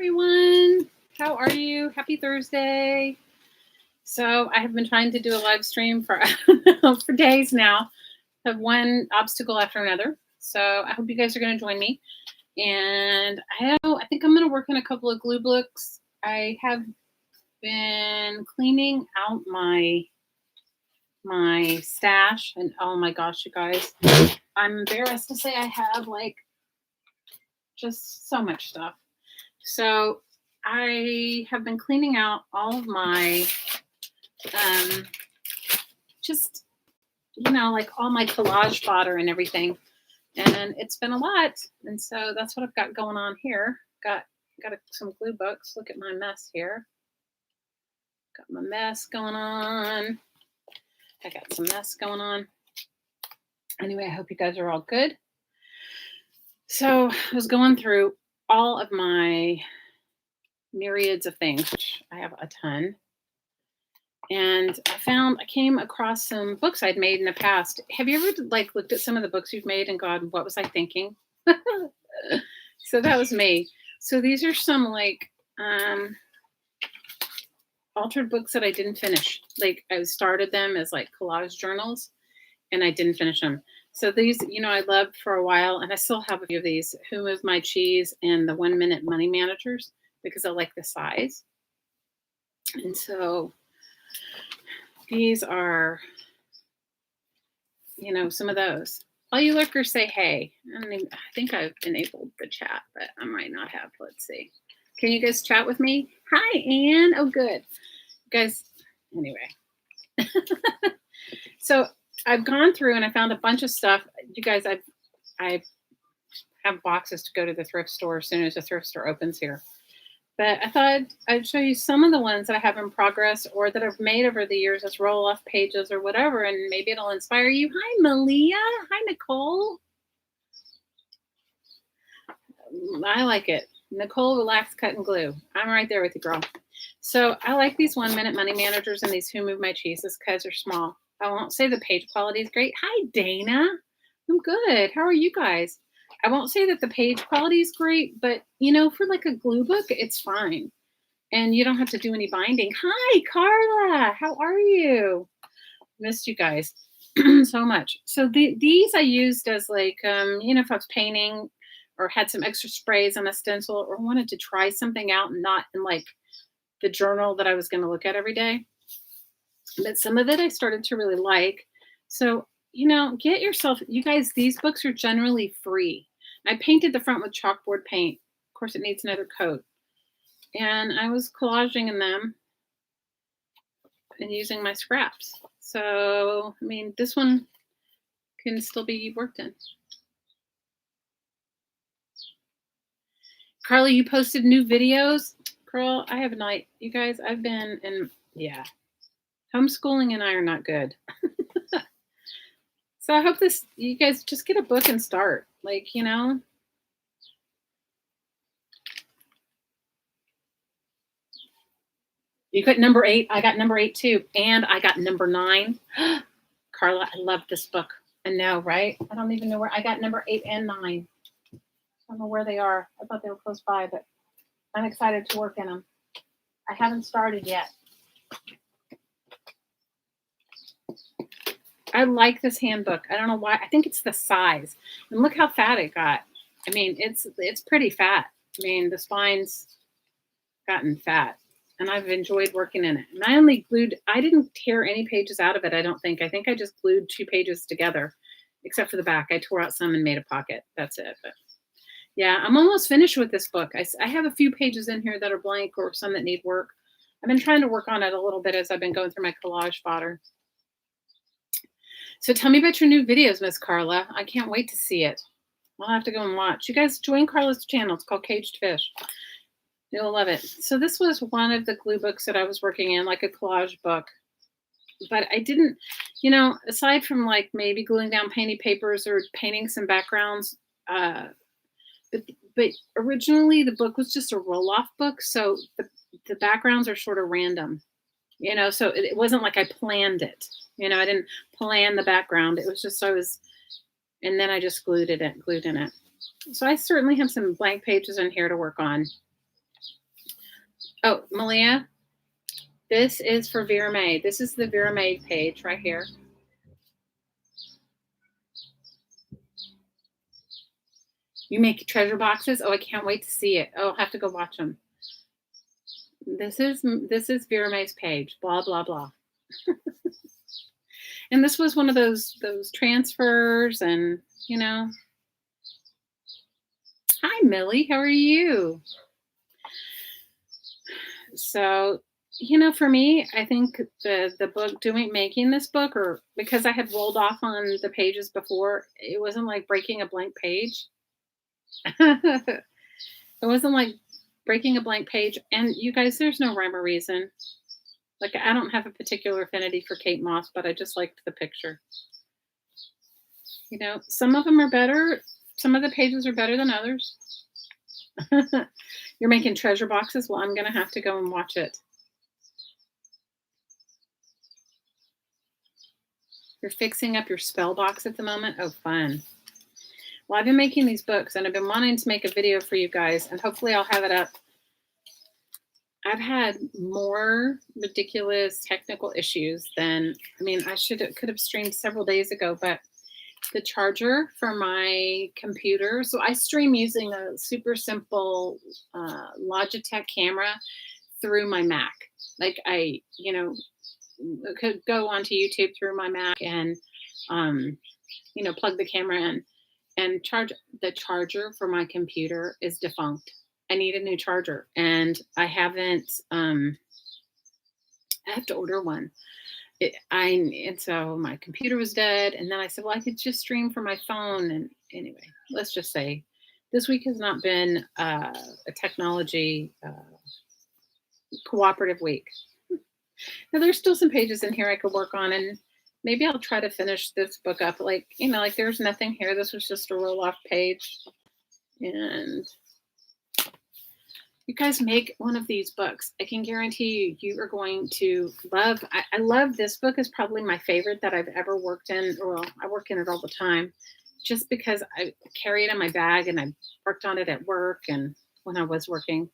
everyone. How are you? Happy Thursday. So I have been trying to do a live stream for, for days now. I have one obstacle after another. So I hope you guys are going to join me. And I think I'm going to work on a couple of glue books. I have been cleaning out my stash, and oh my gosh, you guys, I'm embarrassed to say I have like just so much stuff. So I have been cleaning out all of my just, like all my collage fodder and everything. And it's been a lot. And so that's what I've got going on here. Got some glue books. Look at my mess here. Got my mess going on. I got some mess going on. Anyway, I hope you guys are all good. So I was going through all of my myriads of things, which I have a ton. And I came across some books I'd made in the past. Have you ever looked at some of the books you've made and gone, what was I thinking? So that was me. So these are some altered books that I didn't finish. I started them as collage journals and I didn't finish them. So these, I loved for a while, and I still have a few of these, Who Moved My Cheese and the 1 Minute Money Managers, because I like the size. And so these are, some of those. All you lurkers say hey. I think I've enabled the chat, but I might not have. Let's see. Can you guys chat with me? Hi, Anne. Oh, good. Guys, anyway. So I've gone through and I found a bunch of stuff. You guys, I have boxes to go to the thrift store as soon as the thrift store opens here. But I thought I'd show you some of the ones that I have in progress or that I've made over the years as roll-off pages or whatever, and maybe it'll inspire you. Hi, Malia. Hi, Nicole. I like it. Nicole, Relax, Cut, and Glue. I'm right there with you, girl. So I like these 1 Minute Money Managers and these Who Moved My Cheeses because they're small. I won't say the page quality is great. Hi, Dana. I'm good. How are you guys? I won't say that the page quality is great, but, for a glue book, it's fine. And you don't have to do any binding. Hi, Carla. How are you? Missed you guys so much. So these I used as if I was painting or had some extra sprays on a stencil or wanted to try something out and not in the journal that I was going to look at every day. But some of it I started to really like. So, get yourself, you guys, these books are generally free. I painted the front with chalkboard paint. Of course, it needs another coat. And I was collaging in them and using my scraps. So, this one can still be worked in. Carly, you posted new videos? Girl, I have not. You guys, I've been in, homeschooling and I are not good. So I hope you guys just get a book and start. You got number 8. I got number 8 too. And I got number 9. Carla, I love this book. I know, right? I don't even know where. I got number 8 and 9. I don't know where they are. I thought they were close by, but I'm excited to work in them. I haven't started yet. I like this handbook. I don't know why. I think it's the size. And look how fat it got. It's pretty fat. The spine's gotten fat. And I've enjoyed working in it. And I didn't tear any pages out of it, I don't think. I think I just glued 2 pages together, except for the back. I tore out some and made a pocket. That's it. But yeah, I'm almost finished with this book. I have a few pages in here that are blank or some that need work. I've been trying to work on it a little bit as I've been going through my collage fodder. So tell me about your new videos, Miss Carla. I can't wait to see it. I'll have to go and watch. You guys join Carla's channel. It's called Caged Fish. You'll love it. So this was one of the glue books that I was working in, like a collage book. But I didn't, aside from maybe gluing down painted papers or painting some backgrounds, but originally the book was just a roll-off book. So the backgrounds are sort of random, so it wasn't like I planned it. I didn't plan the background. It was just, and then I just glued in it. So I certainly have some blank pages in here to work on. Oh, Malia, this is for Vera May. This is the Vera May page right here. You make treasure boxes? Oh, I can't wait to see it. Oh, I'll have to go watch them. This is Vera May's page. Blah blah blah. And this was one of those transfers, and you know. Hi, Millie. How are you? So, you know, for me, I think the book making this book, or because I had rolled off on the pages before, it wasn't like breaking a blank page. It wasn't like breaking a blank page. And you guys, there's no rhyme or reason. Like, I don't have a particular affinity for Kate Moss, but I just liked the picture. You know, some of them are better. Some of the pages are better than others. You're making treasure boxes? Well, I'm going to have to go and watch it. You're fixing up your spell box at the moment? Oh, fun. Well, I've been making these books, and I've been wanting to make a video for you guys, and hopefully I'll have it up. I've had more ridiculous technical issues than, I mean, could have streamed several days ago, but the charger for my computer, so I stream using a super simple Logitech camera through my Mac. Like I, you know, could go onto YouTube through my Mac and, you know, plug the camera in and charge. The charger for my computer is defunct. I need a new charger, and I haven't. I have to order one. And so my computer was dead, and then I said, well, I could just stream from my phone. And anyway, let's just say this week has not been a technology cooperative week. Now there's still some pages in here I could work on, and maybe I'll try to finish this book up. Like, you know, like there's nothing here. This was just a roll off page, and you guys make one of these books. I can guarantee you are going to love. I love this book. Is probably my favorite that I've ever worked in. Well, I work in it all the time, just because I carry it in my bag, and I worked on it at work and when I was working.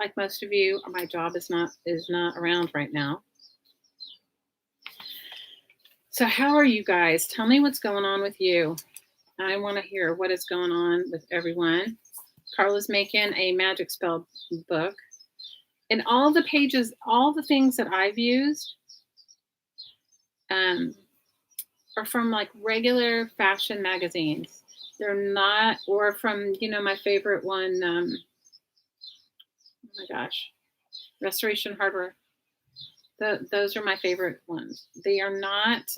Like most of you, my job is not around right now. So how are you guys? Tell me what's going on with you. I want to hear what is going on with everyone. Carla's making a magic spell book. And all the pages, all the things that I've used are from like regular fashion magazines. They're not, or from, you know, my favorite one, oh my gosh, Restoration Hardware. Those are my favorite ones. These are not,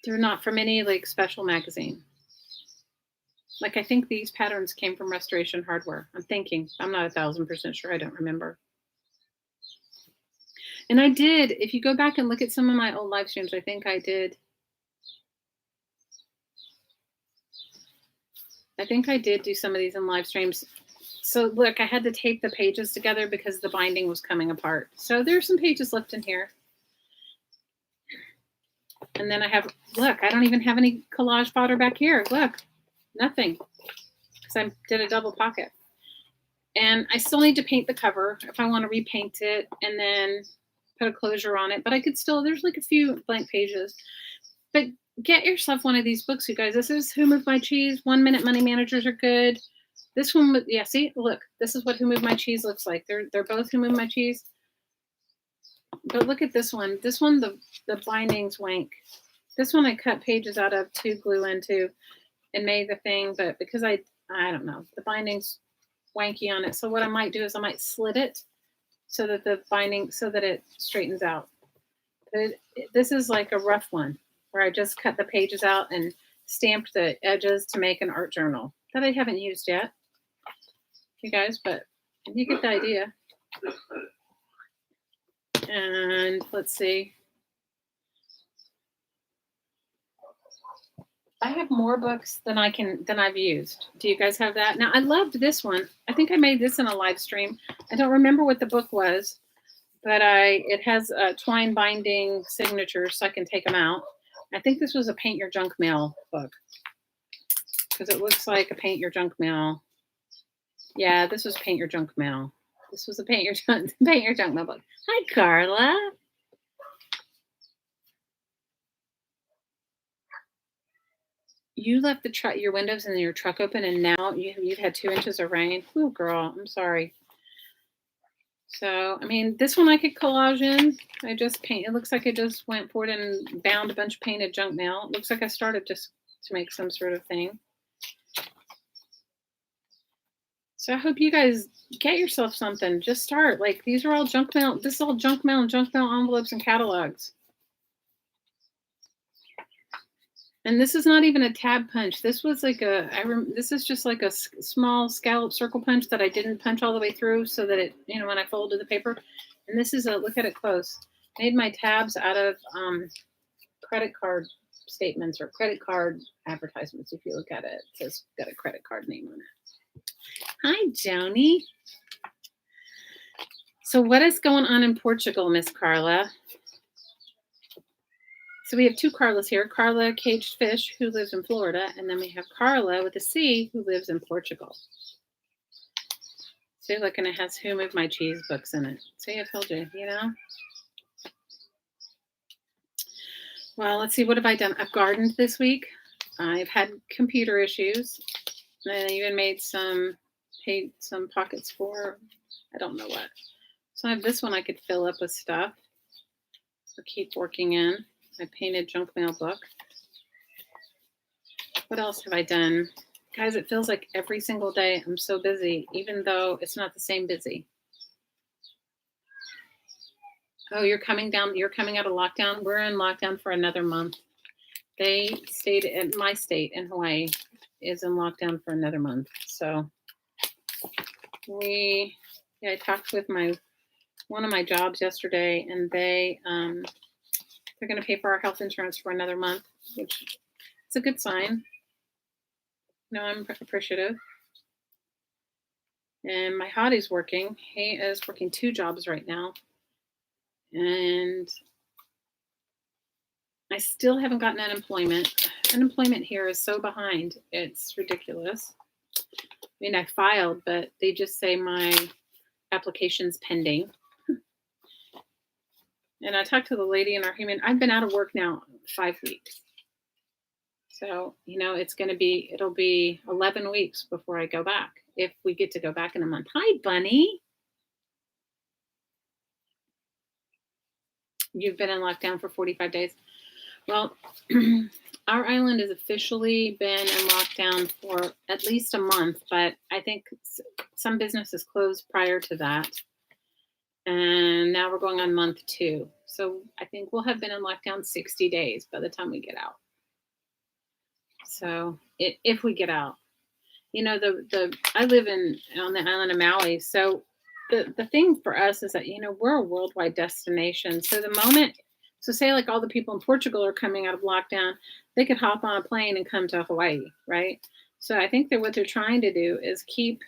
they're not from any like special magazine. Like, I think these patterns came from Restoration Hardware. I'm thinking. I'm not 1,000% sure. I don't remember. And I did, if you go back and look at some of my old live streams, I think I did. I think I did do some of these in live streams. So look, I had to tape the pages together because the binding was coming apart. So there's some pages left in here. And then I have, look, I don't even have any collage fodder back here. Look, nothing, because I did a double pocket. And I still need to paint the cover if I want to repaint it and then put a closure on it. But I could still, there's like a few blank pages. But get yourself one of these books, you guys. This is Who Moved My Cheese. 1 Minute Money Managers are good. This one, yeah, see, look, this is what Who Moved My Cheese looks like. They're both Who Moved My Cheese. But look at this one. This one, the binding's wank. This one I cut pages out of to glue into and made the thing, but because I don't know, the binding's wanky on it. So what I might do is I might slit it so that the binding, so that it straightens out. But this is like a rough one where I just cut the pages out and stamped the edges to make an art journal that I haven't used yet, you guys, but you get the idea. And let's see. I have more books than I've used. Do you guys have that? Now I loved this one. I think I made this in a live stream. I don't remember what the book was, but it has twine binding signatures so I can take them out. I think this was a Paint Your Junk Mail book. because it looks like a paint your junk mail. Yeah, this was paint your junk mail. This was a paint your paint your junk mail book. Hi, Carla. You left your windows and your truck open, and now you've had 2 inches of rain. Ooh, girl, I'm sorry. So, I mean, this one I could collage in. I just paint. It looks like I just went forward and bound a bunch of painted junk mail. It looks like I started just to make some sort of thing. So I hope you guys get yourself something. Just start. Like, these are all junk mail. This is all junk mail and junk mail envelopes and catalogs. And this is not even a tab punch. This was like this is just like a small scallop circle punch that I didn't punch all the way through so that it, when I folded the paper. And this is look at it close. I made my tabs out of credit card statements or credit card advertisements. If you look at it, it says got a credit card name on it. Hi, Joni. So what is going on in Portugal, Miss Carla? So we have 2 Carlas here. Carla Caged Fish, who lives in Florida, and then we have Carla with a C, who lives in Portugal. See, look, and it has Who Moved My Cheese books in it. See, I told you, Well, let's see, what have I done? I've gardened this week. I've had computer issues. And I even made paid some pockets for, I don't know what. So I have this one I could fill up with stuff or keep working in. I painted junk mail book. What else have I done? Guys, it feels like every single day I'm so busy, even though it's not the same busy. Oh, you're coming out of lockdown? We're in lockdown for another month. They stayed at my state in Hawaii is in lockdown for another month. So I talked with one of my jobs yesterday, and they're going to pay for our health insurance for another month, which is a good sign. I'm appreciative. And my hottie's working. He is working 2 jobs right now. And I still haven't gotten unemployment. Unemployment here is so behind. It's ridiculous. I mean, I filed, but they just say my application's pending. And I talked to the lady in our human. I've been out of work now 5 weeks. So, it'll be 11 weeks before I go back, if we get to go back in a month. Hi, Bunny. You've been in lockdown for 45 days. Well, our island has officially been in lockdown for at least a month, but I think some businesses closed prior to that. And now we're going on month 2. So I think we'll have been in lockdown 60 days by the time we get out. So if we get out, I live on the island of Maui. So the thing for us is that, we're a worldwide destination. So say like all the people in Portugal are coming out of lockdown, they could hop on a plane and come to Hawaii, right? So I think that what they're trying to do is keep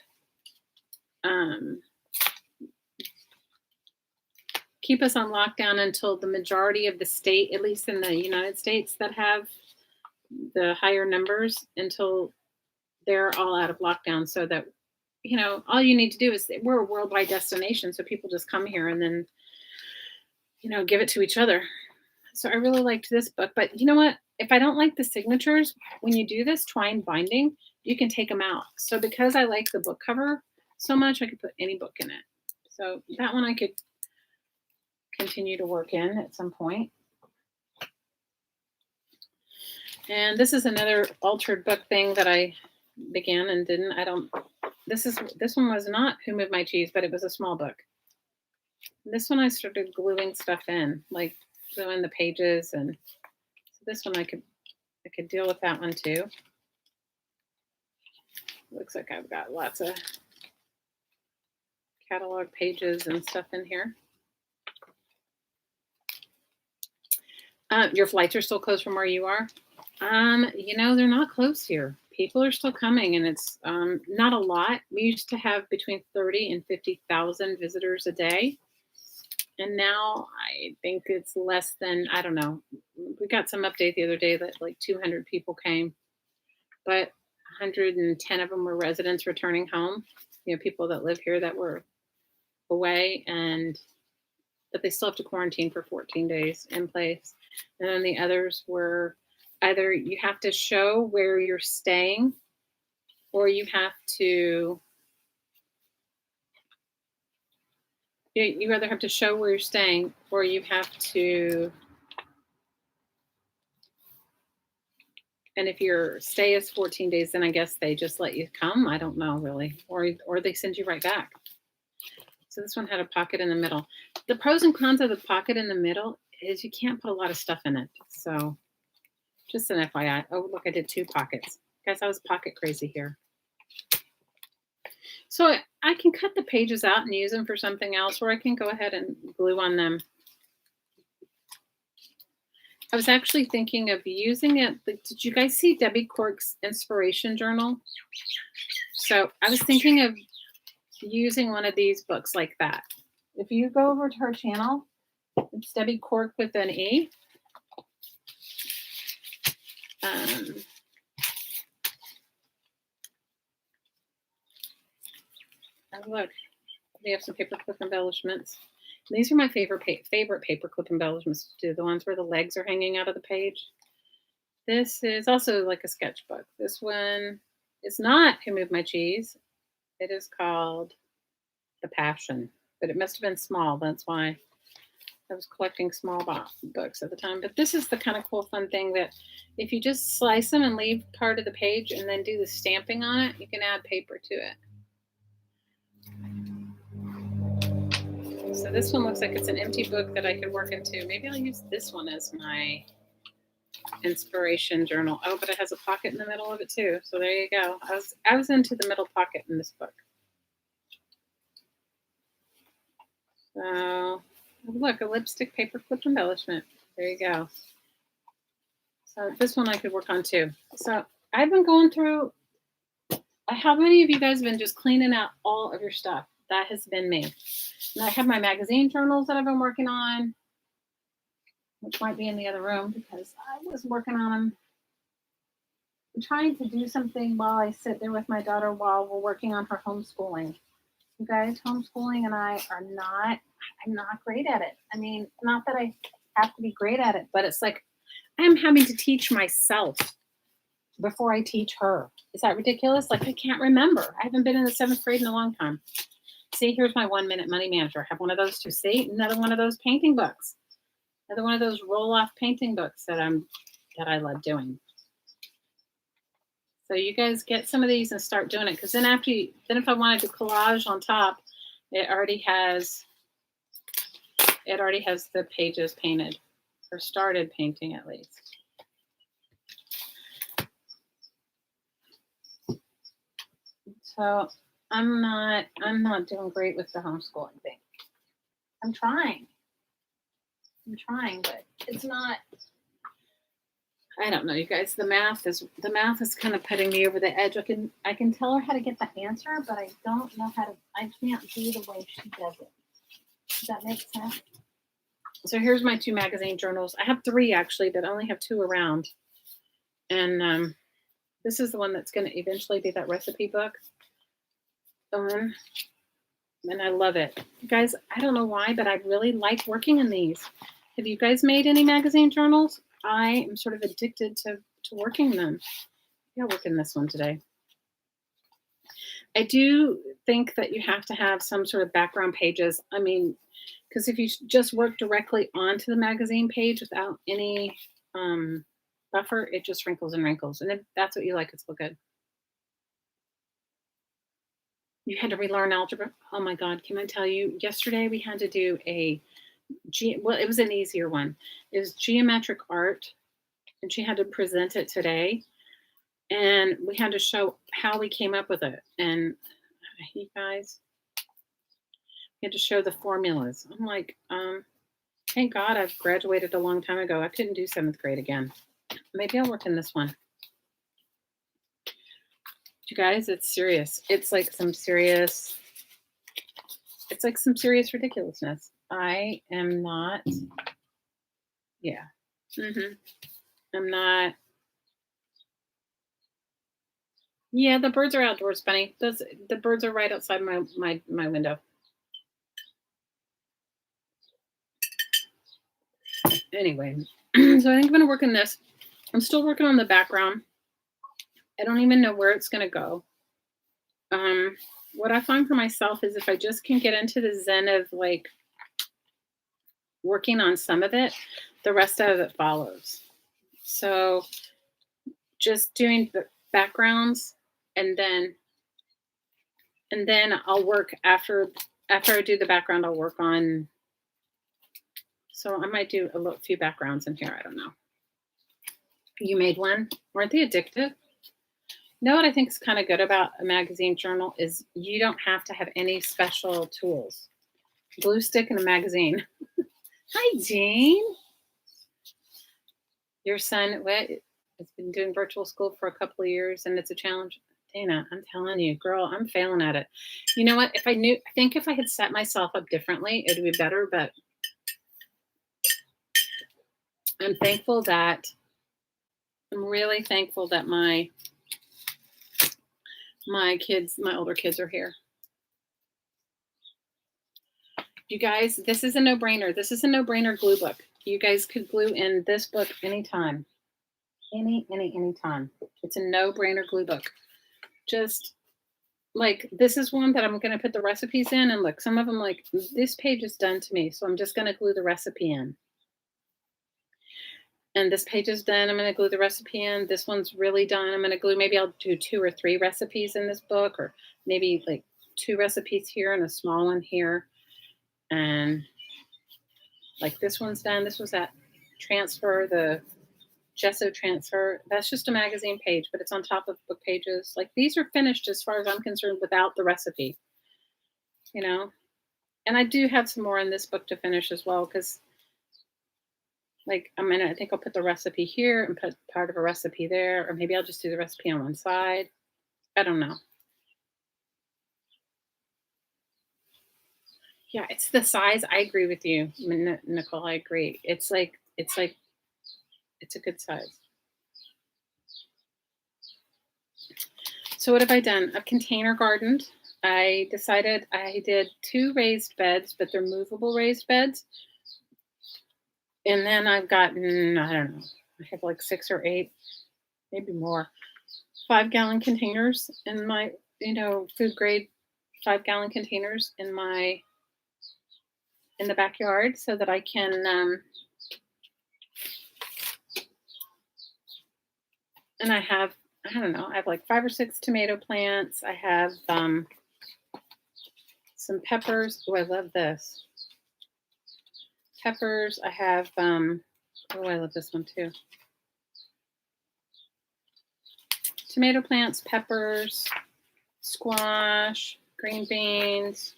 us on lockdown until the majority of the state, at least in the United States, that have the higher numbers, until they're all out of lockdown, so that, all you need to do is, we're a worldwide destination. So people just come here and then, give it to each other. So I really liked this book, but you know what? If I don't like the signatures, when you do this twine binding, you can take them out. So because I like the book cover so much, I could put any book in it. So that one I could continue to work in at some point. And this is another altered book thing that I began and didn't. This one was not Who Moved My Cheese, but it was a small book. This one I started gluing stuff in, like gluing the pages, and so this one I could deal with that one too. Looks like I've got lots of catalog pages and stuff in here. Your flights are still closed from where you are? They're not closed here. People are still coming, and it's not a lot. We used to have between 30 and 50,000 visitors a day. And now I think it's less than, I don't know. We got some update the other day that like 200 people came. But 110 of them were residents returning home. People that live here that were away, but they still have to quarantine for 14 days in place. And then the others were either you have to show where you're staying, or you either have to show where you're staying, or you have to, and if your stay is 14 days, then I guess they just let you come. I don't know really, or they send you right back. So this one had a pocket in the middle. The pros and cons of the pocket in the middle is you can't put a lot of stuff in it. So just an FYI. Oh, look, I did 2 pockets. Guys, I was pocket crazy here. So I can cut the pages out and use them for something else, or I can go ahead and glue on them. I was actually thinking of using it. Did you guys see Debbie Cork's inspiration journal? So I was thinking of using one of these books like that. If you go over to her channel, it's Debbie Cork with an E. Oh, look, we have some paper clip embellishments. These are my favorite paper clip embellishments to do, the ones where the legs are hanging out of the page. This is also like a sketchbook. This one is not Who Moved My Cheese. It is called The Passion, but it must have been small. That's why I was collecting small books at the time. But this is the kind of cool, fun thing that if you just slice them and leave part of the page and then do the stamping on it, you can add paper to it. So this one looks like it's an empty book that I could work into. Maybe I'll use this one as my inspiration journal. Oh, but it has a pocket in the middle of it too. So there you go. I was into the middle pocket in this book. So look, a lipstick paper clip embellishment. There you go. So this one I could work on too. So I've been going through. How many of you guys have been just cleaning out all of your stuff? That has been me. And I have my magazine journals that I've been working on, which might be in the other room because I was working on them. I'm trying to do something while I sit there with my daughter while we're working on her homeschooling. You guys, homeschooling and I'm not great at it. I mean, not that I have to be great at it, but it's like I'm having to teach myself before I teach her. Is that ridiculous? Like, I can't remember. I haven't been in the 7th grade in a long time. See, here's my 1 minute money manager. I have one of those too. See, another one of those painting books. Another one of those roll-off painting books that I love doing. So you guys get some of these and start doing it. Because then if I wanted to collage on top, it already has the pages painted, or started painting at least. So I'm not doing great with the homeschooling thing. I'm trying, but it's not. I don't know, you guys. The math is kind of putting me over the edge. I can tell her how to get the answer, but I don't know how to. I can't do the way she does it. Does that make sense? So here's my 2 magazine journals. I have 3 actually, but I only have 2 around. And this is the one that's going to eventually be that recipe book. And I love it. You guys, I don't know why, but I really like working in these. Have you guys made any magazine journals? I am sort of addicted to working them. Yeah, working this one today. I do think that you have to have some sort of background pages. I mean, because if you just work directly onto the magazine page without any buffer, it just wrinkles and wrinkles. And if that's what you like, it's still good. You had to relearn algebra. Oh my God, can I tell you? Yesterday we had to do it was an easier one. It was geometric art, and she had to present it today. And we had to show how we came up with it. And you guys, we had to show the formulas. I'm like, thank God I've graduated a long time ago. I couldn't do 7th grade again. Maybe I'll work in this one. You guys, it's serious. It's like some serious ridiculousness. I am not. Yeah. I'm not. Yeah, the birds are outdoors, Bunny. The birds are right outside my window. Anyway, so I think I'm gonna work on this. I'm still working on the background. I don't even know where it's gonna go. Um, what I find for myself is if I just can get into the zen of like working on some of it, the rest of it follows. So just doing the backgrounds and then I'll work after I do the background, I'll work on. So I might do a few backgrounds in here. I don't know. You made one. Weren't they addictive? You know what I think is kind of good about a magazine journal is you don't have to have any special tools. Glue stick and a magazine. Hi, Jean. Your son has been doing virtual school for a couple of years and it's a challenge. Dana, I'm telling you, girl, I'm failing at it. You know what? I think if I had set myself up differently, it would be better. But I'm really thankful that my older kids are here. You guys, this is a no-brainer. This is a no-brainer glue book. You guys could glue in this book anytime. Anytime. It's a no-brainer glue book. Just like this is one that I'm going to put the recipes in, and look, some of them like this page is done to me, so I'm just going to glue the recipe in. And this page is done. I'm going to glue the recipe in. This one's really done. I'm going to glue. Maybe I'll do 2 or 3 recipes in this book, or maybe like 2 recipes here and a small one here. And like this one's done. This was that transfer, the gesso transfer. That's just a magazine page, but it's on top of book pages. Like these are finished as far as I'm concerned without the recipe, you know? And I do have some more in this book to finish as well, because like I think I'll put the recipe here and put part of a recipe there, or maybe I'll just do the recipe on one side. I don't know. Yeah, it's the size. I agree with you, Nicole. I agree. It's a good size. So what have I done? I've container gardened. I decided I did 2 raised beds, but they're movable raised beds. And then I've gotten, I don't know, I have like 6 or 8, maybe more, 5-gallon containers in my, food grade 5-gallon containers in the backyard so that I can, and I have like 5 or 6 tomato plants. I have some peppers. Oh, I love this. Peppers. I have, I love this one too. Tomato plants, peppers, squash, green beans.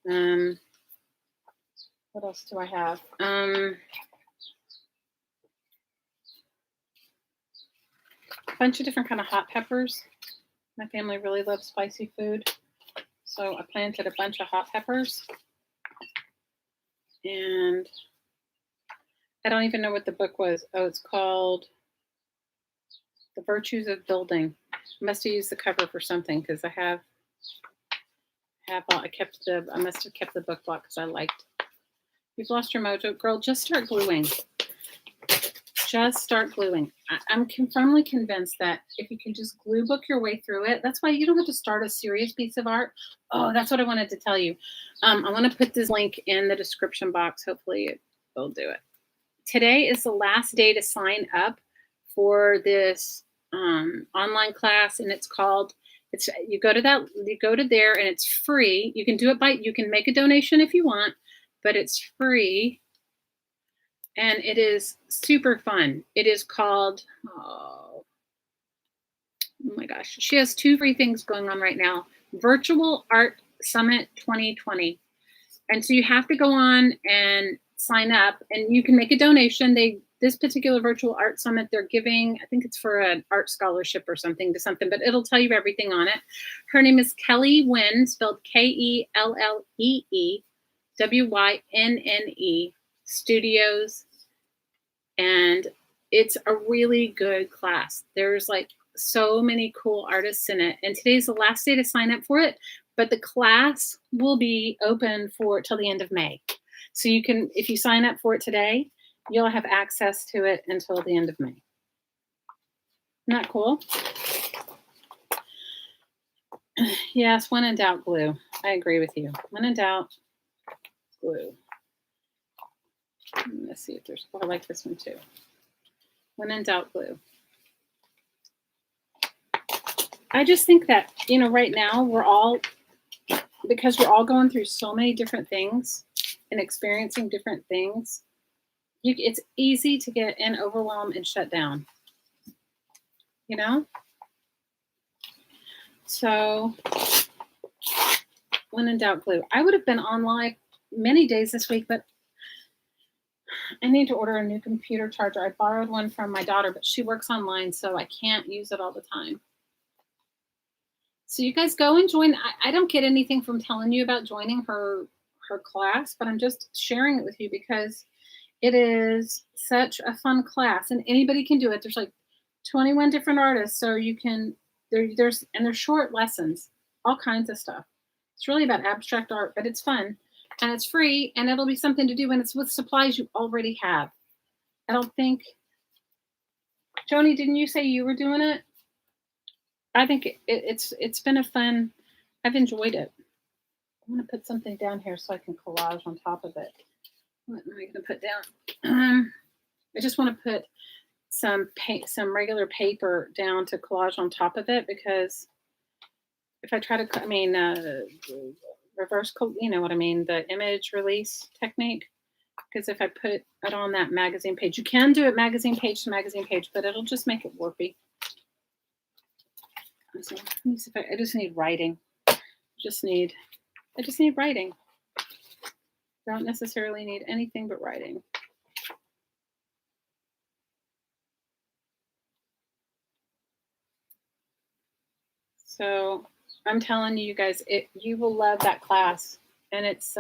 What else do I have? A bunch of different kind of hot peppers. My family really loves spicy food. So I planted a bunch of hot peppers. And I don't even know what the book was. Oh, it's called The Virtues of Building. I must have used the cover for something because I must have kept the book block because I liked. You've lost your mojo, girl. Just start gluing. Just start gluing. I'm firmly convinced that if you can just glue book your way through it, that's why you don't have to start a serious piece of art. Oh, that's what I wanted to tell you. I want to put this link in the description box. Hopefully it will do it. Today is the last day to sign up for this online class, and it's called. You go to there, and it's free. You can do it you can make a donation if you want, but it's free. And it is super fun. It is called, oh my gosh. She has 2 free things going on right now. Virtual Art Summit 2020. And so you have to go on and sign up, and you can make a donation. This particular virtual art summit, they're giving, I think it's for an art scholarship or something, but it'll tell you everything on it. Her name is Kelly Wynne, spelled KELLEEWYNNE Studios, and it's a really good class. There's like so many cool artists in it. And today's the last day to sign up for it, but the class will be open for till the end of May. So you can, if you sign up for it today, you'll have access to it until the end of May. Isn't that cool? Yes, when in doubt, glue. I agree with you. When in doubt, glue. Let's see if there's, oh, I like this one too. When in doubt, glue. I just think that, you know, right now because we're all going through so many different things and experiencing different things, it's easy to get in overwhelm and shut down, you know? So when in doubt, glue. I would have been online many days this week, but I need to order a new computer charger. I borrowed one from my daughter, but she works online, so I can't use it all the time. So you guys go and join. I don't get anything from telling you about joining her class, but I'm just sharing it with you because it is such a fun class and anybody can do it. There's like 21 different artists. So you can, there's short lessons, all kinds of stuff. It's really about abstract art, but it's fun and it's free and it'll be something to do. And it's with supplies you already have. I don't think, Joni, didn't you say you were doing it? I think it's been a fun, I've enjoyed it. I'm going to put something down here so I can collage on top of it. What am I going to put down? I just want to put some regular paper down to collage on top of it because if I try to, reverse, you know what I mean, the image release technique. Because if I put it on that magazine page, you can do it magazine page to magazine page, but it'll just make it warpy. So let me see if I just need writing. I just need writing. Don't necessarily need anything but writing. So I'm telling you guys, you will love that class, and it's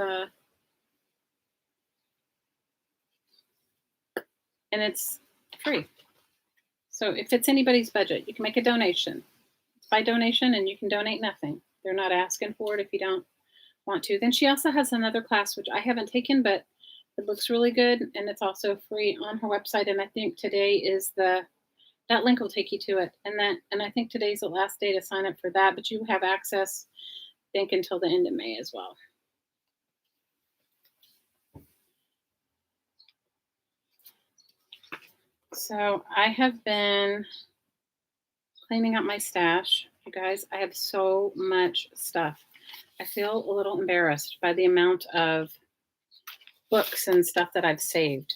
free. So if it's anybody's budget, you can make a donation. By donation, and you can donate nothing. They're not asking for it if you don't want to. Then she also has another class which I haven't taken, but it looks really good, and it's also free on her website. And I think today is that link will take you to it. And I think today's the last day to sign up for that, but you have access, I think, until the end of May as well. So I have been cleaning up my stash. You guys, I have so much stuff. I feel a little embarrassed by the amount of books and stuff that I've saved.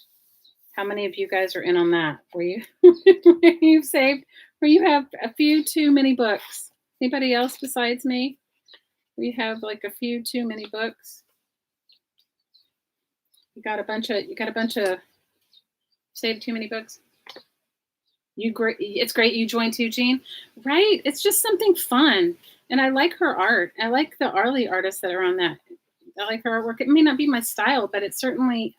How many of you guys are in on that? Were you've saved, or you have a few too many books? Anybody else besides me? We have like a few too many books. You got a bunch of saved too many books. It's great you joined too, Jean. Right? It's just something fun. And I like her art. I like the Arlie artists that are on that. I like her artwork. It may not be my style, but it certainly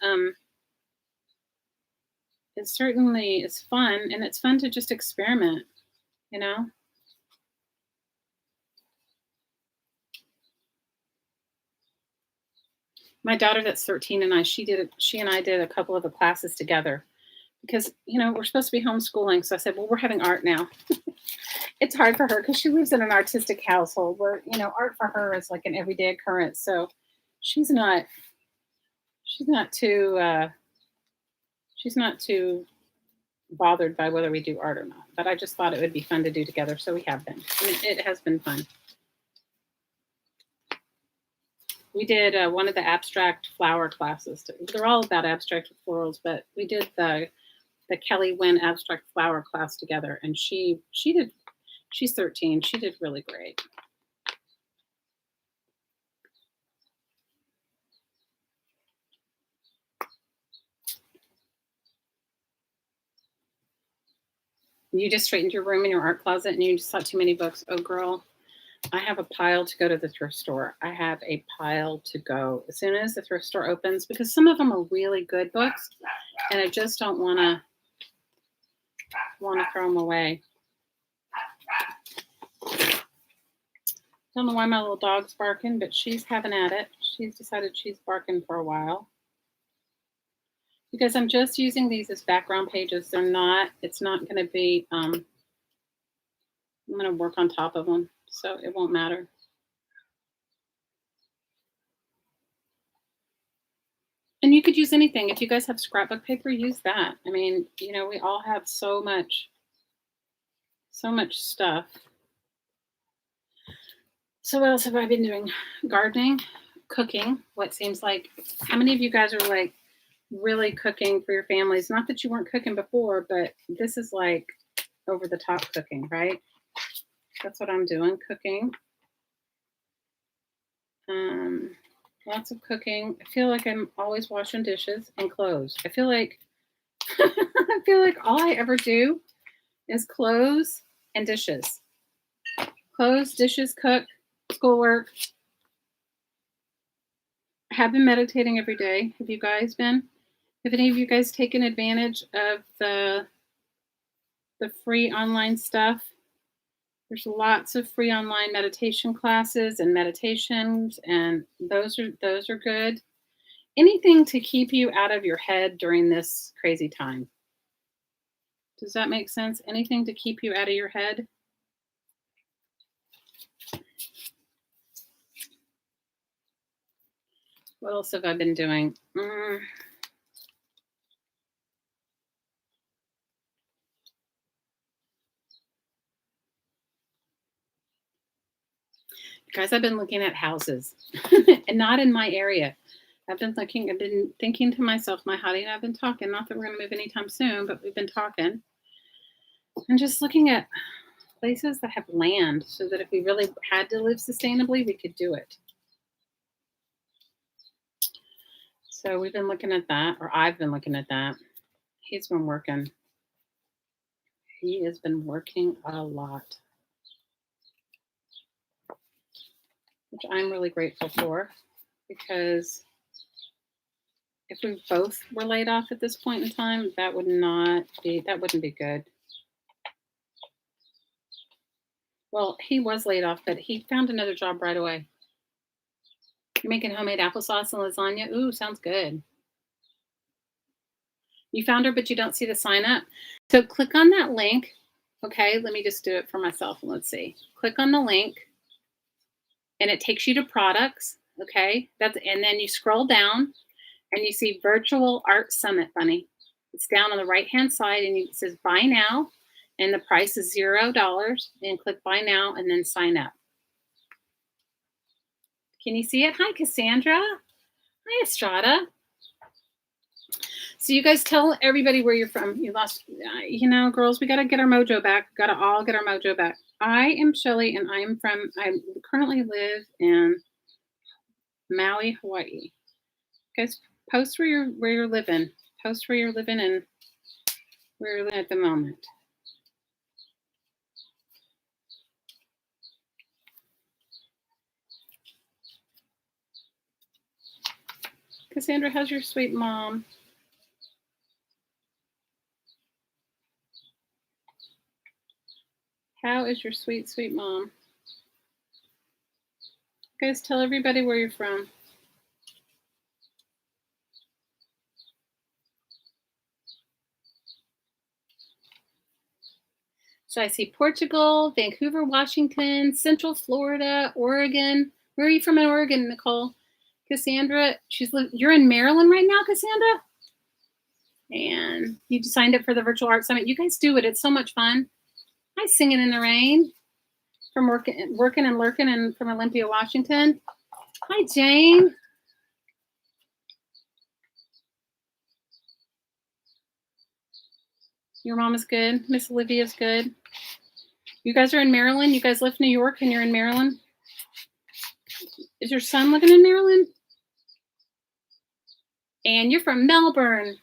is fun, and it's fun to just experiment, you know? My daughter that's 13 and she and I did a couple of the classes together. Because, you know, we're supposed to be homeschooling. So I said, well, we're having art now. It's hard for her because she lives in an artistic household where, you know, art for her is like an everyday occurrence. So she's not too bothered by whether we do art or not. But I just thought it would be fun to do together. So we have been. I mean, it has been fun. We did one of the abstract flower classes. They're all about abstract florals, but we did the Kelly Wynn abstract flower class together, and she's 13. She did really great. You just straightened your room and your art closet and you just saw too many books. Oh, girl, I have a pile to go to the thrift store. I have a pile to go as soon as the thrift store opens because some of them are really good books and I just don't want to throw them away. Don't know why my little dog's barking, but she's having at it. She's decided she's barking for a while. Because I'm just using these as background pages. It's not going to be, I'm going to work on top of them, so it won't matter. And you could use anything. If you guys have scrapbook paper, use that. I mean, you know, we all have so much stuff. So what else have I been doing? Gardening, cooking. What seems like, how many of you guys are like really cooking for your families? Not that you weren't cooking before, but this is like over the top cooking, right? That's what I'm doing, cooking. Lots of cooking. I feel like I'm always washing dishes and clothes. I feel like all I ever do is clothes and dishes. Clothes, dishes, cook, schoolwork. I have been meditating every day. Have you guys been? Have any of you guys taken advantage of the free online stuff? There's lots of free online meditation classes and meditations, and those are good. Anything to keep you out of your head during this crazy time. Does that make sense? Anything to keep you out of your head? What else have I been doing? Guys, I've been looking at houses and not in my area. I've been thinking to myself, my hottie and I've been talking, not that we're going to move anytime soon, but we've been talking and just looking at places that have land so that if we really had to live sustainably, we could do it. So we've been looking at that, or I've been looking at that. He's been working. He has been working a lot, which I'm really grateful for, because if we both were laid off at this point in time, that wouldn't be good. Well, he was laid off, but he found another job right away. You're making homemade applesauce and lasagna. Ooh, sounds good. You found her, but you don't see the sign up. So click on that link. Okay, let me just do it for myself. Let's see. Click on the link and it takes you to products. Okay, and then you scroll down and you see Virtual Art Summit, Bunny. It's down on the right-hand side and it says buy now and the price is $0, and click buy now and then sign up. Can you see it? Hi, Cassandra. Hi, Estrada. So you guys tell everybody where you're from. You lost, girls, we got to get our mojo back. Got to all get our mojo back. I am Shelly, and I currently live in Maui, Hawaii. Guys, post where you're living. Post where you're living and where you're living at the moment. Cassandra, how's your sweet mom? How is your sweet, sweet mom? Guys, tell everybody where you're from. So I see Portugal, Vancouver, Washington, Central Florida, Oregon. Where are you from in Oregon, Nicole? Cassandra, you're in Maryland right now, Cassandra? And you signed up for the Virtual Art Summit. You guys do it. It's so much fun. Hi, Singing in the Rain from working and lurking and from Olympia, Washington. Hi, Jane. Your mom is good. Miss Olivia's good. You guys are in Maryland. You guys left New York and you're in Maryland. Is your son living in Maryland? And you're from Melbourne.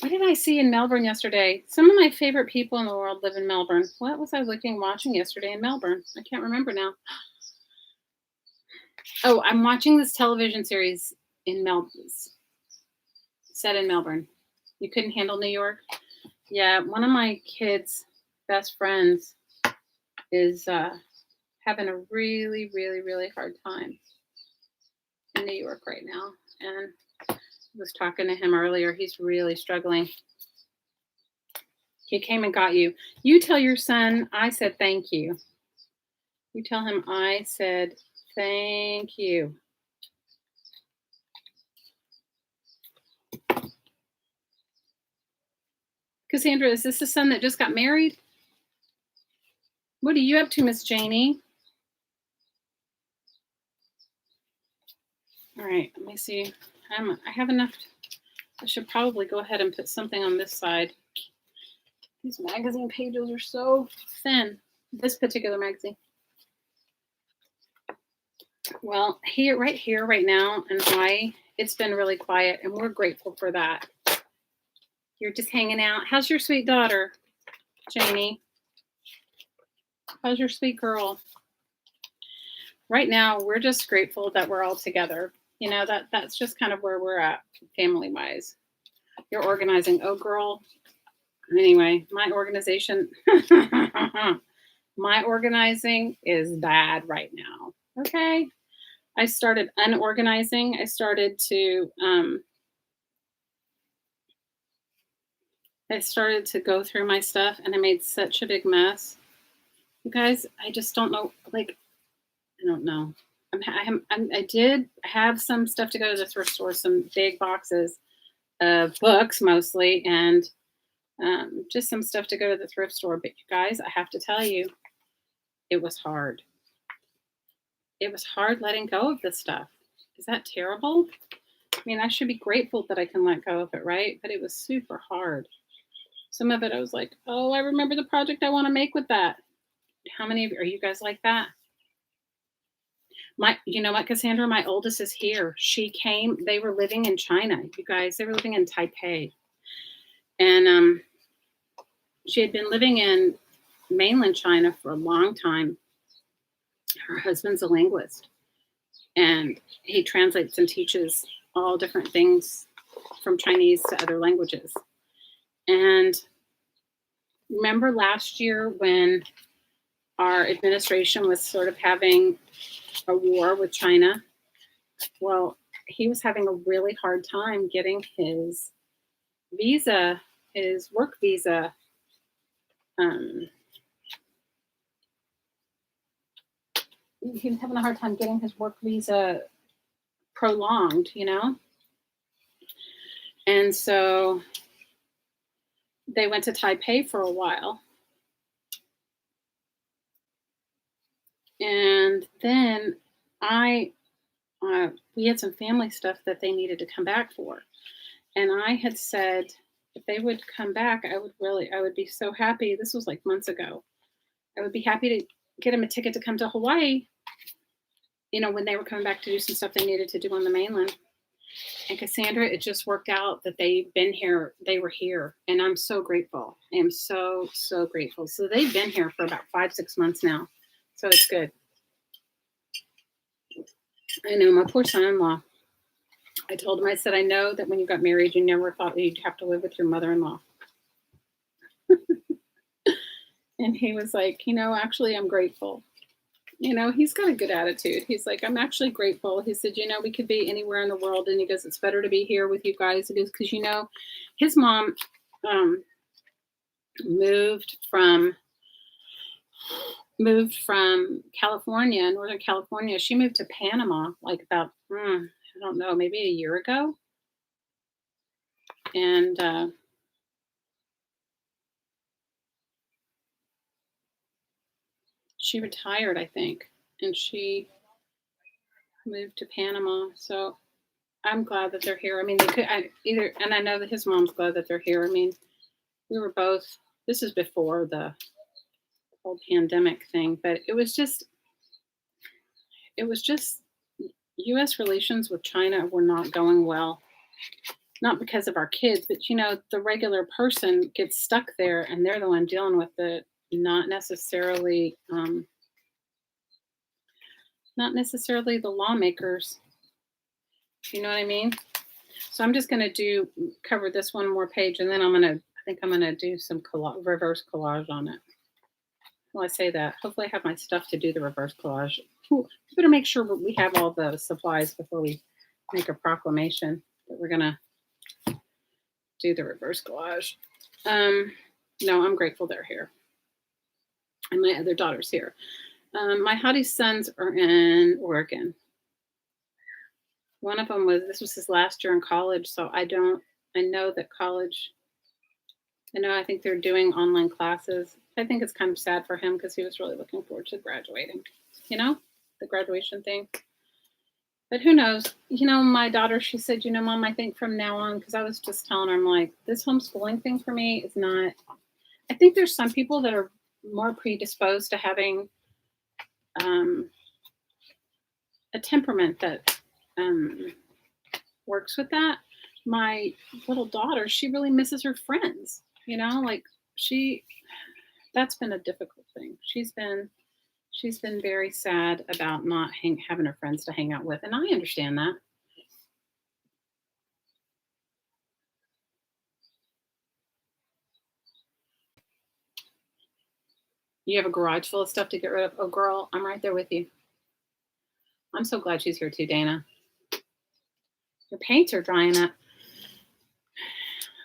What did I see in Melbourne yesterday? Some of my favorite people in the world live in Melbourne. What was I watching yesterday in Melbourne? I can't remember now. Oh, I'm watching this television series in Melbourne, set in Melbourne. You couldn't handle New York? Yeah, one of my kids' best friends is having a really, really, really hard time in New York right now. And I was talking to him earlier. He's really struggling. He came and got you. You tell your son I said thank you. You tell him I said thank you. Cassandra, is this the son that just got married? What are you up to, Miss Janie? All right, let me see. I have enough. I should probably go ahead and put something on this side. These magazine pages are so thin. This particular magazine. Well, right here, right now in Hawaii, it's been really quiet, and we're grateful for that. You're just hanging out. How's your sweet daughter, Janie? How's your sweet girl? Right now, we're just grateful that we're all together. You know, that's just kind of where we're at family-wise. You're organizing. Oh, girl. Anyway, my organization, my organizing is bad right now. Okay. I started unorganizing. I started to go through my stuff, and I made such a big mess. You guys, I just don't know. Like, I don't know. I did have some stuff to go to the thrift store, some big boxes of books mostly, and just some stuff to go to the thrift store. But you guys, I have to tell you, it was hard. It was hard letting go of this stuff. Is that terrible? I mean, I should be grateful that I can let go of it, right? But it was super hard. Some of it I was like, oh, I remember the project I want to make with that. How many of you, are you guys like that? You know what, Cassandra, my oldest is here. She came, they were living in China, you guys, they were living in Taipei. And she had been living in mainland China for a long time. Her husband's a linguist, and he translates and teaches all different things from Chinese to other languages. And remember last year when our administration was sort of having a war with China? Well, he was having a really hard time getting his visa, his work visa. He was having a hard time getting his work visa prolonged, you know? And so they went to Taipei for a while. And then we had some family stuff that they needed to come back for. And I had said, if they would come back, I would be so happy. This was like months ago. I would be happy to get them a ticket to come to Hawaii, you know, when they were coming back to do some stuff they needed to do on the mainland. And Cassandra, it just worked out that they've been here. They were here. And I'm so grateful. I am so, so grateful. So they've been here for about 5-6 months now. So it's good. I know, my poor son-in-law. I told him, I said, I know that when you got married, you never thought you'd have to live with your mother-in-law. And he was like, you know, actually, I'm grateful. You know, he's got a good attitude. He's like, I'm actually grateful. He said, you know, we could be anywhere in the world. And he goes, it's better to be here with you guys. It is because, you know, his mom moved from California, Northern California. She moved to Panama like about, I don't know, maybe a year ago. And she retired, I think, and she moved to Panama. So I'm glad that they're here. I mean, they could and I know that his mom's glad that they're here. I mean, we were both, this is before the whole pandemic thing, but it was just U.S. relations with China were not going well. Not because of our kids, but, you know, the regular person gets stuck there and they're the one dealing with it, not necessarily the lawmakers. You know what I mean? So I'm just going to cover this one more page, and then I think I'm going to do some reverse collage on it. Well, I say that. Hopefully, I have my stuff to do the reverse collage. Ooh, better make sure we have all the supplies before we make a proclamation that we're gonna do the reverse collage. No, I'm grateful they're here, and my other daughter's here. My hottie sons are in Oregon. One of them this was his last year in college, so I know that college, I think they're doing online classes. I think it's kind of sad for him because he was really looking forward to graduating, the graduation thing. But who knows? My daughter, she said, Mom, I think from now on, because I was just telling her, I'm like, this homeschooling thing for me is not, I think there's some people that are more predisposed to having a temperament that works with that. My little daughter, she really misses her friends, that's been a difficult thing. She's been very sad about not having her friends to hang out with, and I understand that. You have a garage full of stuff to get rid of. Oh, girl, I'm right there with you. I'm so glad she's here too, Dana. Your paints are drying up.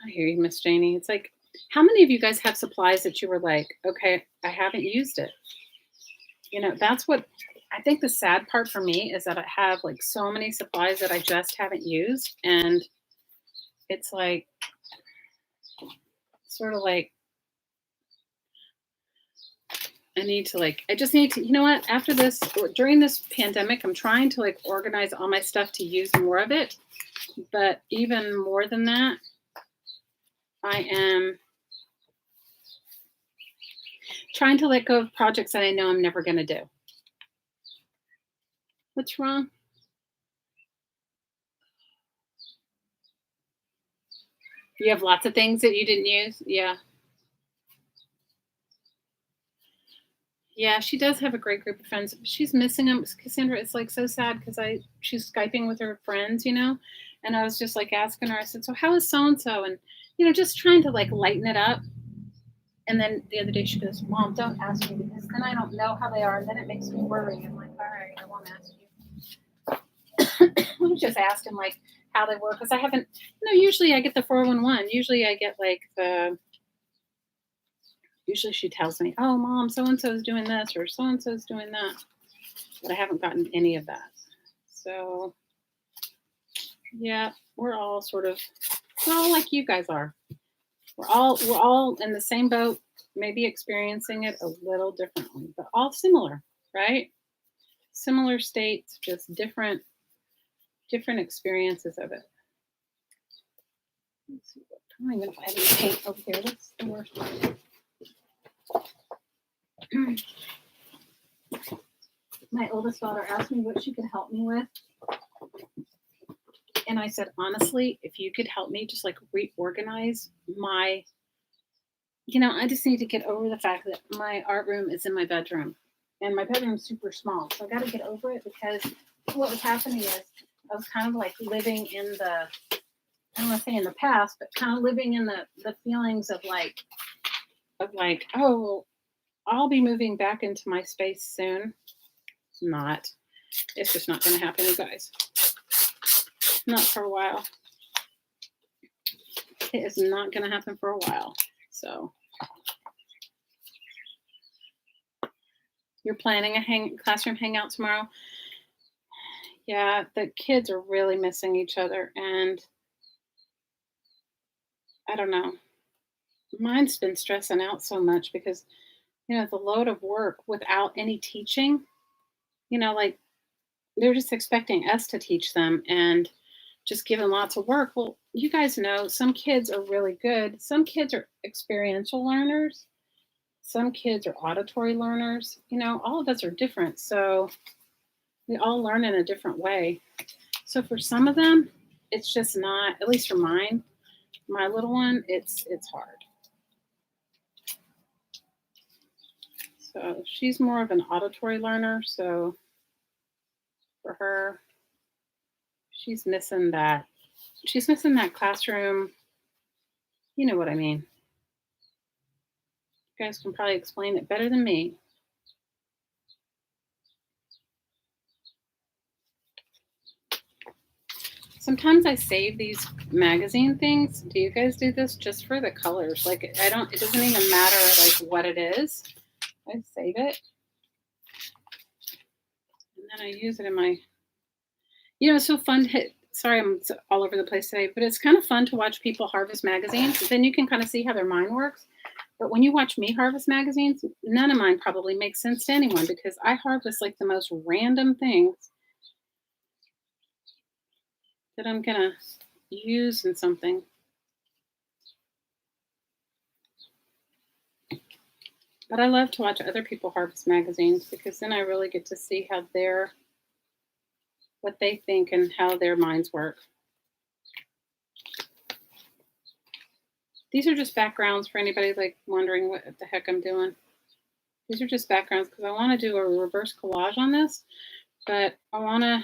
I hear you, Miss Janie. It's like, how many of you guys have supplies that you were like, okay, I haven't used it? That's what I think the sad part for me is that I have like so many supplies that I just haven't used. And it's like, sort of like, I just need to, after this, during this pandemic, I'm trying to like organize all my stuff to use more of it. But even more than that, I am trying to let go of projects that I know I'm never going to do. What's wrong? You have lots of things that you didn't use? Yeah. Yeah, she does have a great group of friends. She's missing them. Cassandra, it's like so sad because she's Skyping with her friends, and I was just like asking her, I said, so how is so-and-so? And, just trying to like lighten it up. And then the other day she goes, Mom, don't ask me because then I don't know how they are. And then it makes me worry. I'm like, all right, I won't ask you. I just asked him like how they were because I haven't, usually I get the 411. Usually I get like usually she tells me, oh, Mom, so-and-so is doing this or so-and-so is doing that. But I haven't gotten any of that. So, yeah, we're all like you guys are. We're all in the same boat, maybe experiencing it a little differently, but all similar, right? Similar states, just different experiences of it. Let's see, I don't even know if I have any paint over here. That's the worst part. My oldest daughter asked me what she could help me with. And I said, honestly, if you could help me just like reorganize my, I just need to get over the fact that my art room is in my bedroom and my bedroom's super small. So I got to get over it because what was happening is I was kind of like living in I don't want to say in the past, but kind of living in the feelings of like, oh, I'll be moving back into my space soon. It's just not going to happen, you guys. Not for a while. It is not going to happen for a while. So you're planning a classroom hangout tomorrow? Yeah, the kids are really missing each other. And I don't know. Mine's been stressing out so much because, the load of work without any teaching, like they're just expecting us to teach them and just give them lots of work. Well, you guys know some kids are really good. Some kids are experiential learners. Some kids are auditory learners. All of us are different. So we all learn in a different way. So for some of them, it's just not, at least for mine, my little one, it's hard. So she's more of an auditory learner. So for her, she's missing that classroom. You know what I mean? You guys can probably explain it better than me. Sometimes I save these magazine things. Do you guys do this just for the colors? Like it doesn't even matter like what it is. I save it and then I use it in my, it's so fun to hit. Sorry, I'm all over the place today, but it's kind of fun to watch people harvest magazines. Then you can kind of see how their mind works. But when you watch me harvest magazines, none of mine probably makes sense to anyone because I harvest like the most random things that I'm gonna use in something. But I love to watch other people harvest magazines because then I really get to see how what they think and how their minds work. These are just backgrounds for anybody like wondering what the heck I'm doing. These are just backgrounds because I want to do a reverse collage on this, but I want to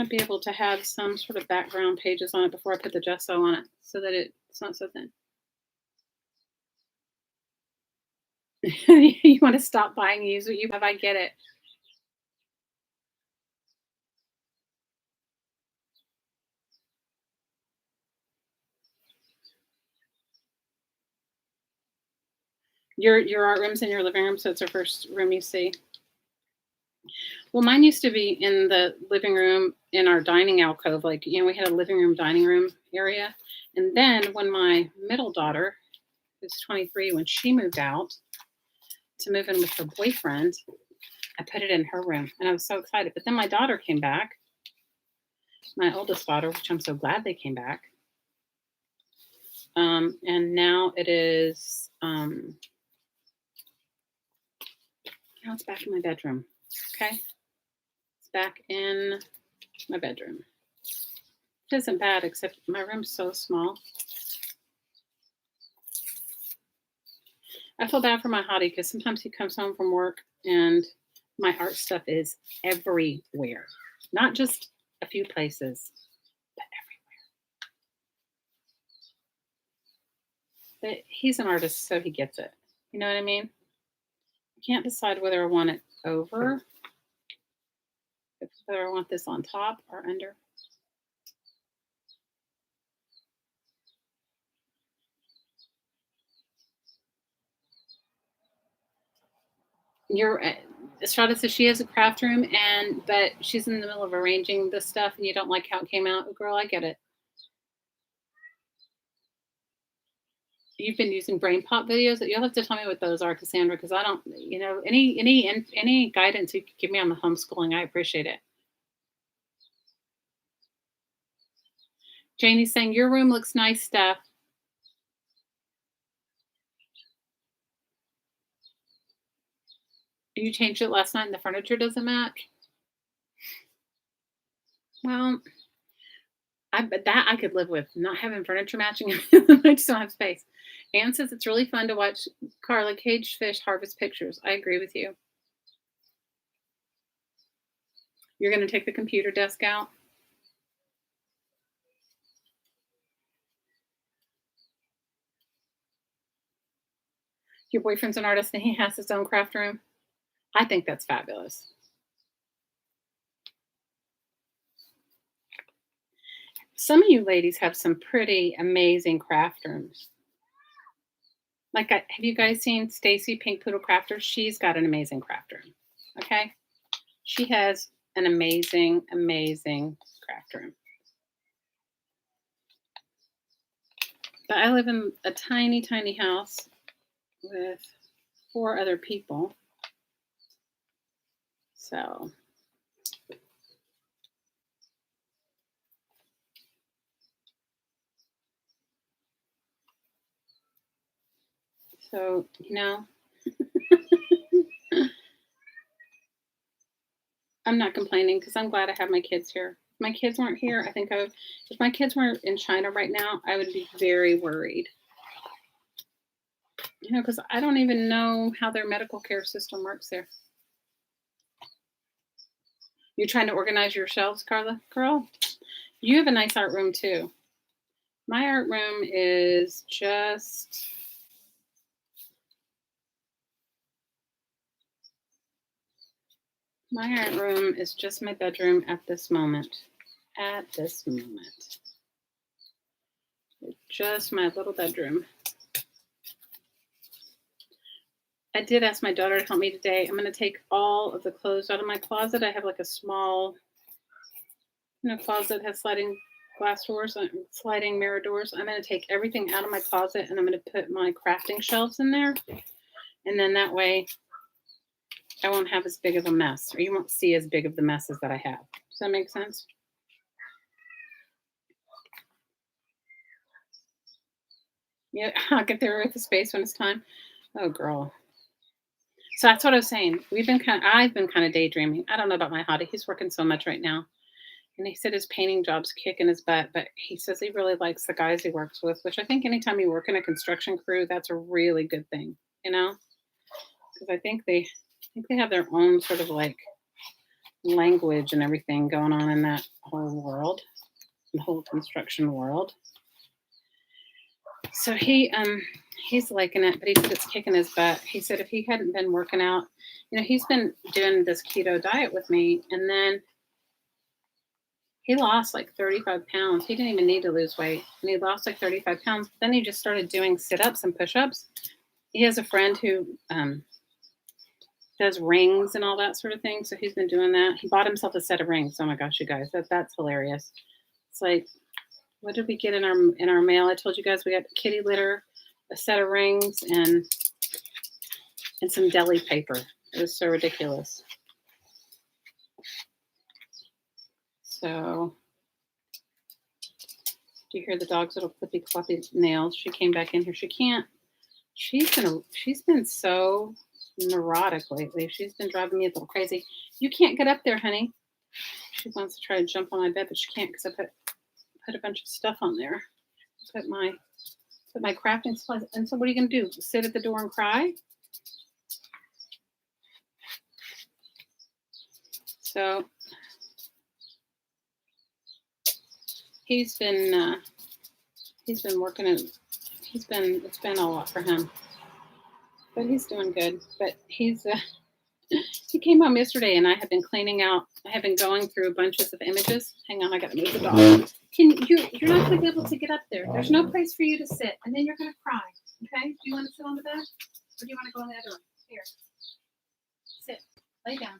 be able to have some sort of background pages on it before I put the gesso on it so that it's not so thin. You want to stop buying, use what you have. I get it. Your art room's in your living room, so it's the first room you see. Well, mine used to be in the living room in our dining alcove. Like, we had a living room, dining room area. And then when my middle daughter, who's 23, when she moved out to move in with her boyfriend, I put it in her room and I was so excited. But then my daughter came back, my oldest daughter, which I'm so glad they came back. And now it is, now it's back in my bedroom. Okay. It's back in my bedroom. It isn't bad, except my room's so small. I feel bad for my hottie because sometimes he comes home from work and my art stuff is everywhere. Not just a few places, but everywhere. But he's an artist, so he gets it. You know what I mean? I can't decide whether I want it over, whether I want this on top or under. Estrada says she has a craft room, but she's in the middle of arranging the stuff, and you don't like how it came out. Girl, I get it. You've been using brain pop videos. You'll have to tell me what those are, Cassandra, because I don't. Any guidance you could give me on the homeschooling, I appreciate it. Janie's saying your room looks nice, Steph. You changed it last night, and the furniture doesn't match. Well, I could live with not having furniture matching. I just don't have space. Anne says it's really fun to watch Carla caged fish harvest pictures. I agree with you. You're going to take the computer desk out? Your boyfriend's an artist and he has his own craft room? I think that's fabulous. Some of you ladies have some pretty amazing craft rooms. Like, have you guys seen Stacy Pink Poodle Crafter? She's got an amazing craft room. Okay. She has an amazing, amazing craft room. But I live in a tiny, tiny house with 4 other people. So I'm not complaining because I'm glad I have my kids here. If my kids weren't here, I think if my kids weren't in China right now, I would be very worried. Because I don't even know how their medical care system works there. You're trying to organize your shelves, Carla? Girl, you have a nice art room too. My art room is just My art room is just my bedroom at this moment. At this moment. It's just my little bedroom. I did ask my daughter to help me today. I'm going to take all of the clothes out of my closet. I have like a small, closet that has sliding glass doors, sliding mirror doors. I'm going to take everything out of my closet and I'm going to put my crafting shelves in there. And then that way I won't have as big of a mess, or you won't see as big of the messes that I have. Does that make sense? Yeah, I'll get there with the space when it's time. Oh, girl. So that's what I was saying. I've been kind of daydreaming. I don't know about my hottie. He's working so much right now. And he said his painting job's kicking his butt, but he says he really likes the guys he works with, which I think anytime you work in a construction crew, that's a really good thing, because I think they have their own sort of like language and everything going on in that whole world, the whole construction world. So he's liking it, but he said it's kicking his butt. He said if he hadn't been working out, he's been doing this keto diet with me, and then he lost like 35 pounds. He didn't even need to lose weight, and he lost like 35 pounds. Then he just started doing sit-ups and push-ups. He has a friend who does rings and all that sort of thing, so he's been doing that. He bought himself a set of rings. Oh my gosh, you guys, that's hilarious. It's like, what did we get in our mail? I told you guys we got kitty litter, a set of rings, and some deli paper. It was so ridiculous. So, do you hear the dog's little flippy floppy nails? She came back in here. She can't. She's been so neurotic lately. She's been driving me a little crazy. You can't get up there, honey. She wants to try to jump on my bed, but she can't because I put a bunch of stuff on there. Put my crafting supplies. And so what are you going to do? Sit at the door and cry? So he's been working and it's been a lot for him. But he's doing good. But he came home yesterday and I have been cleaning out. I have been going through bunches of images. Hang on, I got to move the dog. You're not going to be able to get up there. There's no place for you to sit, and then you're going to cry. Okay? Do you want to sit on the bed, or do you want to go in the other room? Here, sit. Lay down.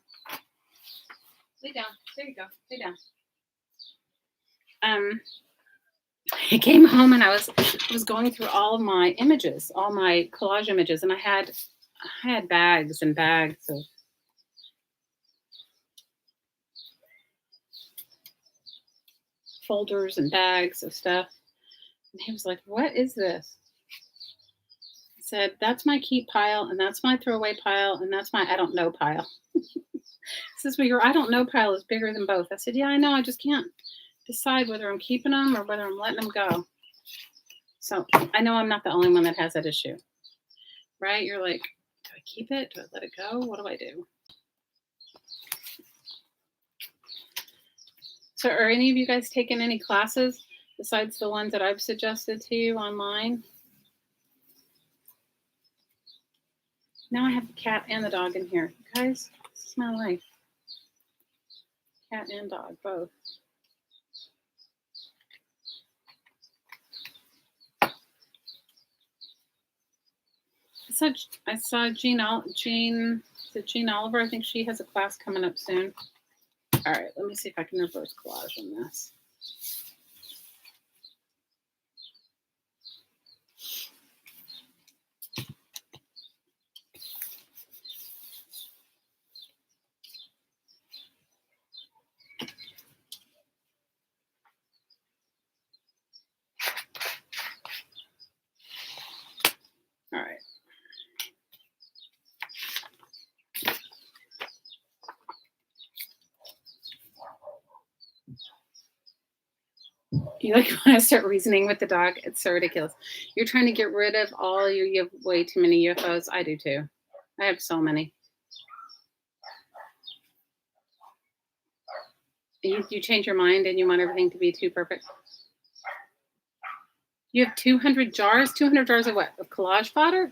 Lay down. There you go. Lay down. I came home and I was going through all of my images, all my collage images, and I had bags and bags of folders and bags of stuff. And he was like, "What is this?" I said, "That's my keep pile, and that's my throwaway pile, and that's my I don't know pile." He says, "Well, your I don't know pile is bigger than both." I said, "Yeah, I know. I just can't decide whether I'm keeping them or whether I'm letting them go." So I know I'm not the only one that has that issue, right? You're like, do I keep it? Do I let it go? What do I do? So are any of you guys taking any classes besides the ones that I've suggested to you online? Now I have the cat and the dog in here. You guys, this is my life. Cat and dog, both. I saw Jean, is it Jean Oliver? I think she has a class coming up soon. All right, let me see if I can reverse collage on this. All right. You like when I start reasoning with the dog? It's so ridiculous. You're trying to get rid of all you have way too many UFOs. I do too. I have so many. You change your mind and you want everything to be too perfect. You have 200 jars? 200 jars of what? Of collage fodder?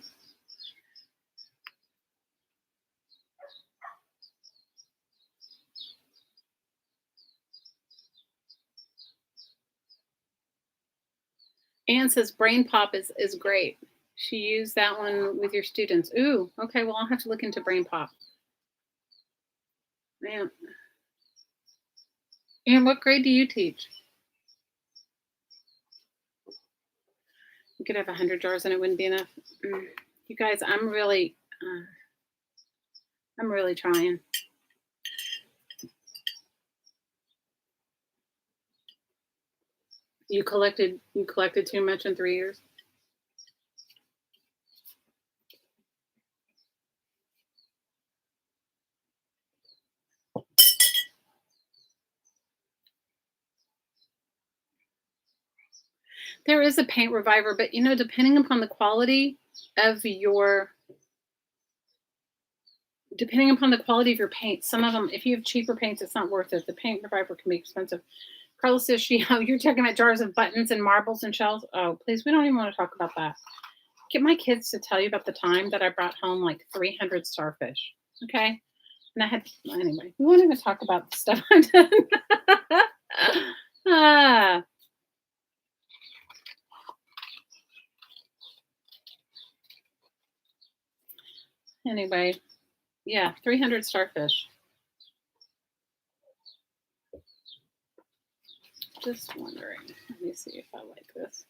Anne says brain pop is great. She used that one with your students. Ooh, okay. Well, I'll have to look into brain pop. Man. And what grade do you teach? You could have 100 jars and it wouldn't be enough. You guys, I'm really trying. You collected too much in 3 years. There is a paint reviver, but depending upon the quality of your paint, some of them, if you have cheaper paints, it's not worth it. The paint reviver can be expensive. Carlos says, you're talking about jars of buttons and marbles and shells. Oh, please, we don't even want to talk about that. Get my kids to tell you about the time that I brought home like 300 starfish. Okay. And I had, anyway, we won't even talk about the stuff I've done. Anyway, yeah, 300 starfish. Just wondering. Let me see if I like this.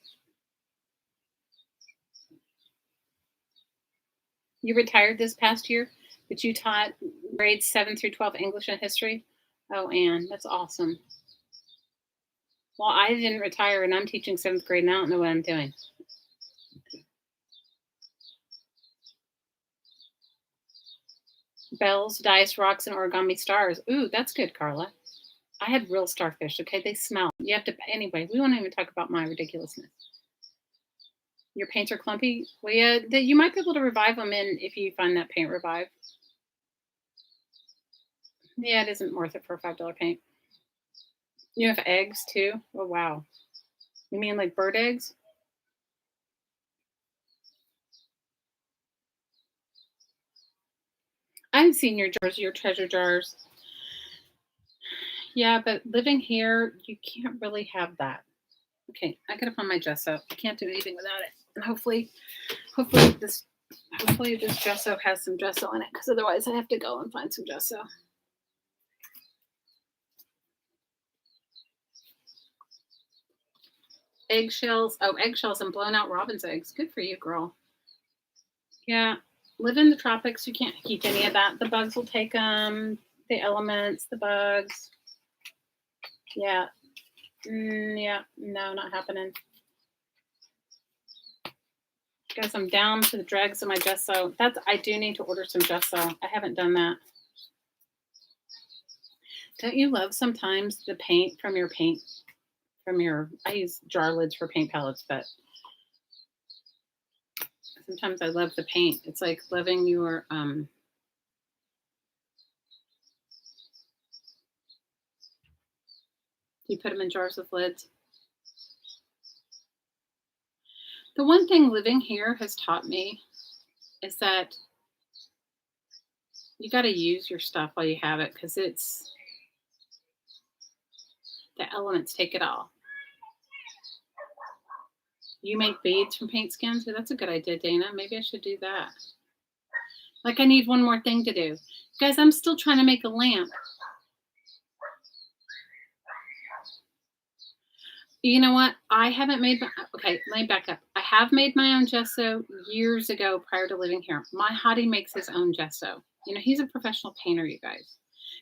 You retired this past year, but you taught grades 7 through 12 English and history. Oh, Anne, that's awesome. Well, I didn't retire, and I'm teaching 7th grade, and I don't know what I'm doing. Bells, dice, rocks, and origami stars. Ooh, that's good, Carla. I had real starfish. Okay, they smell. You have to. Anyway, we won't even talk about my ridiculousness. Your paints are clumpy. Well, yeah, you might be able to revive them if you find that paint revive. Yeah, it isn't worth it for a $5 paint. You have eggs too. Oh wow. You mean like bird eggs? I've seen your jars, your treasure jars. Yeah, but living here, you can't really have that. Okay, I gotta find my gesso. I can't do anything without it. And hopefully this gesso has some gesso in it, because otherwise I have to go and find some gesso. Eggshells. Oh, eggshells and blown out robin's eggs. Good for you, girl. Yeah, live in the tropics. You can't keep any of that. The bugs will take them. The elements, the bugs. Yeah. Yeah. No, not happening. Guys, I'm down to the dregs of my gesso. I do need to order some gesso. I haven't done that. Don't you love sometimes the paint from your I use jar lids for paint palettes, but sometimes I love the paint. It's like loving your you put them in jars with lids. The one thing living here has taught me is that you got to use your stuff while you have it, because the elements take it all. You make beads from paint skins? Well, that's a good idea, Dana. Maybe I should do that. Like, I need one more thing to do. Guys, I'm still trying to make a lamp. You know what? I haven't made okay, let me back up. I have made my own gesso years ago prior to living here. My hottie makes his own gesso. He's a professional painter, you guys.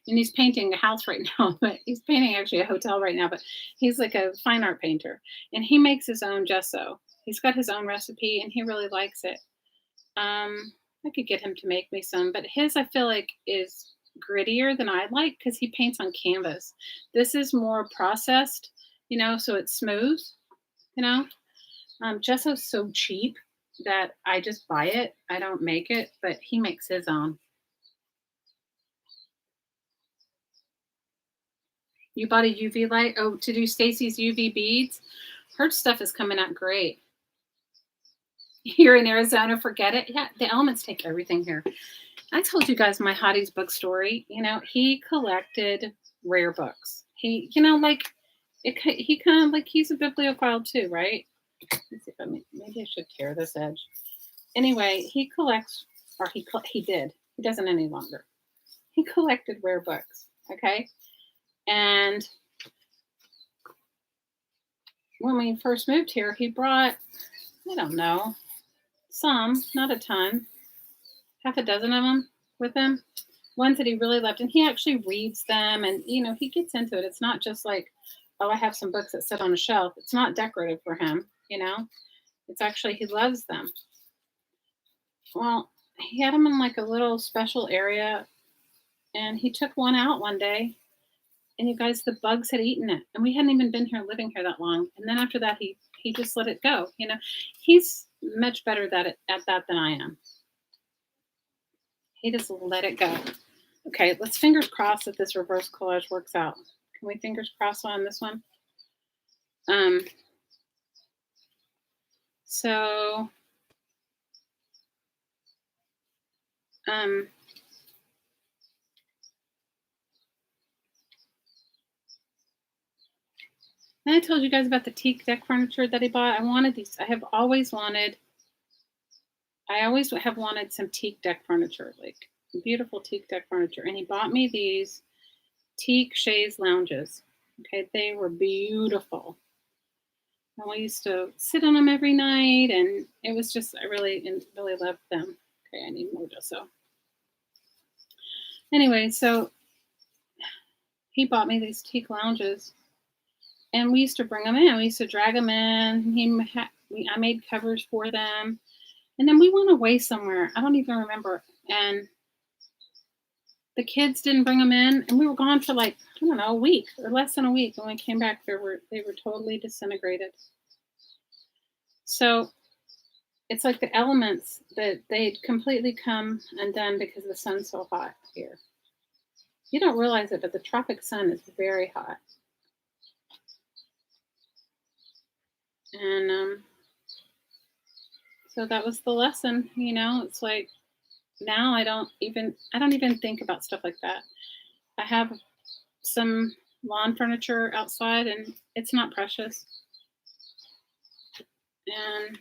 And he's painting a house right now, but he's painting actually a hotel right now, but he's like a fine art painter. And he makes his own gesso. He's got his own recipe and he really likes it. I could get him to make me some, but his, I feel like, is grittier than I like, because he paints on canvas. This is more processed, so it's smooth, Gesso's so cheap that I just buy it. I don't make it, but he makes his own. You bought a UV light? Oh, to do Stacy's UV beads? Her stuff is coming out great. Here in Arizona, forget it. Yeah, the elements take everything here. I told you guys my hottie's book story. He collected rare books. He kind of like he's a bibliophile too, right? Let's see if maybe I should tear this edge. Anyway, he collects, or he did. He doesn't any longer. He collected rare books. Okay, and when we first moved here, he brought, I don't know, some, not a ton, half a dozen of them with him. Ones that he really loved, and he actually reads them, and he gets into it. It's not just like, oh, I have some books that sit on a shelf. It's not decorative for him. It's actually, he loves them. Well, he had them in like a little special area, and he took one out one day, and you guys, the bugs had eaten it, and we hadn't even been living here that long. And then after that, he just let it go. He's much better at that than I am. He just let it go. Okay, let's fingers crossed that this reverse collage works out. Can we fingers crossed on this one? So, and I told you guys about the teak deck furniture that he bought. I wanted these. I always have wanted some teak deck furniture, like beautiful teak deck furniture. And he bought me these teak chaise lounges. Okay, they were beautiful. And we used to sit on them every night, and it was just, I really loved them. Okay, I need more gesso. Anyway, so he bought me these teak lounges, and we used to bring them in. We used to drag them in. I made covers for them, and then we went away somewhere. I don't even remember. And the kids didn't bring them in, and we were gone for like, I don't know, a week or less than a week. When we came back, they were totally disintegrated. So it's like the elements that they'd completely come undone because the sun's so hot here. You don't realize it, but the tropic sun is very hot. And so that was the lesson. It's like, now I don't even think about stuff like that. I have some lawn furniture outside, and it's not precious. And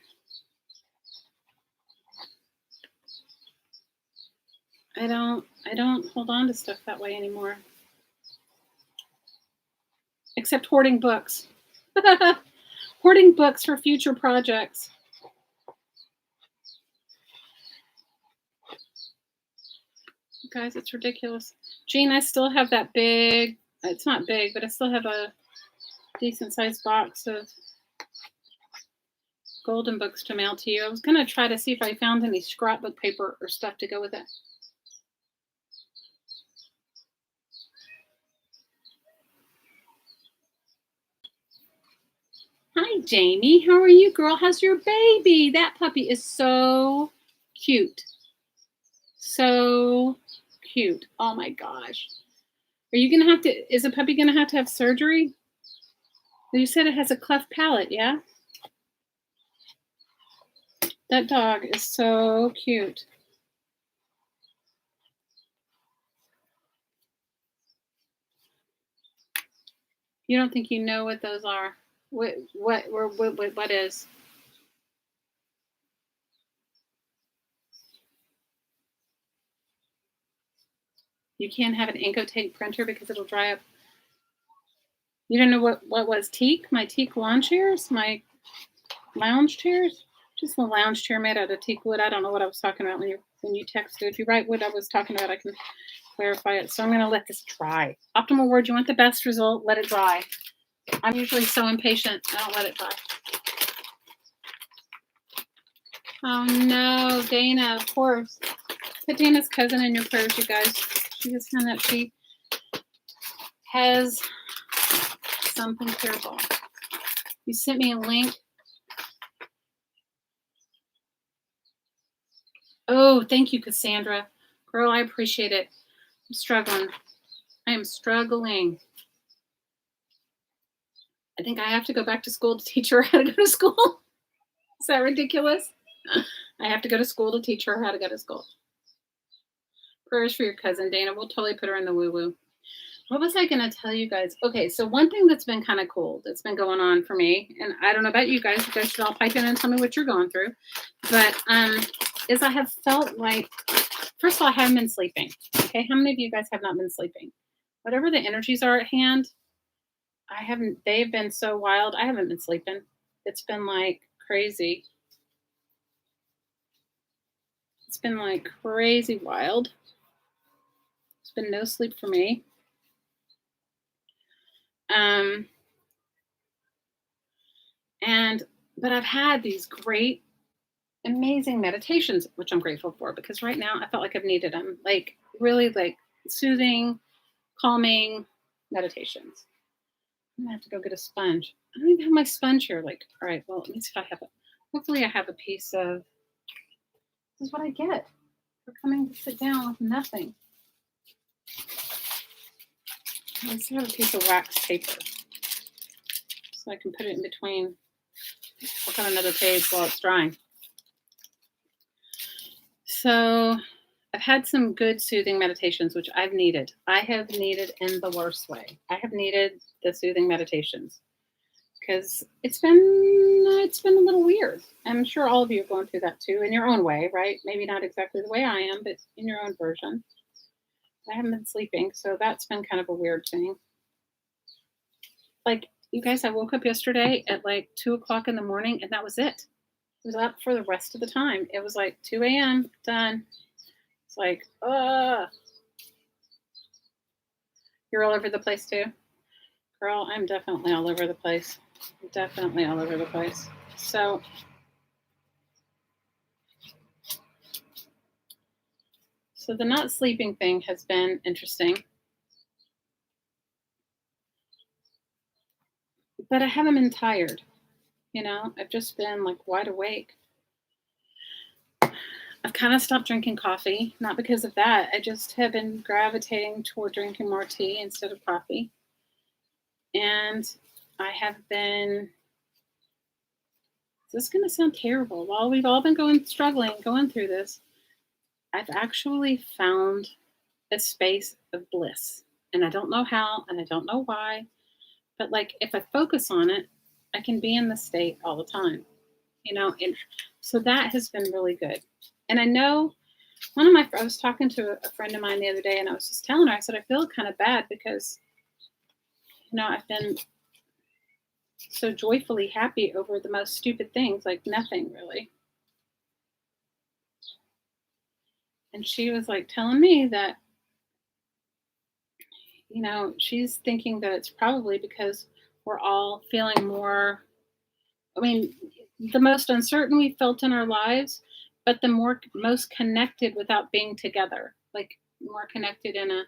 I don't hold on to stuff that way anymore. Except hoarding books. Hoarding books for future projects. Guys, it's ridiculous. Jean, I still have that big, it's not big, but I still have a decent sized box of golden books to mail to you. I was going to try to see if I found any scrapbook paper or stuff to go with it. Hi, Jamie. How are you, girl? How's your baby? That puppy is so cute. So cute. Oh my gosh. Are you going to have to, is the puppy going to have surgery? You said it has a cleft palate, yeah? That dog is so cute. You don't think you know what those are? What is? You can't have an Incotape printer because it'll dry up. You don't know what was teak? My teak lawn chairs? My lounge chairs? Just a lounge chair made out of teak wood. I don't know what I was talking about when you texted. If you write what I was talking about, I can clarify it. So I'm going to let this dry. Optimal word, you want the best result, let it dry. I'm usually so impatient, I don't let it dry. Oh no, Dana, of course. Put Dana's cousin in your prayers, you guys. She just found that she has something terrible. You sent me a link. Oh, thank you, Cassandra. Girl, I appreciate it. I'm struggling. I am struggling. I think I have to go back to school to teach her how to go to school. Is that ridiculous? I have to go to school to teach her how to go to school. Prayers for your cousin, Dana. We'll totally put her in the woo-woo. What was I going to tell you guys? Okay, so one thing that's been kind of cool that's been going on for me, and I don't know about you guys. You guys should all pipe in and tell me what you're going through. But is I have felt like, first of all, I haven't been sleeping. Okay, how many of you guys have not been sleeping? Whatever the energies are at hand, I haven't. They've been so wild. I haven't been sleeping. It's been like crazy. It's been like crazy wild. It's been no sleep for me. But I've had these great, amazing meditations, which I'm grateful for because right now I felt like I've needed them, like really like soothing, calming meditations. I'm gonna have to go get a sponge. I don't even have my sponge here. Like, all right, well, let me see if I have it. Hopefully, I have a piece of. This is what I get for coming to sit down with nothing. I still have a piece of wax paper, so I can put it in between. Work on another page while it's drying. So I've had some good soothing meditations, which I've needed. I have needed in the worst way. I have needed the soothing meditations because it's been a little weird. I'm sure all of you are going through that too in your own way, right? Maybe not exactly the way I am, but in your own version. I haven't been sleeping, so that's been kind of a weird thing. Like you guys, I woke up yesterday at like 2:00 in the morning, and that was it. I was up for the rest of the time. It was like 2 a.m. done. It's like, you're all over the place too, girl. I'm definitely all over the place. Definitely all over the place. So the not sleeping thing has been interesting, but I haven't been tired. I've just been like wide awake. I've kind of stopped drinking coffee, not because of that. I just have been gravitating toward drinking more tea instead of coffee. And I have been, this is going to sound terrible. While we've all been going through this, I've actually found a space of bliss. And I don't know how, and I don't know why, but like if I focus on it, I can be in the state all the time, and so that has been really good. And I know I was talking to a friend of mine the other day, and I was just telling her, I said, I feel kind of bad because, I've been so joyfully happy over the most stupid things, like nothing really. And she was like telling me that, she's thinking that it's probably because we're all feeling more, I mean, the most uncertain we felt in our lives, but the most connected without being together, like more connected in a.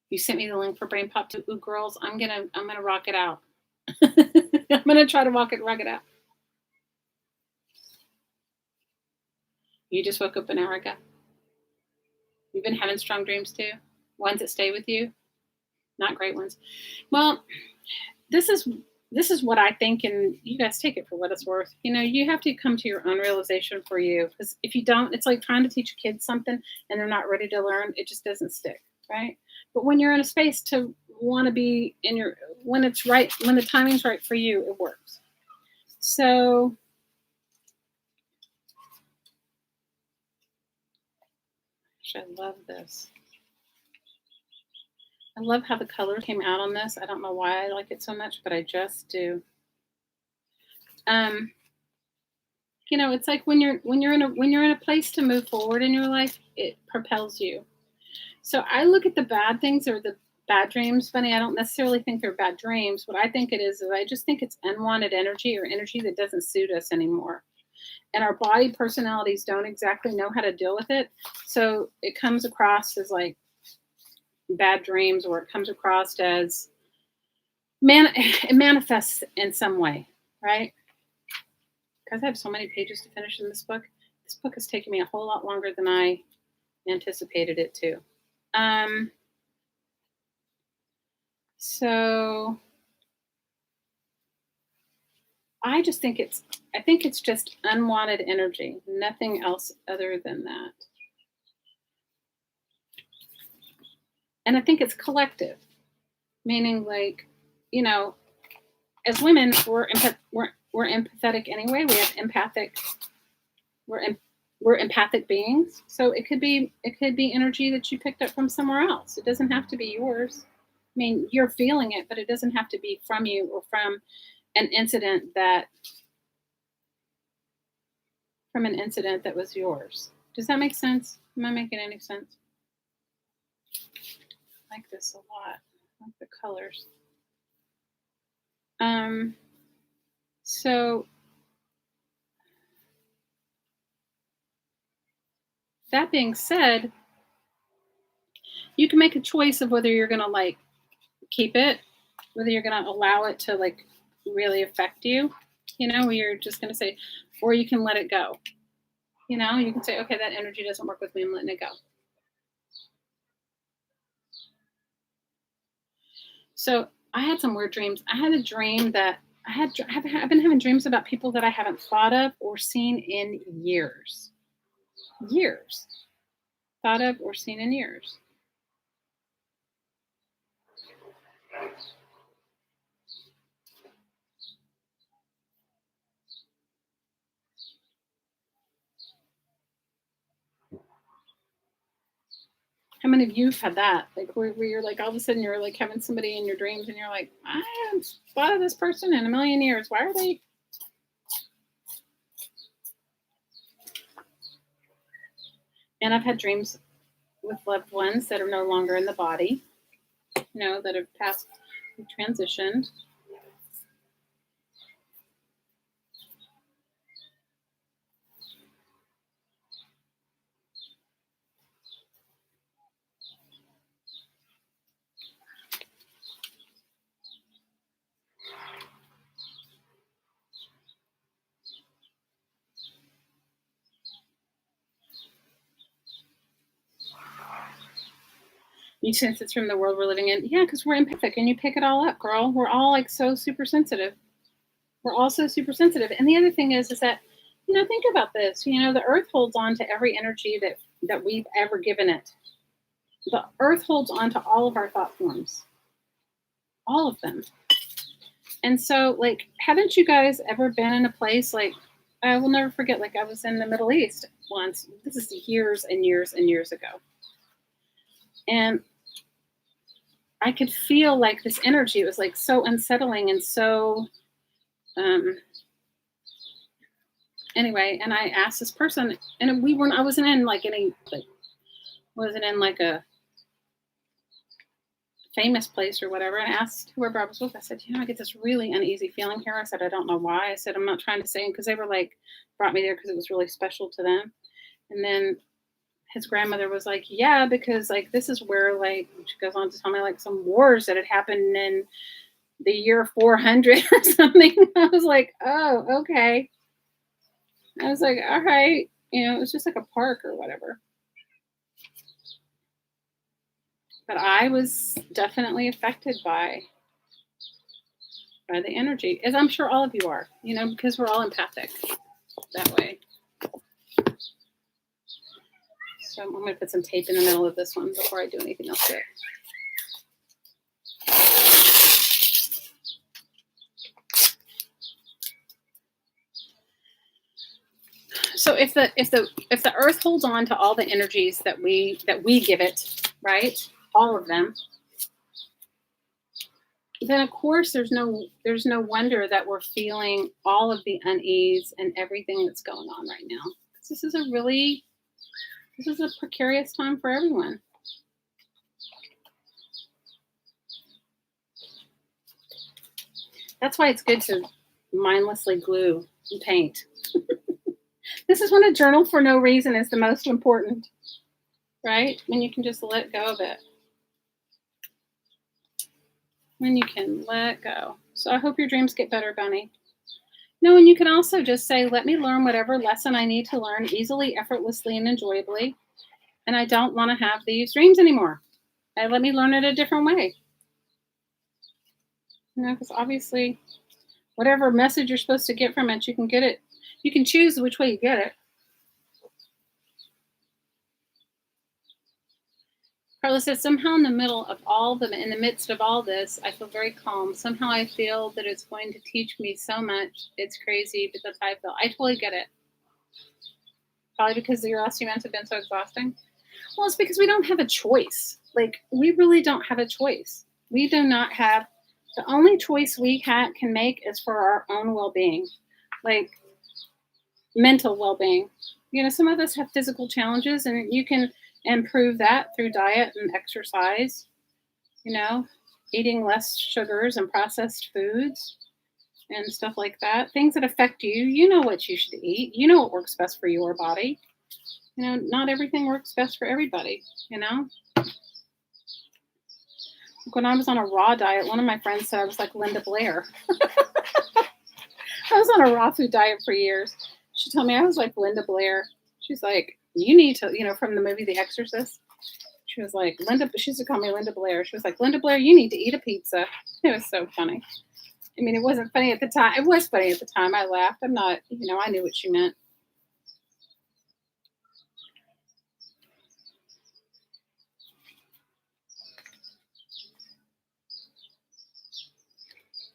You sent me the link for Brain Pop too. Ooh, girls, I'm gonna rock it out. I'm gonna try to rock it out. You just woke up an hour ago. You've been having strong dreams too. Ones that stay with you, not great ones. Well, this is what I think, and you guys take it for what it's worth. You have to come to your own realization for you, because if you don't, it's like trying to teach a kid something and they're not ready to learn. It just doesn't stick, right? But when you're in a space to want to be when it's right, when the timing's right for you, it works. So I love this. I love how the color came out on this. I don't know why I like it so much, but I just do. It's like when you're in a place to move forward in your life, it propels you. So I look at the bad things or the bad dreams. Funny, I don't necessarily think they're bad dreams. What I think it is I just think it's unwanted energy or energy that doesn't suit us anymore. And our body personalities don't exactly know how to deal with it. So it comes across as like bad dreams, or it comes across as it manifests in some way, right? Because I have so many pages to finish in this book. This book has taken me a whole lot longer than I anticipated it to. So I think it's just unwanted energy, nothing else other than that. And I think it's collective, meaning like, you know, as women, we're empathetic anyway. We have empathic. We're em- we're empathic beings. So it could be energy that you picked up from somewhere else. It doesn't have to be yours. I mean, you're feeling it, but it doesn't have to be from you or from an incident that was yours. Does that make sense? Am I making any sense? I like this a lot. I like the colors. So that being said, you can make a choice of whether you're going to like keep it, whether you're going to allow it to like really affect you, you know, where you're just going to say, or you can let it go. You know, you can say, okay, that energy doesn't work with me. I'm letting it go. So I had some weird dreams. I had a dream that I've been having dreams about people that I haven't thought of or seen in years. Years. Thought of or seen in years. How many of you have had that? Like where you're like all of a sudden you're like having somebody in your dreams and you're like, I haven't thought of this person in a million years. Why are they? And I've had dreams with loved ones that are no longer in the body, you know, that have passed, transitioned. You sense it's from the world we're living in. Yeah, because we're empathic and you pick it all up, girl. We're all like so super sensitive. We're all so super sensitive. And the other thing is that, you know, think about this. You know, the earth holds on to every energy that we've ever given it. The earth holds on to all of our thought forms. All of them. And so, like, haven't you guys ever been in a place like, I will never forget, like, I was in the Middle East once. This is years and years and years ago. And I could feel like this energy. It was like so unsettling and so, anyway. And I asked this person, and I wasn't in like any, like, wasn't in like a famous place or whatever. And I asked whoever I was with, I said, you know, I get this really uneasy feeling here. I said, I don't know why. I said, I'm not trying to say, because they were like, brought me there because it was really special to them. And then his grandmother was like, yeah, because like this is where, like, she goes on to tell me like some wars that had happened in the year 400 or something. I was like, oh, okay. I was like, all right, you know, it was just like a park or whatever. But I was definitely affected by the energy, as I'm sure all of you are, you know, because we're all empathic that way. So I'm going to put some tape in the middle of this one before I do anything else to it. So if the earth holds on to all the energies that we give it, right, all of them, then of course there's no wonder that we're feeling all of the unease and everything that's going on right now. This is a precarious time for everyone. That's why it's good to mindlessly glue and paint. This is when a journal for no reason is the most important, right? When you can just let go of it. When you can let go. So I hope your dreams get better, Bunny. No, and you can also just say, let me learn whatever lesson I need to learn easily, effortlessly, and enjoyably. And I don't want to have these dreams anymore. And let me learn it a different way. You know, because obviously, whatever message you're supposed to get from it, you can get it. You can choose which way you get it. Carla says, somehow in the midst of all this, I feel very calm. Somehow I feel that it's going to teach me so much. It's crazy, but that's how I feel. I totally get it. Probably because your last few months have been so exhausting. Well, it's because we don't have a choice. Like, we really don't have a choice. We do not have, the only choice we can make is for our own well-being, like mental well-being. Some of us have physical challenges, and you can improve that through diet and exercise, eating less sugars and processed foods and stuff like that. Things that affect you. You know what you should eat. You know what works best for your body. Not everything works best for everybody, When I was on a raw diet, one of my friends said I was like Linda Blair. I was on a raw food diet for years. She told me I was like Linda Blair. She's like, you need to, from the movie The Exorcist. She was like, she used to call me Linda Blair. She was like, Linda Blair, you need to eat a pizza. It was so funny. I mean, it wasn't funny at the time. It was funny at the time. I laughed. I'm not, I knew what she meant.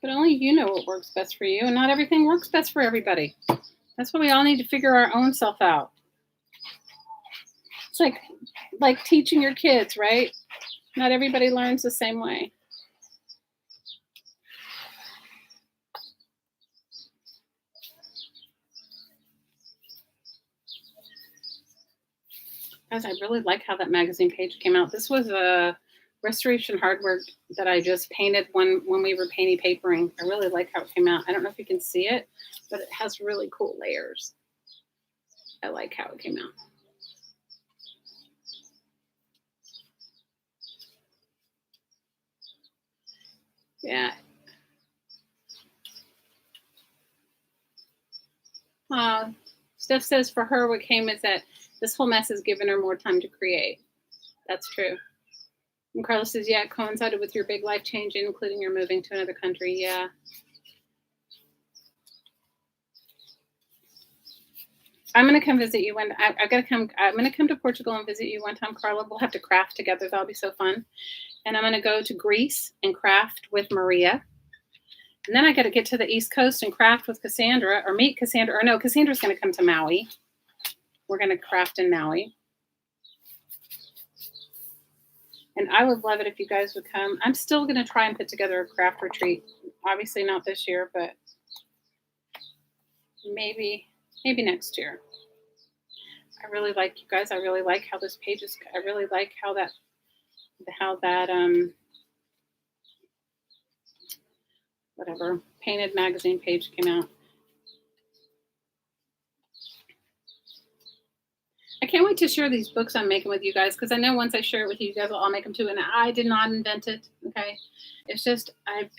But only you know what works best for you, and not everything works best for everybody. That's why we all need to figure our own self out. It's like teaching your kids, right? Not everybody learns the same way. Guys, I really like how that magazine page came out. This was a restoration hardware that I just painted when we were painting papering. I really like how it came out. I don't know if you can see it, but it has really cool layers. I like how it came out. Yeah. Steph says for her, what came is that this whole mess has given her more time to create. That's true. And Carlos says, yeah, it coincided with your big life change, including your moving to another country. Yeah. I'm going to come visit you when I've got to come. I'm going to come to Portugal and visit you one time, Carla. We'll have to craft together. That'll be so fun. And I'm going to go to Greece and craft with Maria. And then I got to get to the East Coast and craft with Cassandra, or meet Cassandra. Or no, Cassandra's going to come to Maui. We're going to craft in Maui. And I would love it if you guys would come. I'm still going to try and put together a craft retreat. Obviously not this year, but maybe next year. I really like you guys. I really like how this page is. I really like how that whatever painted magazine page came out. I can't wait to share these books I'm making with you guys, because I know once I share it with you, you guys will all make them too. And I did not invent it. Okay, it's just I've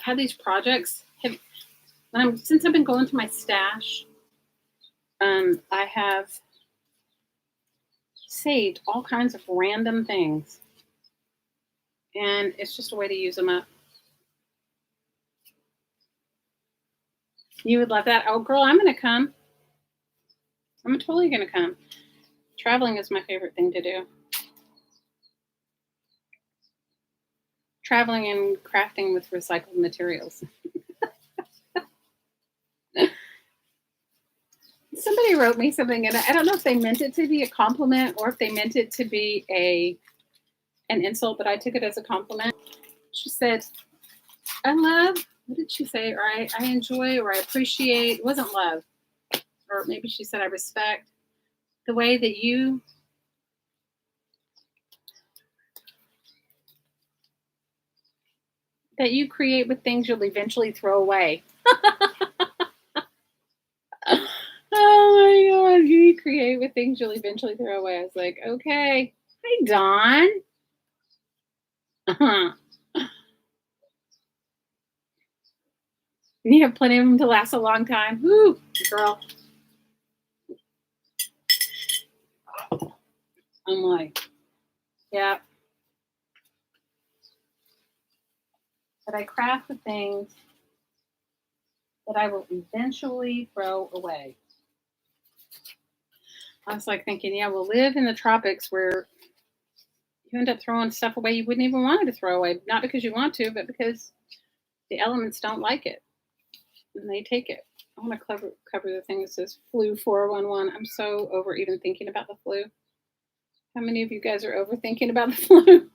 had these projects. Since I've been going to my stash, I have saved all kinds of random things, and it's just a way to use them up. You would love that. Oh, girl, I'm going to come. I'm totally going to come. Traveling is my favorite thing to do. Traveling and crafting with recycled materials. Somebody wrote me something, and I don't know if they meant it to be a compliment or if they meant it to be an insult, but I took it as a compliment. She said, I love, what did she say? Or I enjoy, or I appreciate, it wasn't love. Or maybe she said, I respect the way that you create with things you'll eventually throw away. Oh my God, you create with things you'll eventually throw away. I was like, okay. Hi, Dawn. And you have plenty of them to last a long time. Woo, girl. I'm like, yeah. But I craft the things that I will eventually throw away. I was like thinking, yeah, we'll live in the tropics where you end up throwing stuff away you wouldn't even want to throw away. Not because you want to, but because the elements don't like it and they take it. I want to cover the thing that says flu 411. I'm so over even thinking about the flu. How many of you guys are overthinking about the flu?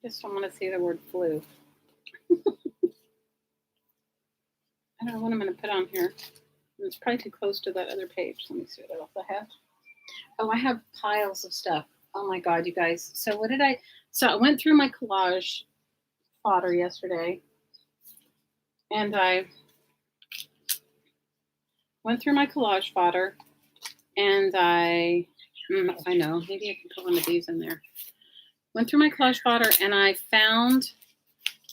Just don't want to see the word flu. I don't know what I'm going to put on here. It's probably too close to that other page. Let me see what else I have. Oh, I have piles of stuff. Oh my God, you guys. So I went through my collage fodder yesterday, and I went through my collage fodder, and I know, maybe I can put one of these in there. Went through my collage fodder, and I found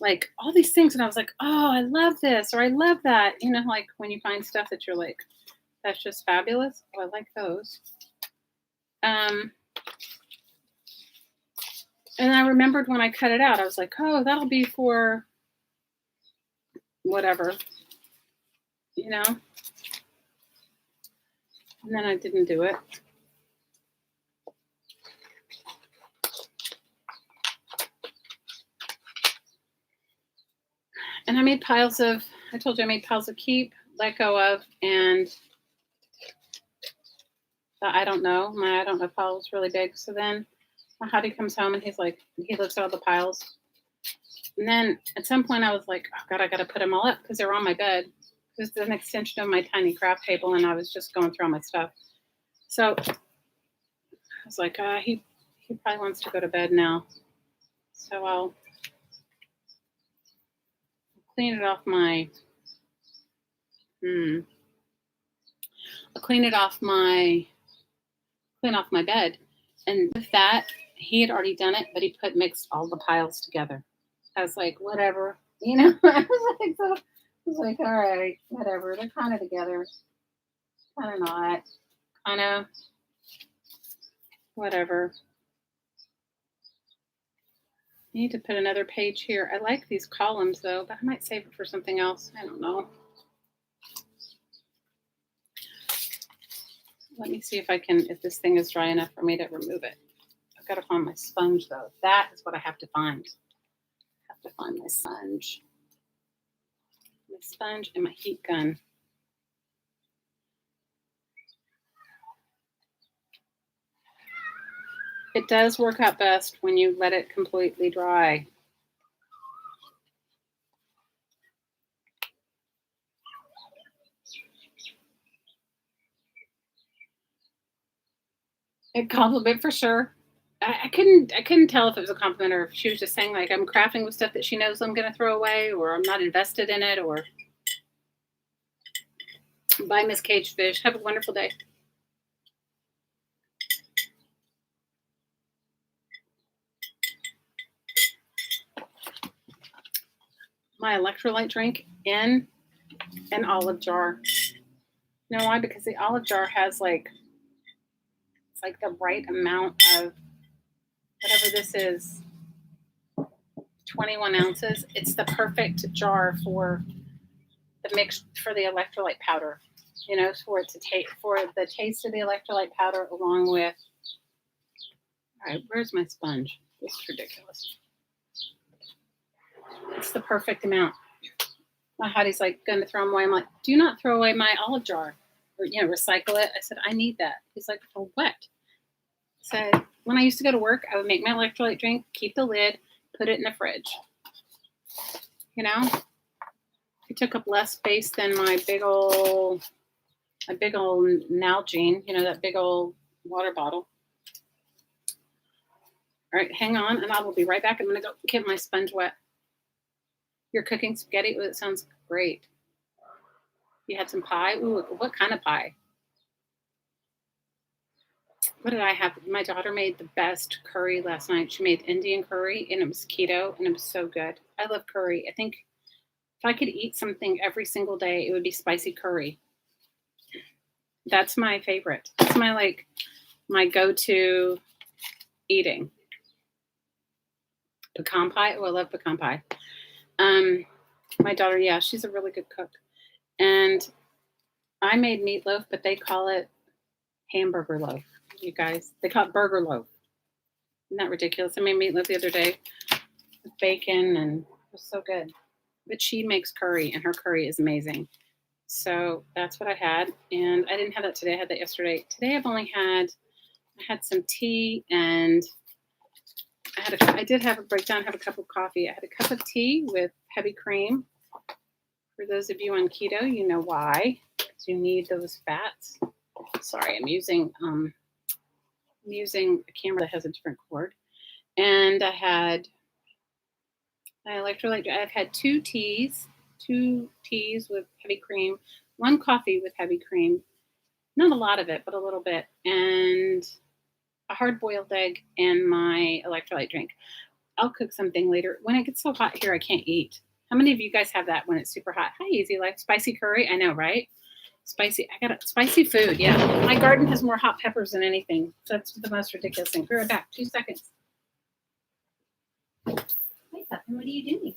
like all these things, and I was like, oh, I love this, or I love that. You know, like when you find stuff that you're like, that's just fabulous. Oh, I like those. And I remembered when I cut it out, I was like, oh, that'll be for whatever, you know? And then I didn't do it. And I made piles of, I told you I made piles of keep, let go of, and the I don't know. My I don't know pile was really big. So then my hottie comes home and he's like, he looks at all the piles. And then at some point I was like, oh God, I got to put them all up because they're on my bed. It was an extension of my tiny craft table, and I was just going through all my stuff. So I was like, he probably wants to go to bed now. So I'll clean it off my, I'll clean off my bed. And with that, he had already done it, but he mixed all the piles together. I was like, whatever, you know. I was like, all right, whatever. They're kind of together, kind of not, kind of whatever. I need to put another page here. I like these columns though, but I might save it for something else. I don't know. Let me see if this thing is dry enough for me to remove it. I've got to find my sponge though. That is what I have to find. I have to find my sponge. My sponge and my heat gun. It does work out best when you let it completely dry. A compliment for sure. I couldn't tell if it was a compliment or if she was just saying like I'm crafting with stuff that she knows I'm gonna throw away, or I'm not invested in it, or bye, Miss Cage Fish. Have a wonderful day. My electrolyte drink in an olive jar. You know why? Because the olive jar has like the right amount of whatever this is, 21 ounces. It's the perfect jar for the mix for the electrolyte powder. You know, for it to take for the taste of the electrolyte powder along with. All right, where's my sponge? This is ridiculous. It's the perfect amount. My hottie's like gonna throw them away. I'm like, do not throw away my olive jar, or recycle it. I said, I need that. He's like, for what? I said, when I used to go to work, I would make my electrolyte drink, keep the lid, put it in the fridge. You know, it took up less space than my big old Nalgene. You know, that big old water bottle. All right, hang on, and I will be right back. I'm gonna go get my sponge wet. You're cooking spaghetti? Ooh, it sounds great. You had some pie? Ooh, what kind of pie? what did I have? My daughter made the best curry last night. She made Indian curry and it was keto and it was so good. I love curry. I think if I could eat something every single day, it would be spicy curry. That's my favorite. That's my my go-to eating. Pecan pie. Oh, I love pecan pie. My daughter, yeah, she's a really good cook. And I made meatloaf, but they call it hamburger loaf. You guys, they call it burger loaf. Isn't that ridiculous? I made meatloaf the other day with bacon and it was so good. But she makes curry and her curry is amazing. So that's what I had. And I didn't have that today. I had that yesterday. Today I had some tea and I did have a breakdown, have a cup of coffee. I had a cup of tea with heavy cream. For those of you on keto, you know why. Because you need those fats. Sorry, I'm using a camera that has a different cord. And I had my electrolyte. I've had two teas with heavy cream, one coffee with heavy cream, not a lot of it, but a little bit, and a hard boiled egg and my electrolyte drink. I'll cook something later. When it gets so hot here, I can't eat. How many of you guys have that when it's super hot? Hi, Easy Life. Spicy curry. I know, right? Spicy. I got spicy food. Yeah. My garden has more hot peppers than anything. That's the most ridiculous thing. Be right back. 2 seconds. Hey, Puffin, what are you doing?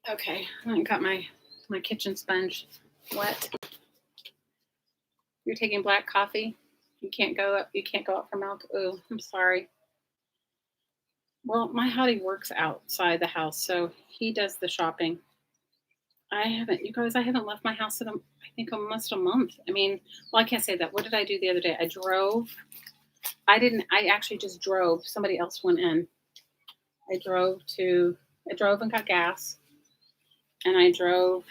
Okay, I got my kitchen sponge wet. You're taking black coffee. You can't go up. You can't go out for milk. Oh, I'm sorry. Well, my hottie works outside the house, so he does the shopping. I haven't, you guys. I haven't left my house in I think almost a month. I mean, well, I can't say that. What did I do the other day? I drove. I didn't. I actually just drove. Somebody else went in. I drove to. I drove and got gas, and I drove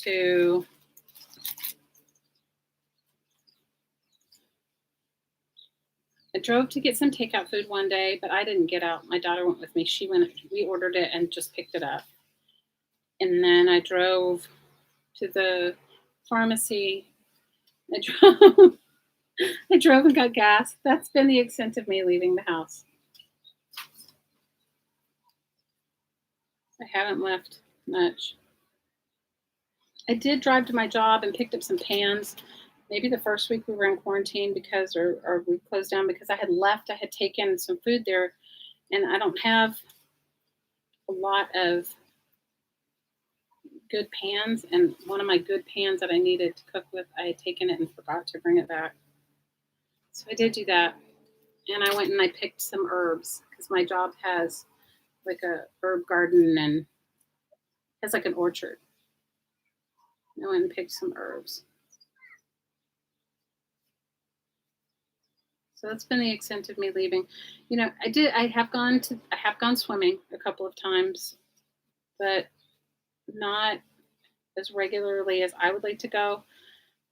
to. I drove to get some takeout food one day, but I didn't get out. My daughter went with me. She went. We ordered it and just picked it up, and then I drove to the pharmacy. I drove. I drove and got gas. That's been the extent of me leaving the house. I haven't left much. I did drive to my job and picked up some pans. Maybe the first week we were in quarantine because, or we closed down because I had left. I had taken some food there, and I don't have a lot of good pans. And one of my good pans that I needed to cook with, I had taken it and forgot to bring it back. So I did do that, and I went and I picked some herbs because my job has like a herb garden and has like an orchard. I went and picked some herbs. So that's been the extent of me leaving. You know, I have gone swimming a couple of times, but not as regularly as I would like to go.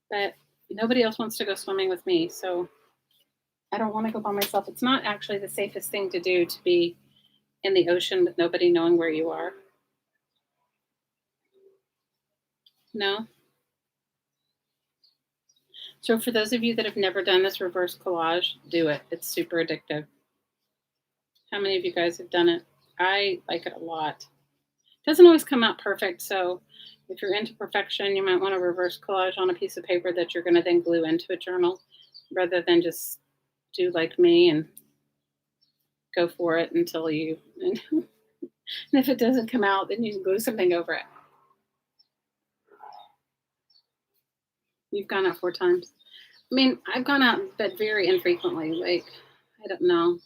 But nobody else wants to go swimming with me, so I don't want to go by myself. It's not actually the safest thing to do to be in the ocean with nobody knowing where you are. No. So for those of you that have never done this reverse collage, do it. It's super addictive. How many of you guys have done it? I like it a lot. It doesn't always come out perfect, so if you're into perfection, you might want to reverse collage on a piece of paper that you're going to then glue into a journal rather than just do like me and go for it until you And if it doesn't come out, then you can glue something over it. You've gone out 4 times. I mean, I've gone out, but very infrequently. Like, I don't know.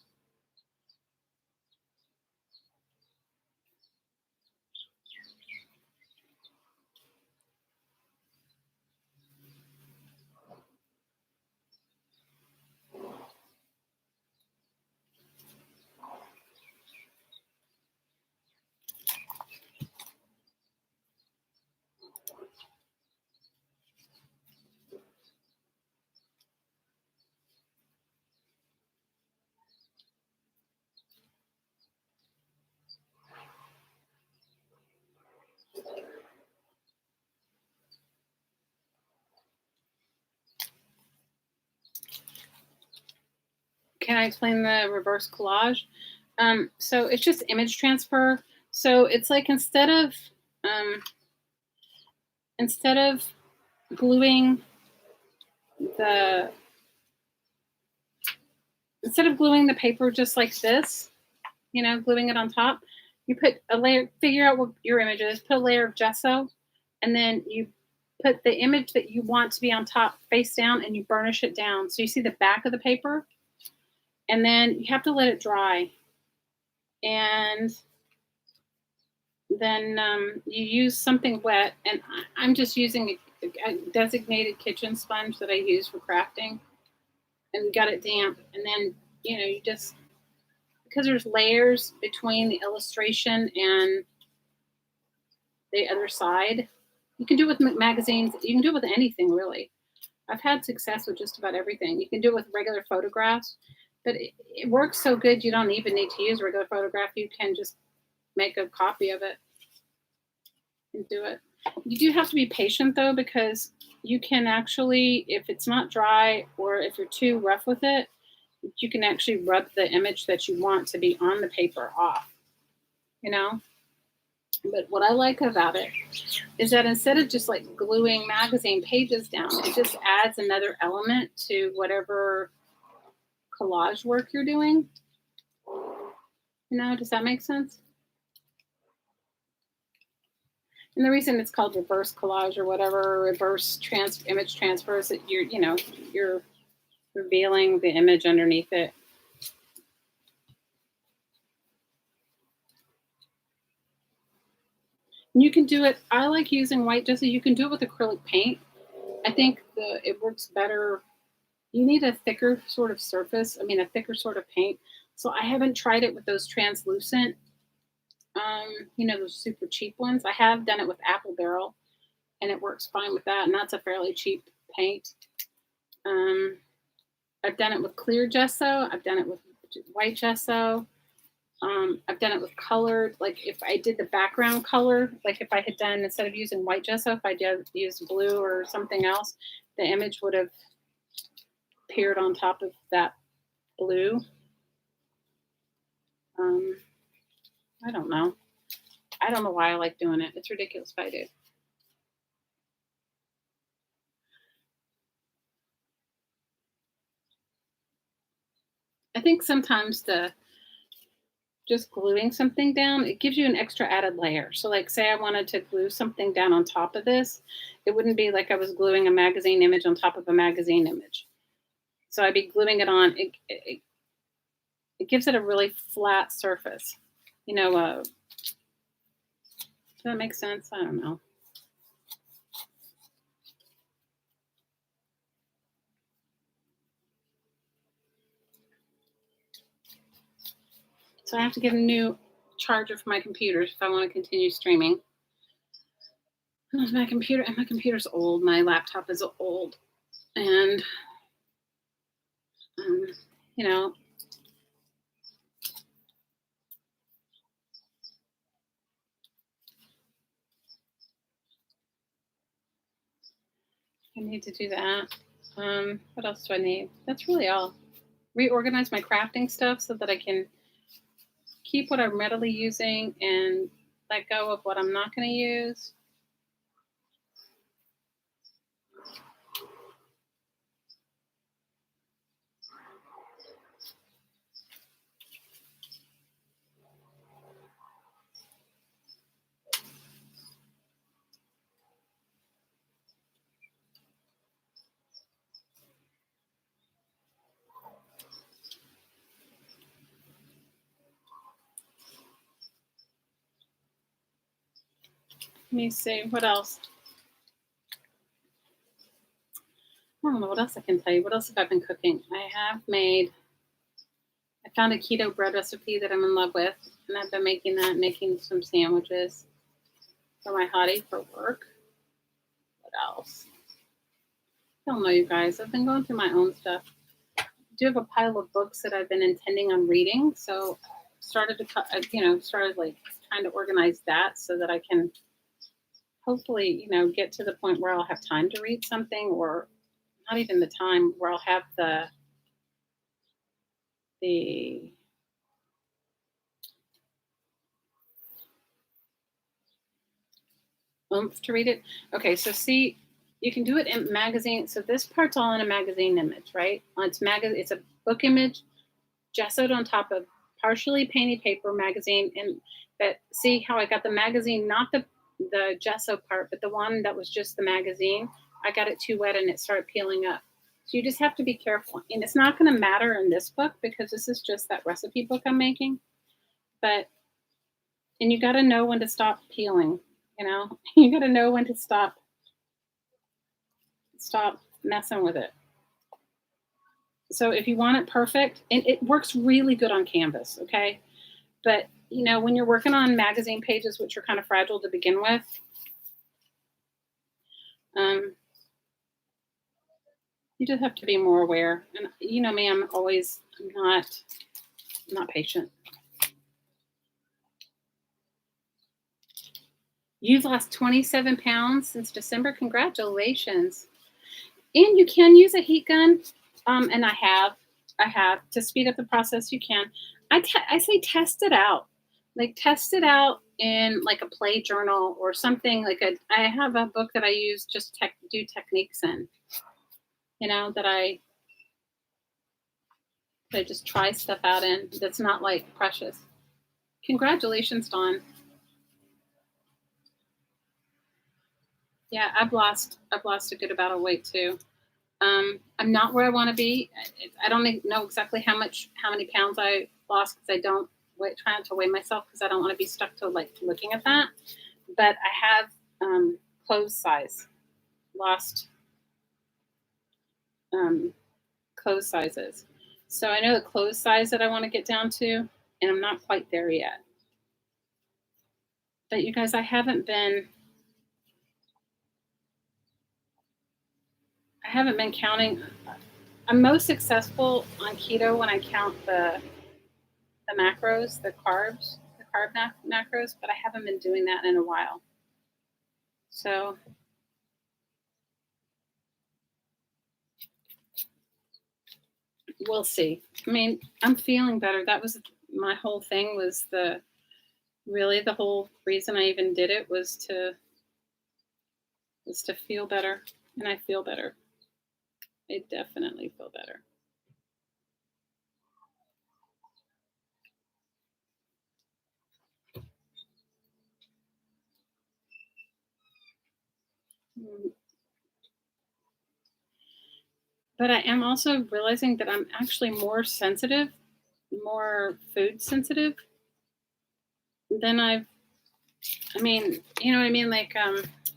Can I explain the reverse collage? So it's just image transfer. So it's like um, instead of gluing the the paper just like this, gluing it on top, you put a layer. Figure out what your image is. Put a layer of gesso, and then you put the image that you want to be on top face down, and you burnish it down. So you see the back of the paper, and then you have to let it dry. And then you use something wet, and I'm just using a designated kitchen sponge that I use for crafting, and we got it damp. And then you just, because there's layers between the illustration and the other side. You can do it with magazines. You can do it with anything, really. I've had success with just about everything. You can do it with regular photographs, but it works so good you don't even need to use a regular photograph. You can just make a copy of it and do it. You do have to be patient, though, because you can actually, if it's not dry or if you're too rough with it, you can actually rub the image that you want to be on the paper off, you know? But what I like about it is that instead of just like gluing magazine pages down, it just adds another element to whatever collage work you're doing. Does that make sense? And the reason it's called reverse collage or whatever, image transfer, is that you're revealing the image underneath it. And you can do it. I like using white gesso. You can do it with acrylic paint. I think it works better. You need a thicker sort of surface. I mean, a thicker sort of paint. So I haven't tried it with those translucent, those super cheap ones. I have done it with Apple Barrel, and it works fine with that. And that's a fairly cheap paint. I've done it with clear gesso. I've done it with white gesso. I've done it with colored. Like if I did the background color, like if I had done, instead of using white gesso, if I did use blue or something else, the image would have appeared on top of that blue. I don't know. I don't know why I like doing it. It's ridiculous, but I do. I think sometimes just gluing something down, it gives you an extra added layer. So like say I wanted to glue something down on top of this, it wouldn't be like I was gluing a magazine image on top of a magazine image. So I'd be gluing it on. It gives it a really flat surface. Does that make sense? I don't know. So I have to get a new charger for my computer if I want to continue streaming. My computer's old. My laptop is old, and you know, I need to do that. What else do I need? That's really all. Reorganize my crafting stuff so that I can keep what I'm readily using and let go of what I'm not going to use. Let me see. What else? I don't know what else I can tell you. What else have I been cooking? I found a keto bread recipe that I'm in love with, and I've been making that, making some sandwiches for my hottie for work. What else? I don't know, you guys. I've been going through my own stuff. I do have a pile of books that I've been intending on reading, so started like trying to organize that so that I can hopefully, get to the point where I'll have time to read something, or not even the time where I'll have the oomph to read it. Okay, so see, you can do it in magazine. So this part's all in a magazine image, right? It's a book image gessoed on top of partially painted paper magazine. And but see how I got the magazine, not the gesso part, but the one that was just the magazine. I got it too wet and it started peeling up. So you just have to be careful. And it's not going to matter in this book because this is just that recipe book I'm making. And you got to know when to stop peeling, you got to know when to stop messing with it. So if you want it perfect, and it works really good on canvas, okay? But when you're working on magazine pages, which are kind of fragile to begin with, you just have to be more aware. And you know me, I'm not patient. You've lost 27 pounds since December. Congratulations. And you can use a heat gun. And I have to speed up the process. You can. I say test it out. Like test it out in like a play journal or something I have a book that I use just do techniques in, that I just try stuff out in that's not like precious. Congratulations, Dawn. Yeah, I've lost a good amount of weight too. I'm not where I want to be. I don't know exactly how many pounds I lost because I don't try not to weigh myself because I don't want to be stuck to like looking at that. But I have clothes size lost clothes sizes. So I know the clothes size that I want to get down to, and I'm not quite there yet. But you guys, I haven't been counting. I'm most successful on keto when I count the macros, the carb macros, but I haven't been doing that in a while. So we'll see. I mean, I'm feeling better. That was my whole thing was the whole reason I even did it was to feel better. And I feel better. I definitely feel better. But I am also realizing that I'm actually more sensitive, more food sensitive than you know what I mean? Like,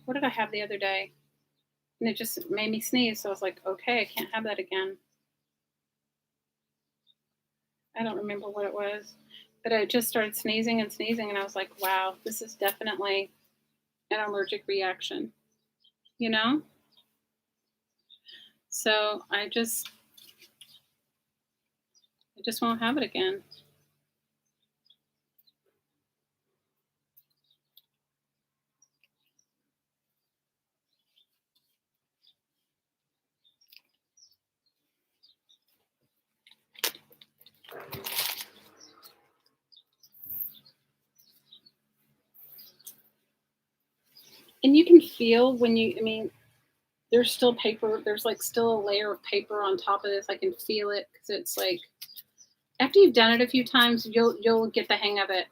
what did I have the other day? And it just made me sneeze. So I was like, okay, I can't have that again. I don't remember what it was, but I just started sneezing, and I was like, wow, this is definitely an allergic reaction, you know? So I just won't have it again. And you can feel there's still paper, there's like still a layer of paper on top of this. I can feel it because it's like, after you've done it a few times, you'll get the hang of it.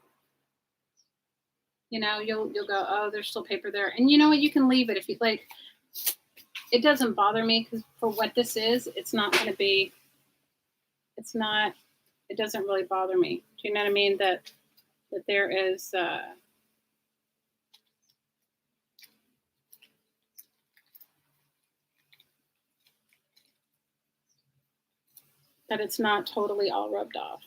You'll go, oh, there's still paper there. And you know what? You can leave it if you like. It doesn't bother me because for what this is, it's not going to be, it doesn't really bother me. Do you know what I mean? That there is, that it's not totally all rubbed off.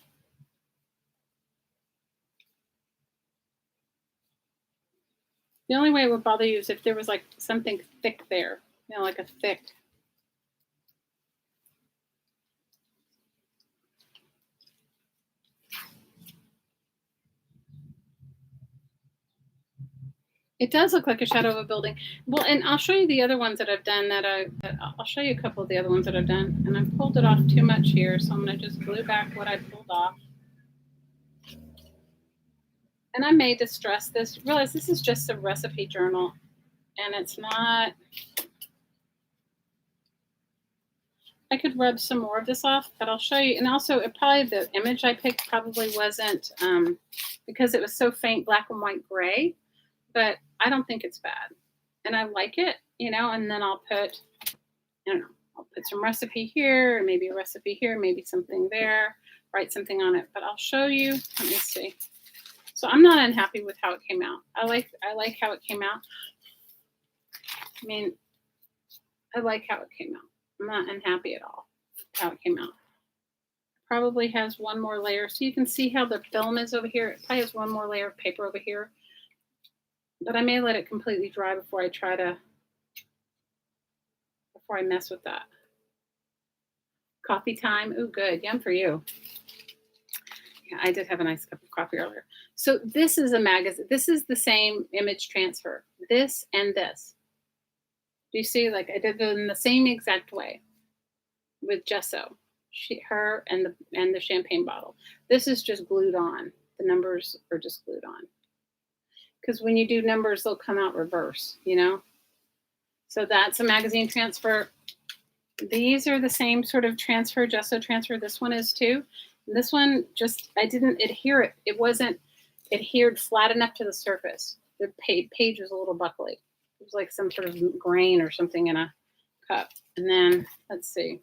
The only way it would bother you is if there was like something thick there, like a thick. It does look like a shadow of a building. Well, and I'll show you the other ones that I've done I'll show you a couple of the other ones that I've done. And I've pulled it off too much here, so I'm going to just glue back what I pulled off. And I may distress this. Realize this is just a recipe journal, and it's not. I could rub some more of this off, but I'll show you. And also, probably the image I picked probably wasn't because it was so faint black and white gray, but I don't think it's bad. And I like it, and then I'll put, I'll put some recipe here, maybe a recipe here, maybe something there, write something on it. But I'll show you. Let me see. So I'm not unhappy with how it came out. I like how it came out. I mean, I like how it came out. I'm not unhappy at all how it came out. Probably has one more layer. So you can see how the film is over here. It probably has one more layer of paper over here. But I may let it completely dry before I mess with that. Coffee time. Ooh, good. Yum for you. Yeah, I did have a nice cup of coffee earlier. So this is a magazine. This is the same image transfer. This and this. Do you see? Like I did it in the same exact way with gesso. Her and the champagne bottle. This is just glued on. The numbers are just glued on. Because when you do numbers, they'll come out reverse, So that's a magazine transfer. These are the same sort of transfer, gesso transfer. This one is too. And this one I didn't adhere it. It wasn't adhered flat enough to the surface. The page was a little buckly. It was like some sort of grain or something in a cup. And then, let's see.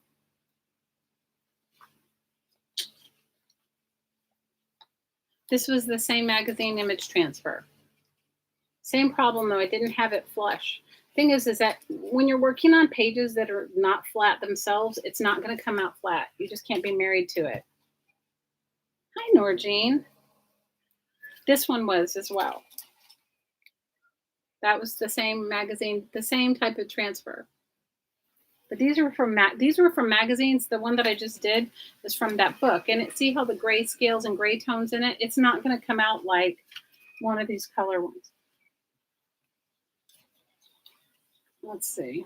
This was the same magazine image transfer. Same problem though, I didn't have it flush. Thing is that when you're working on pages that are not flat themselves, it's not going to come out flat. You just can't be married to it. Hi, Norjean. This one was as well. That was the same magazine, the same type of transfer. But these were from magazines. The one that I just did is from that book. And see how the gray scales and gray tones in it? It's not going to come out like one of these color ones. Let's see.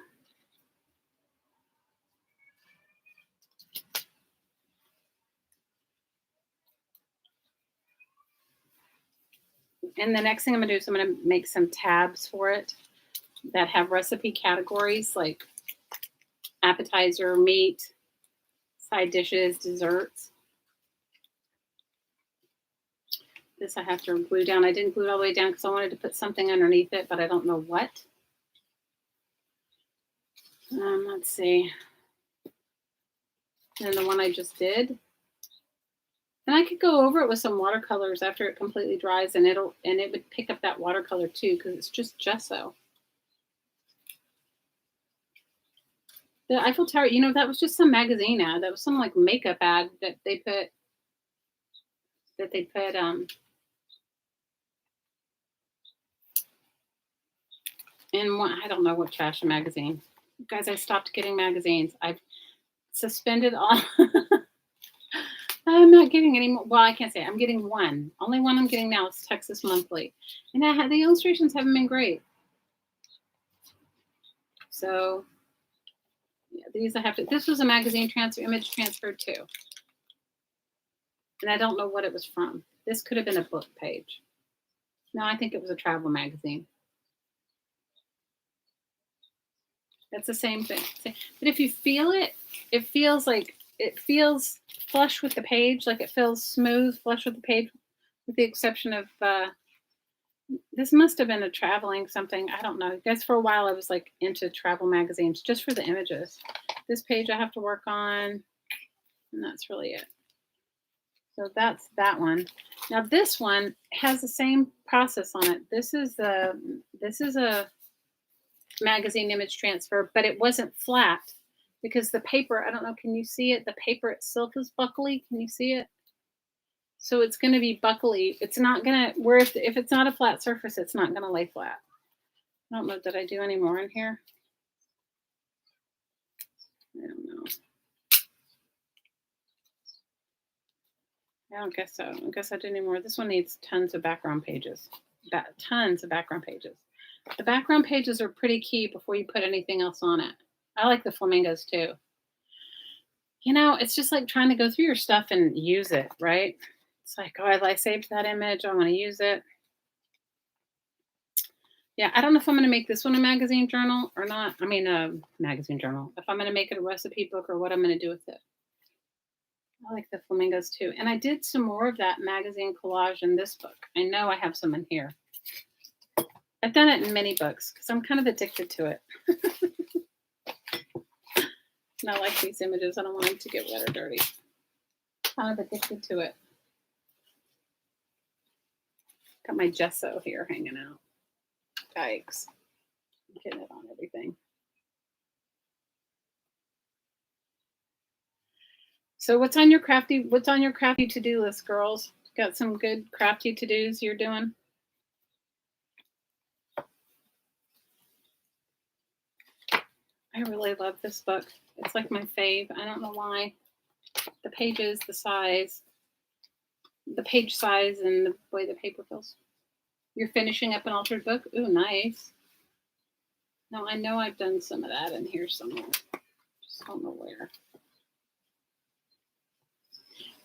And the next thing I'm going to do is I'm going to make some tabs for it that have recipe categories like appetizer, meat, side dishes, desserts. This I have to glue down. I didn't glue it all the way down because I wanted to put something underneath it, but I don't know what. Let's see. And the one I just did. And I could go over it with some watercolors after it completely dries, and it would pick up that watercolor too because it's just gesso. The Eiffel Tower, that was just some magazine ad. That was some like makeup ad that they put. In one, I don't know what fashion magazine. Guys, I stopped getting magazines. I've suspended all. I'm not getting any more. Well, I can't say it. I'm getting one. Only one I'm getting now is Texas Monthly. And the illustrations haven't been great. So, yeah, these I have to. This was a magazine image transfer too. And I don't know what it was from. This could have been a book page. No, I think it was a travel magazine. That's the same thing. But if you feel it, it feels flush with the page, like it feels smooth, flush with the page, with the exception of this must have been a traveling something. I don't know. I guess for a while I was like into travel magazines just for the images. This page I have to work on, and that's really it. So that's that one. Now this one has the same process on it. This is a magazine image transfer, but it wasn't flat. because the paper, I don't know, can you see it? The paper itself is buckly. Can you see it? So it's going to be buckly. It's not going to, where if it's not a flat surface, it's not going to lay flat. I don't know. Did I do any more in here? I don't know. I don't guess so. I guess I did any more. This one needs tons of background pages. Tons of background pages. The background pages are pretty key before you put anything else on it. I like the flamingos too. You know, it's just like trying to go through your stuff and use it, right? It's like, oh, I saved that image. I want to use it. Yeah, I don't know if I'm going to make this one a magazine journal or not. I mean, a magazine journal. If I'm going to make it a recipe book or what I'm going to do with it. I like the flamingos too. And I did some more of that magazine collage in this book. I know I have some in here. I've done it in many books because I'm kind of addicted to it. And I like these images. I don't want them to get wet or dirty. Kind of addicted to it. Got my gesso here hanging out. Yikes. I'm getting it on everything. So what's on your crafty to-do list, girls? Got some good crafty to-dos you're doing? I really love this book. It's like my fave. I don't know why. The pages, the size, the page size, and the way the paper feels. You're finishing up an altered book? Ooh, nice. No, I know I've done some of that in here somewhere. Just don't know where.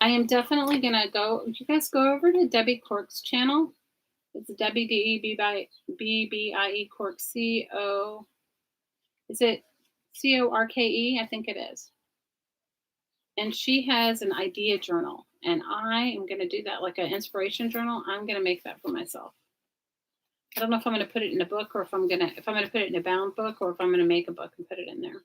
I am definitely going to go. You guys go over to Debbie Cork's channel. It's Debbie, D-E-B-B-I-E Cork, C-O. Is it C-O-R-K-E? I think it is. And she has an idea journal. And I am going to do that like an inspiration journal. I'm going to make that for myself. I don't know if I'm going to put it in a book or if I'm going to put it in a bound book or if I'm going to make a book and put it in there.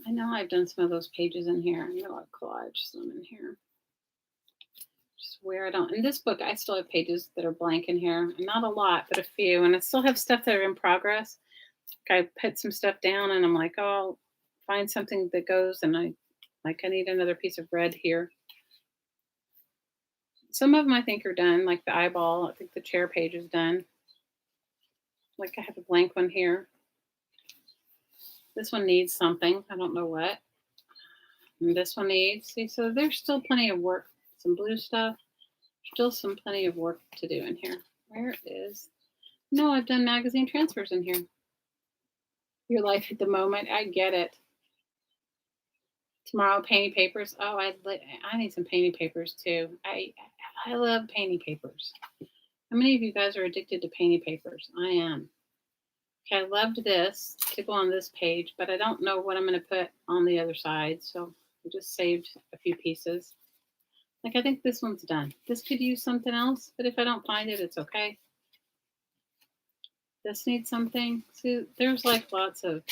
I know I've done some of those pages in here. I know I've collaged some in here. Just where I don't. In this book, I still have pages that are blank in here. Not a lot, but a few. And I still have stuff that are in progress. I put some stuff down and I'm like, oh, I'll find something that goes. And I need another piece of red here. Some of them I think are done, like the eyeball. I think the chair page is done. Like I have a blank one here. This one needs something. I don't know what. And this one needs. See, so there's still plenty of work. Some blue stuff. Still some plenty of work to do in here. Where is? No, I've done magazine transfers in here. Your life at the moment. I get it. Tomorrow, painting papers. Oh, I need some painting papers too. I love painting papers. How many of you guys are addicted to painting papers? I am. Okay, I loved this to go on this page, but I don't know what I'm going to put on the other side. So I just saved a few pieces. Like I think this one's done. This could use something else, but if I don't find it, it's okay. This needs something. See, there's like lots of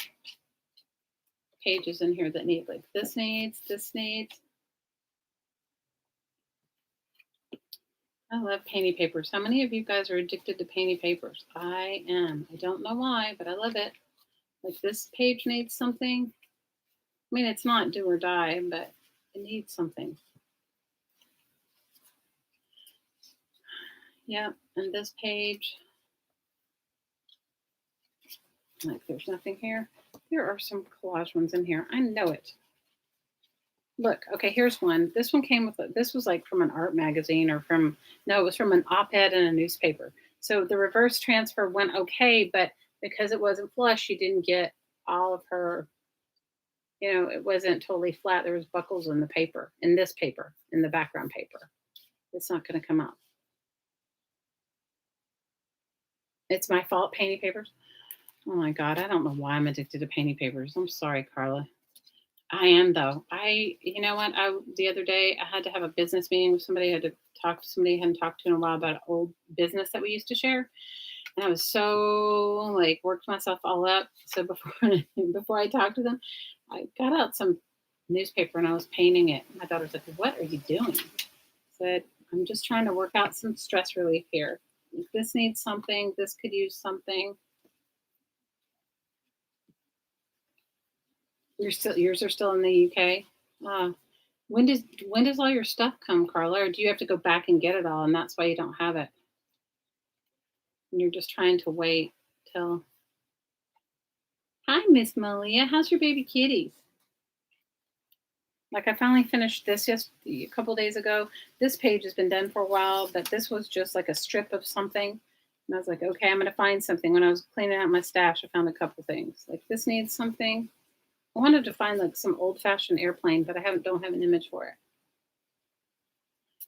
pages in here that need like this needs. I love painting papers. How many of you guys are addicted to painting papers? I am. I don't know why, but I love it. Like this page needs something. I mean, it's not do or die, but it needs something. Yep, and this page. Like there's nothing here. There are some collage ones in here. I know it. Look, okay, here's one. This one came with, this was like from an art magazine or from, no, it was from an op-ed in a newspaper. So the reverse transfer went okay, but because it wasn't flush, she didn't get all of her, you know, it wasn't totally flat. There was buckles in the paper, in this paper, in the background paper. It's not going to come out. It's my fault, painting papers. Oh my God, I don't know why I'm addicted to painting papers. I'm sorry, Carla. I am though. You know what? The other day I had to have a business meeting with somebody. I had to talk to somebody I hadn't talked to in a while about an old business that we used to share. And I was so like worked myself all up. So before I talked to them, I got out some newspaper and I was painting it. My daughter's like, "What are you doing?" I said, "I'm just trying to work out some stress relief here. If this needs something, this could use something." Yours are still in the UK. When does all your stuff come, Carla? Or do you have to go back and get it all, and that's why you don't have it? And you're just trying to wait till. Hi, Miss Malia. How's your baby kitties? Like I finally finished this just a couple days ago. This page has been done for a while, but this was just like a strip of something. And I was like, okay, I'm going to find something. When I was cleaning out my stash, I found a couple things. Like this needs something. I wanted to find like some old-fashioned airplane, but I don't have an image for it.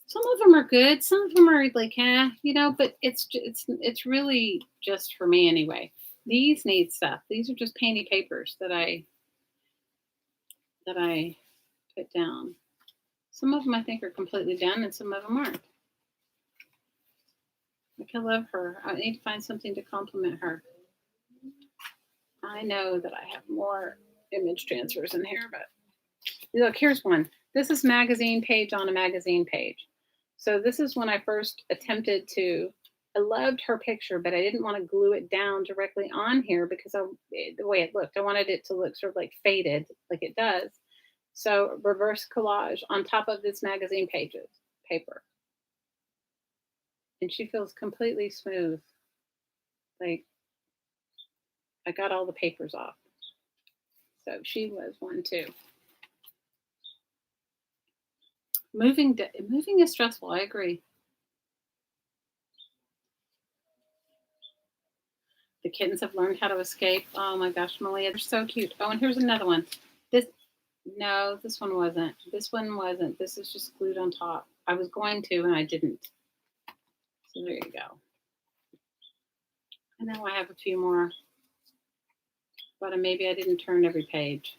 Some of them are good. Some of them are like, but it's really just for me anyway. These need stuff. These are just painty papers that I put down. Some of them I think are completely done, and some of them aren't. Like I love her. I need to find something to compliment her. I know that I have more image transfers in here, but look, here's one. This is magazine page on a magazine page. So this is when I first attempted to. I loved her picture, but I didn't want to glue it down directly on here because the way it looked, I wanted it to look sort of like faded, like it does. So reverse collage on top of this magazine paper. And she feels completely smooth. Like I got all the papers off. So she was one too. Moving is stressful. I agree. The kittens have learned how to escape. Oh my gosh, Malia, they're so cute. Oh, and here's another one. This one wasn't. This one wasn't. This is just glued on top. I was going to, and I didn't. So there you go. And now I have a few more, but maybe I didn't turn every page.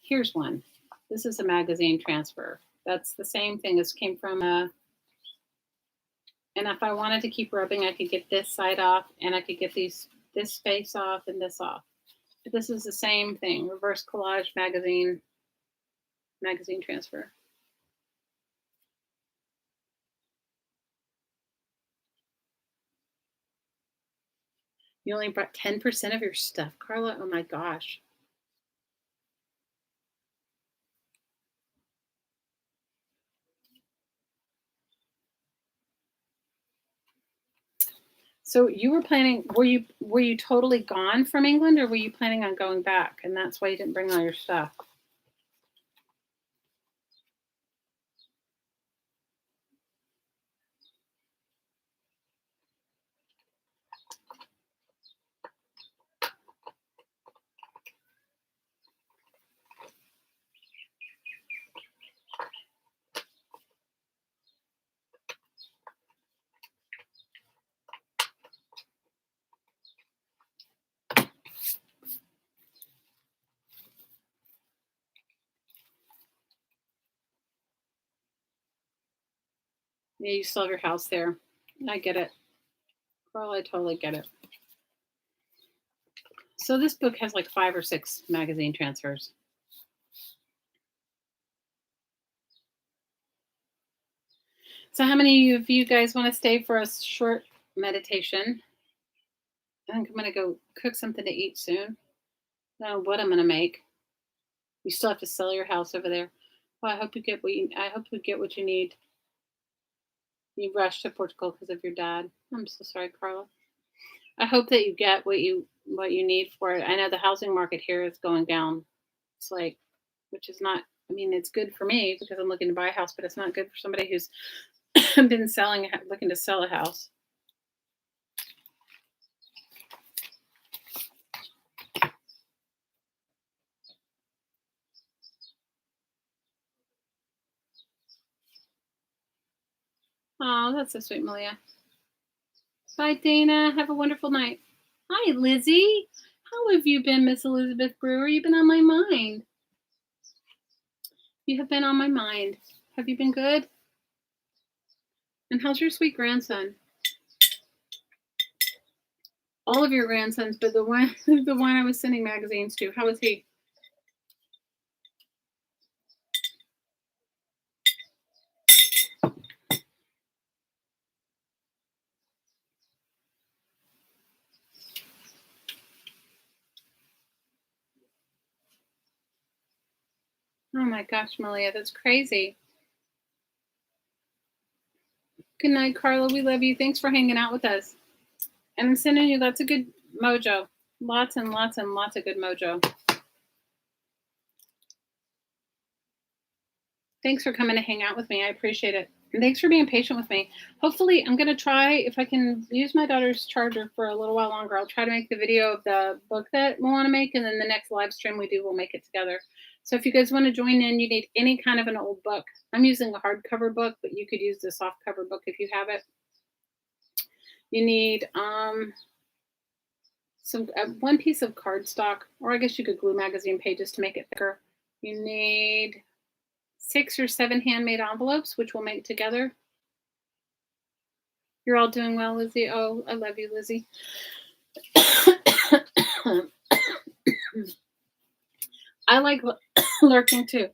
Here's one. This is a magazine transfer. That's the same thing. This came from and if I wanted to keep rubbing, I could get this side off, and I could get this face off and this off. But this is the same thing. Reverse collage magazine transfer. You only brought 10% of your stuff, Carla? Oh my gosh. So you were planning, were you totally gone from England, or were you planning on going back, and that's why you didn't bring all your stuff? Yeah, you still have your house there. I get it. Carl, I totally get it. So this book has like 5 or 6 magazine transfers. So how many of you guys want to stay for a short meditation? I think I'm going to go cook something to eat soon. I don't know what I'm going to make. You still have to sell your house over there. Well, I hope you get what you need. You rushed to Portugal because of your dad. I'm so sorry, Carla. I hope that you get what you need for it. I know the housing market here is going down. It's like, which is not. I mean, it's good for me because I'm looking to buy a house, but it's not good for somebody who's been looking to sell a house. Oh, that's so sweet, Malia. Bye, Dana. Have a wonderful night. Hi, Lizzie. How have you been, Miss Elizabeth Brewer? You've been on my mind. You have been on my mind. Have you been good? And how's your sweet grandson? All of your grandsons, but the one I was sending magazines to. How was he? Oh my gosh, Malia, that's crazy. Good night, Carla. We love you. Thanks for hanging out with us. And I'm sending you lots of good mojo. Lots and lots and lots of good mojo. Thanks for coming to hang out with me. I appreciate it. And thanks for being patient with me. Hopefully, I'm going to try, if I can use my daughter's charger for a little while longer, I'll try to make the video of the book that we want to make. And then the next live stream we do, we'll make it together. So if you guys want to join in, you need any kind of an old book. I'm using a hardcover book, but you could use the softcover book if you have it. You need one piece of cardstock, or I guess you could glue magazine pages to make it thicker. You need 6 or 7 handmade envelopes, which we'll make together. You're all doing well, Lizzie. Oh, I love you, Lizzie. I like lurking too.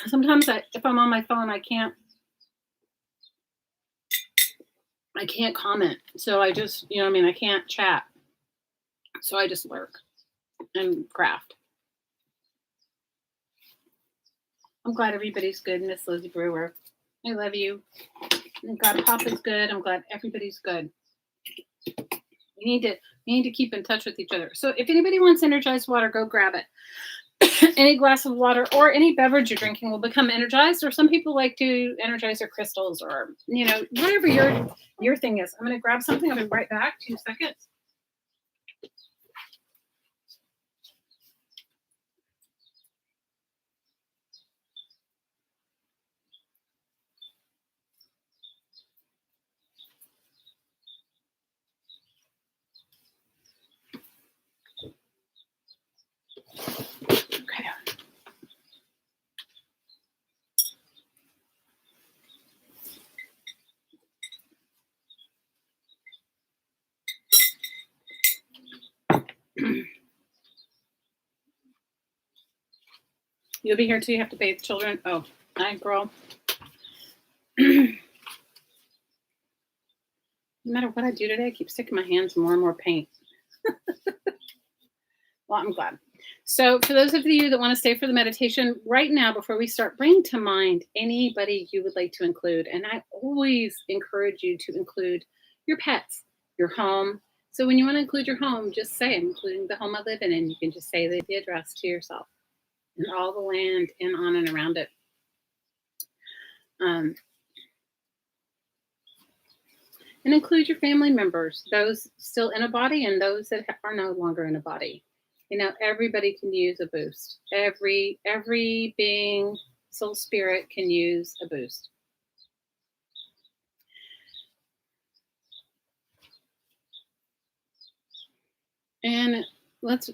Sometimes if I'm on my phone, I can't comment. So I just, I can't chat. So I just lurk and craft. I'm glad everybody's good, Miss Lizzie Brewer. I love you. I'm glad Papa's good. I'm glad everybody's good. We need to keep in touch with each other. So if anybody wants energized water, go grab it. Any glass of water or any beverage you're drinking will become energized, or some people like to energize their crystals, or whatever your thing is. I'm going to grab something. I'll be right back. 2 seconds. Okay. You'll be here too. You have to bathe children. Oh, hi, girl. No matter what I do today, I keep sticking my hands in more and more paint. Well, I'm glad. So for those of you that want to stay for the meditation right now, before we start, bring to mind anybody you would like to include. And I always encourage you to include your pets, your home. So when you want to include your home, just say, I'm including the home I live in, and you can just say the address to yourself and all the land and on and around it. And include your family members, those still in a body and those that are no longer in a body. Everybody can use a boost. Every being, soul, spirit can use a boost. And let's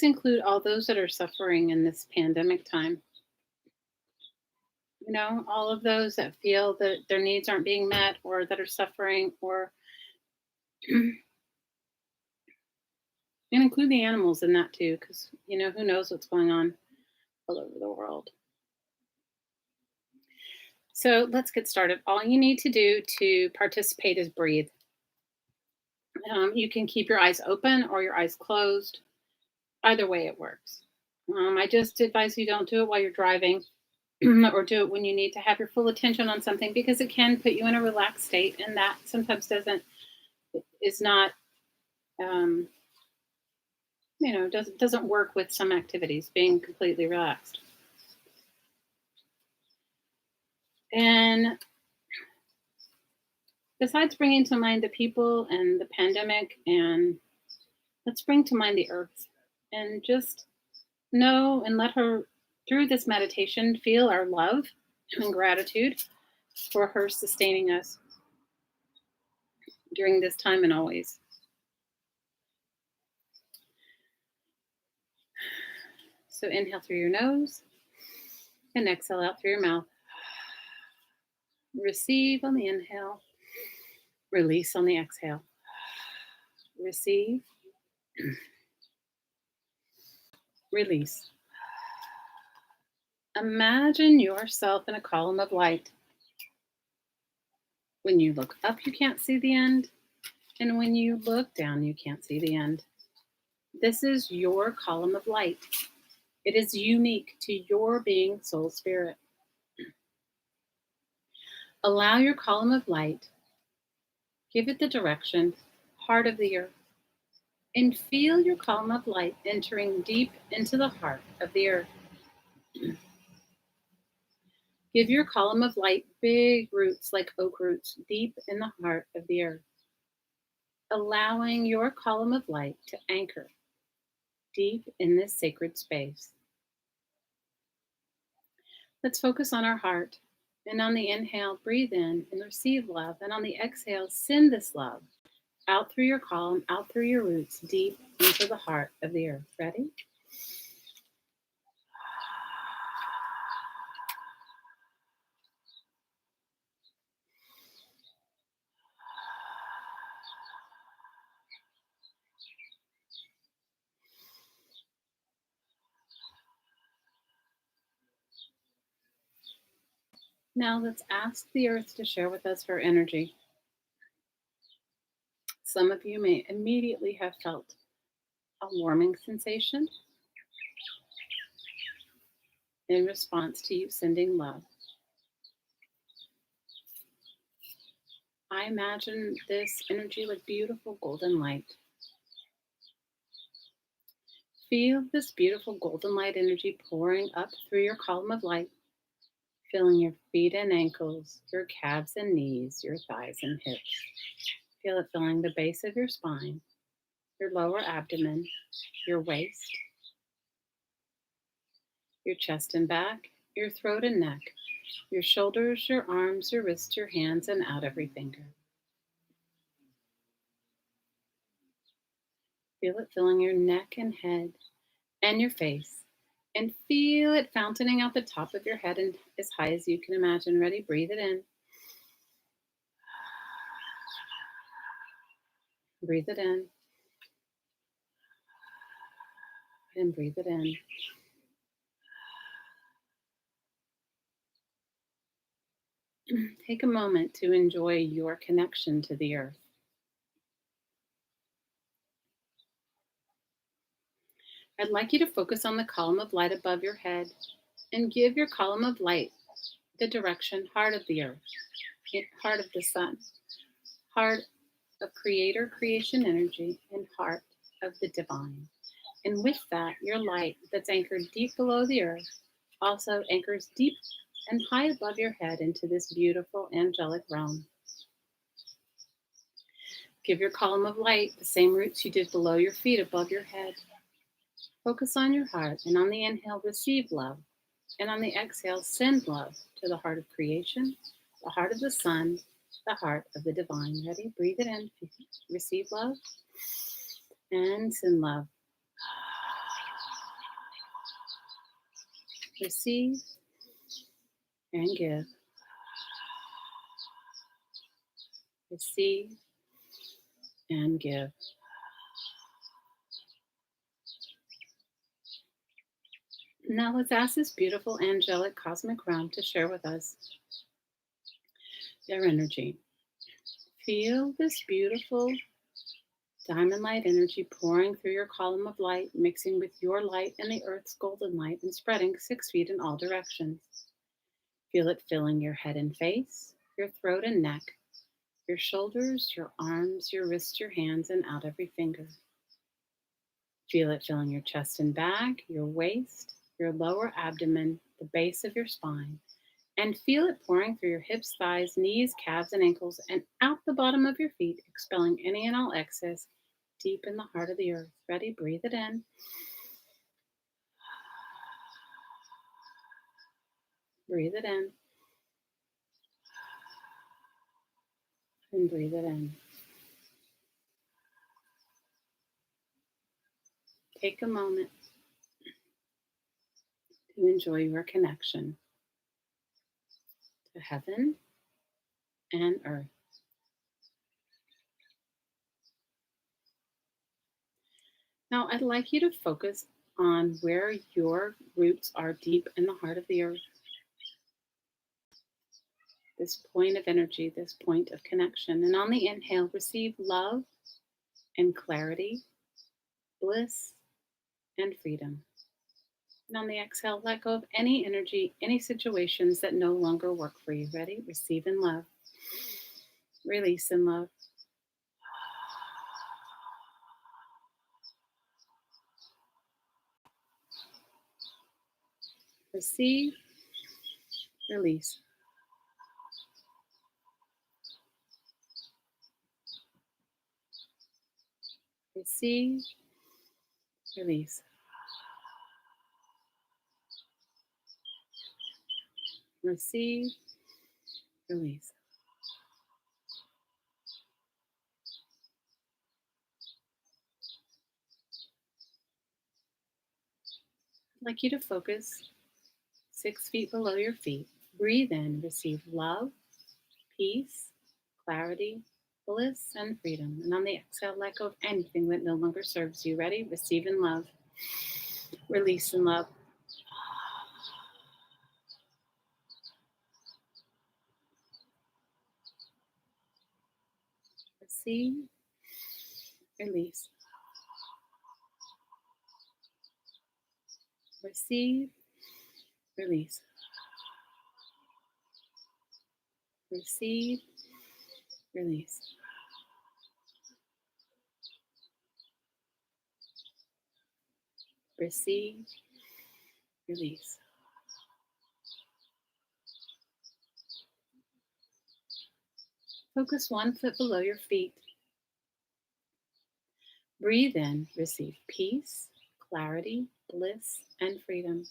include all those that are suffering in this pandemic time. All of those that feel that their needs aren't being met, or that are suffering, or and include the animals in that too, because who knows what's going on all over the world. So let's get started. All you need to do to participate is breathe. You can keep your eyes open or your eyes closed. Either way it works. I just advise you don't do it while you're driving or do it when you need to have your full attention on something, because it can put you in a relaxed state, and that sometimes doesn't work with some activities, being completely relaxed. And besides bringing to mind the people and the pandemic, and let's bring to mind the earth, and just know and let her, through this meditation, feel our love and gratitude for her sustaining us during this time and always. So inhale through your nose and exhale out through your mouth. Receive on the inhale, release on the exhale. Receive, release. Imagine yourself in a column of light. When you look up, you can't see the end. And when you look down, you can't see the end. This is your column of light. It is unique to your being, soul, spirit. Allow your column of light, give it the direction, heart of the earth, and feel your column of light entering deep into the heart of the earth. Give your column of light big roots like oak roots deep in the heart of the earth, allowing your column of light to anchor deep in this sacred space. Let's focus on our heart. And on the inhale, breathe in and receive love. And on the exhale, send this love out through your column, out through your roots, deep into the heart of the earth. Ready? Now let's ask the earth to share with us her energy. Some of you may immediately have felt a warming sensation in response to you sending love. I imagine this energy like beautiful golden light. Feel this beautiful golden light energy pouring up through your column of light, filling your feet and ankles, your calves and knees, your thighs and hips. Feel it filling the base of your spine, your lower abdomen, your waist, your chest and back, your throat and neck, your shoulders, your arms, your wrists, your hands, and out every finger. Feel it filling your neck and head and your face. And feel it fountaining out the top of your head and as high as you can imagine. Ready? Breathe it in. Breathe it in. And breathe it in. Take a moment to enjoy your connection to the earth. I'd like you to focus on the column of light above your head and give your column of light the direction heart of the earth, heart of the sun, heart of creator, creation energy, and heart of the divine. And with that, your light that's anchored deep below the earth also anchors deep and high above your head into this beautiful angelic realm. Give your column of light the same roots you did below your feet, above your head. Focus on your heart, and on the inhale, receive love. And on the exhale, send love to the heart of creation, the heart of the sun, the heart of the divine. Ready? Breathe it in. Receive love and send love. Receive and give. Receive and give. Now let's ask this beautiful angelic cosmic realm to share with us their energy. Feel this beautiful diamond light energy pouring through your column of light, mixing with your light and the earth's golden light and spreading 6 feet in all directions. Feel it filling your head and face, your throat and neck, your shoulders, your arms, your wrists, your hands, and out every finger. Feel it filling your chest and back, your waist, your lower abdomen, the base of your spine, and feel it pouring through your hips, thighs, knees, calves, and ankles, and out the bottom of your feet, expelling any and all excess deep in the heart of the earth. Ready? Breathe it in. Breathe it in. And breathe it in. Take a moment to enjoy your connection to heaven and earth. Now, I'd like you to focus on where your roots are deep in the heart of the earth. This point of energy, this point of connection. And on the inhale, receive love and clarity, bliss and freedom. And on the exhale, let go of any energy, any situations that no longer work for you. Ready? Receive in love. Release in love. Receive, release. Receive, release. Receive, release. I'd like you to focus 6 feet below your feet. Breathe in, receive love, peace, clarity, bliss, and freedom. And on the exhale, let go of anything that no longer serves you. Ready? Receive in love. Release in love. Receive, release. Receive, release. Receive, release. Receive, release. Focus 1 foot below your feet. Breathe in, receive peace, clarity, bliss, and freedom.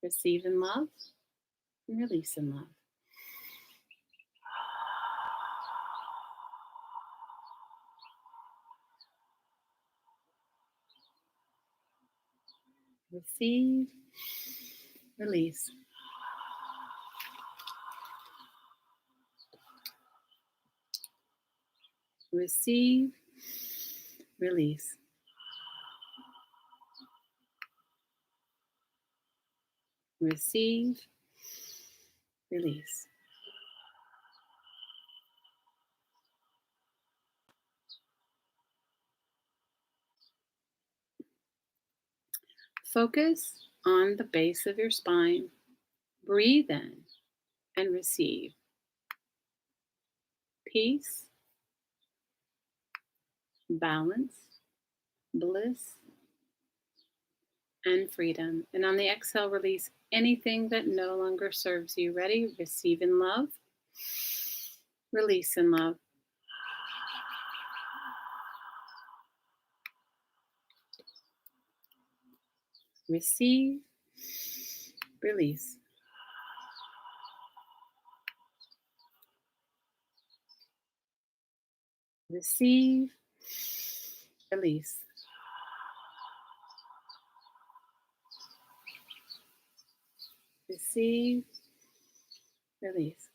Receive in love and release in love. Receive, release. Receive, release. Receive, release. Focus on the base of your spine. Breathe in and receive peace, balance, bliss, and freedom. And on the exhale, release anything that no longer serves you. Ready? Receive in love, release in love. Receive, release. Receive, release. Receive, release.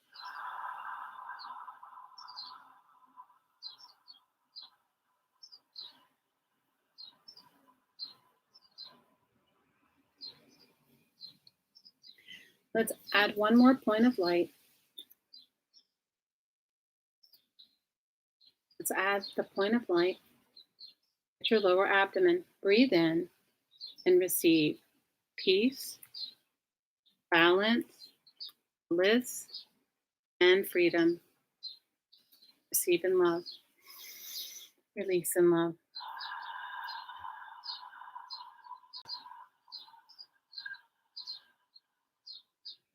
Let's add one more point of light. Let's add the point of light at your lower abdomen. Breathe in and receive peace, balance, bliss, and freedom. Receive in love. Release in love.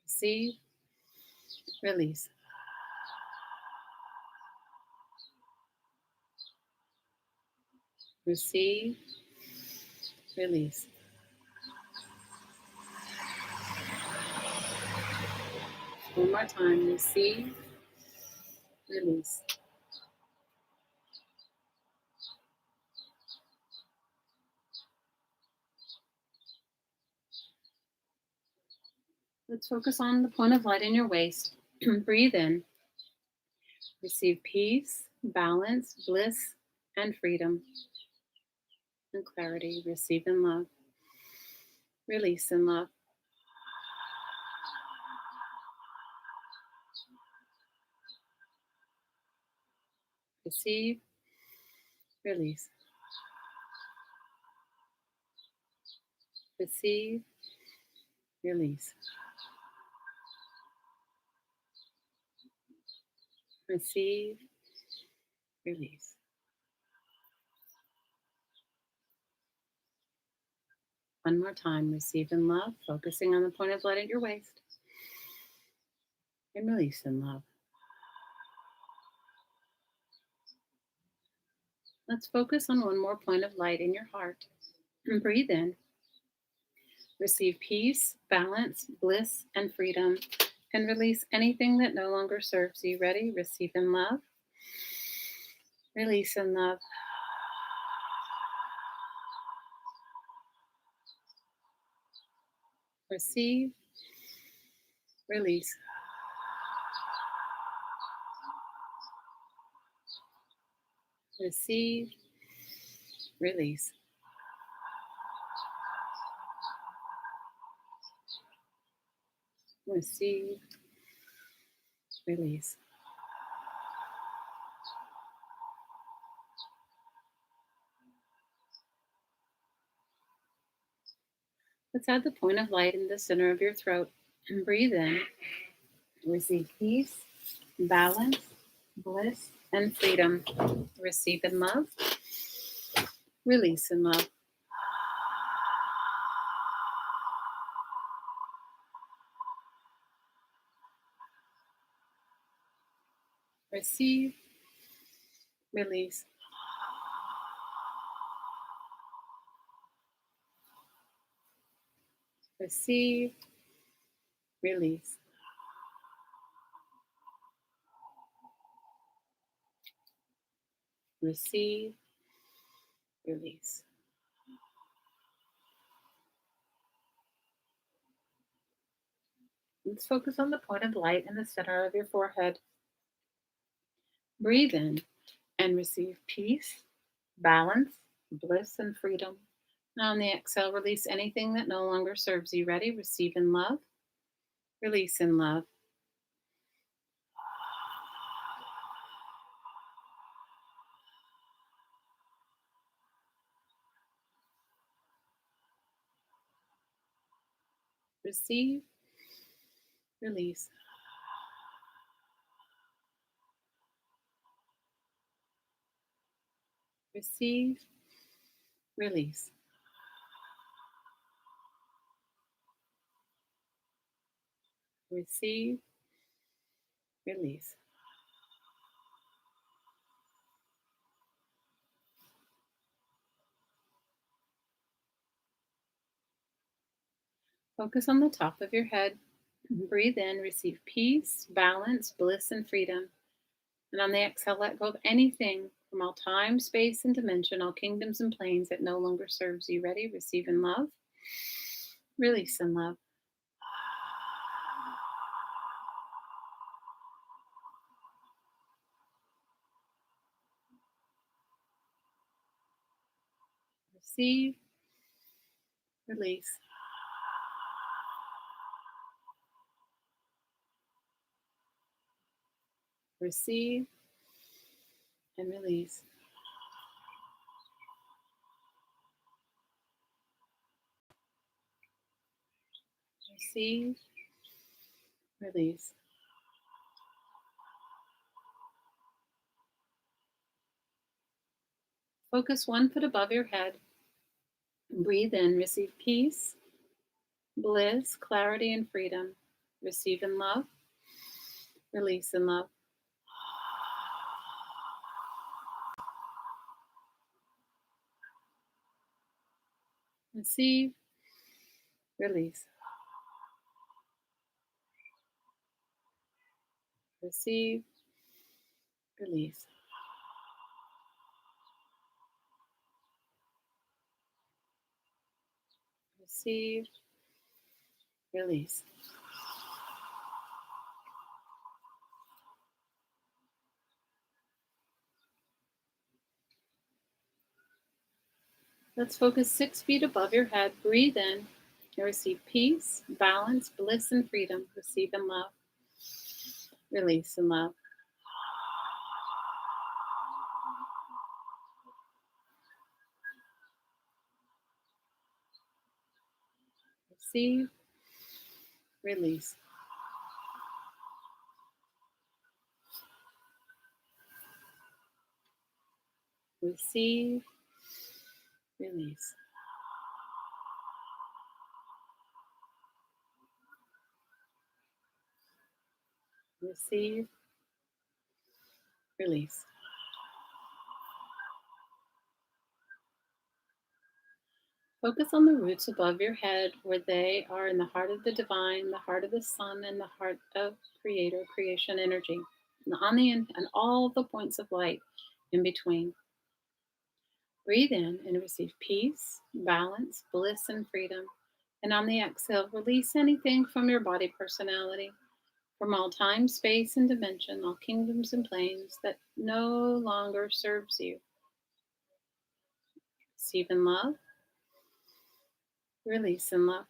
Receive, release. Receive, release. One more time. Receive, release. Let's focus on the point of light in your waist. Breathe in. Receive peace, balance, bliss, and freedom and clarity. Receive in love. Release in love. Receive, release. Receive, release. Receive, release. One more time, receive in love, focusing on the point of light at your waist. And release in love. Let's focus on one more point of light in your heart. And breathe in. Receive peace, balance, bliss, and freedom. And release anything that no longer serves you. Ready? Receive in love. Release in love. Receive. Release. Receive. Release. Receive. Release. Let's add the point of light in the center of your throat. And breathe in. Receive peace, balance, bliss, and freedom. Receive in love. Release in love. Receive. Release. Receive. Release. Receive. Release. Let's focus on the point of light in the center of your forehead. Breathe in and receive peace, balance, bliss, and freedom. Now on the exhale, release anything that no longer serves you. Ready? Receive in love. Release in love. Receive. Release. Receive. Release. Receive. Release. Focus on the top of your head. Breathe in, receive peace, balance, bliss, and freedom. And on the exhale, let go of anything from all time, space, and dimension, all kingdoms and planes that no longer serves you. Ready? Receive in love. Release in love. Receive. Release. Receive and release. Receive. Release. Focus 1 foot above your head. Breathe in, receive peace, bliss, clarity, and freedom. Receive in love. Release in love. Receive. Release. Receive. Release. Receive. Release. Let's focus 6 feet above your head. Breathe in and receive peace, balance, bliss, and freedom. Receive in love. Release in love. Receive. release. Receive, release. Receive, release. Focus on the roots above your head, where they are in the heart of the divine, the heart of the sun, and the heart of creator, creation energy. And on the end, and all the points of light in between. Breathe in and receive peace, balance, bliss, and freedom. And on the exhale, release anything from your body personality, from all time, space, and dimension, all kingdoms and planes that no longer serves you. Receive in love, release in love.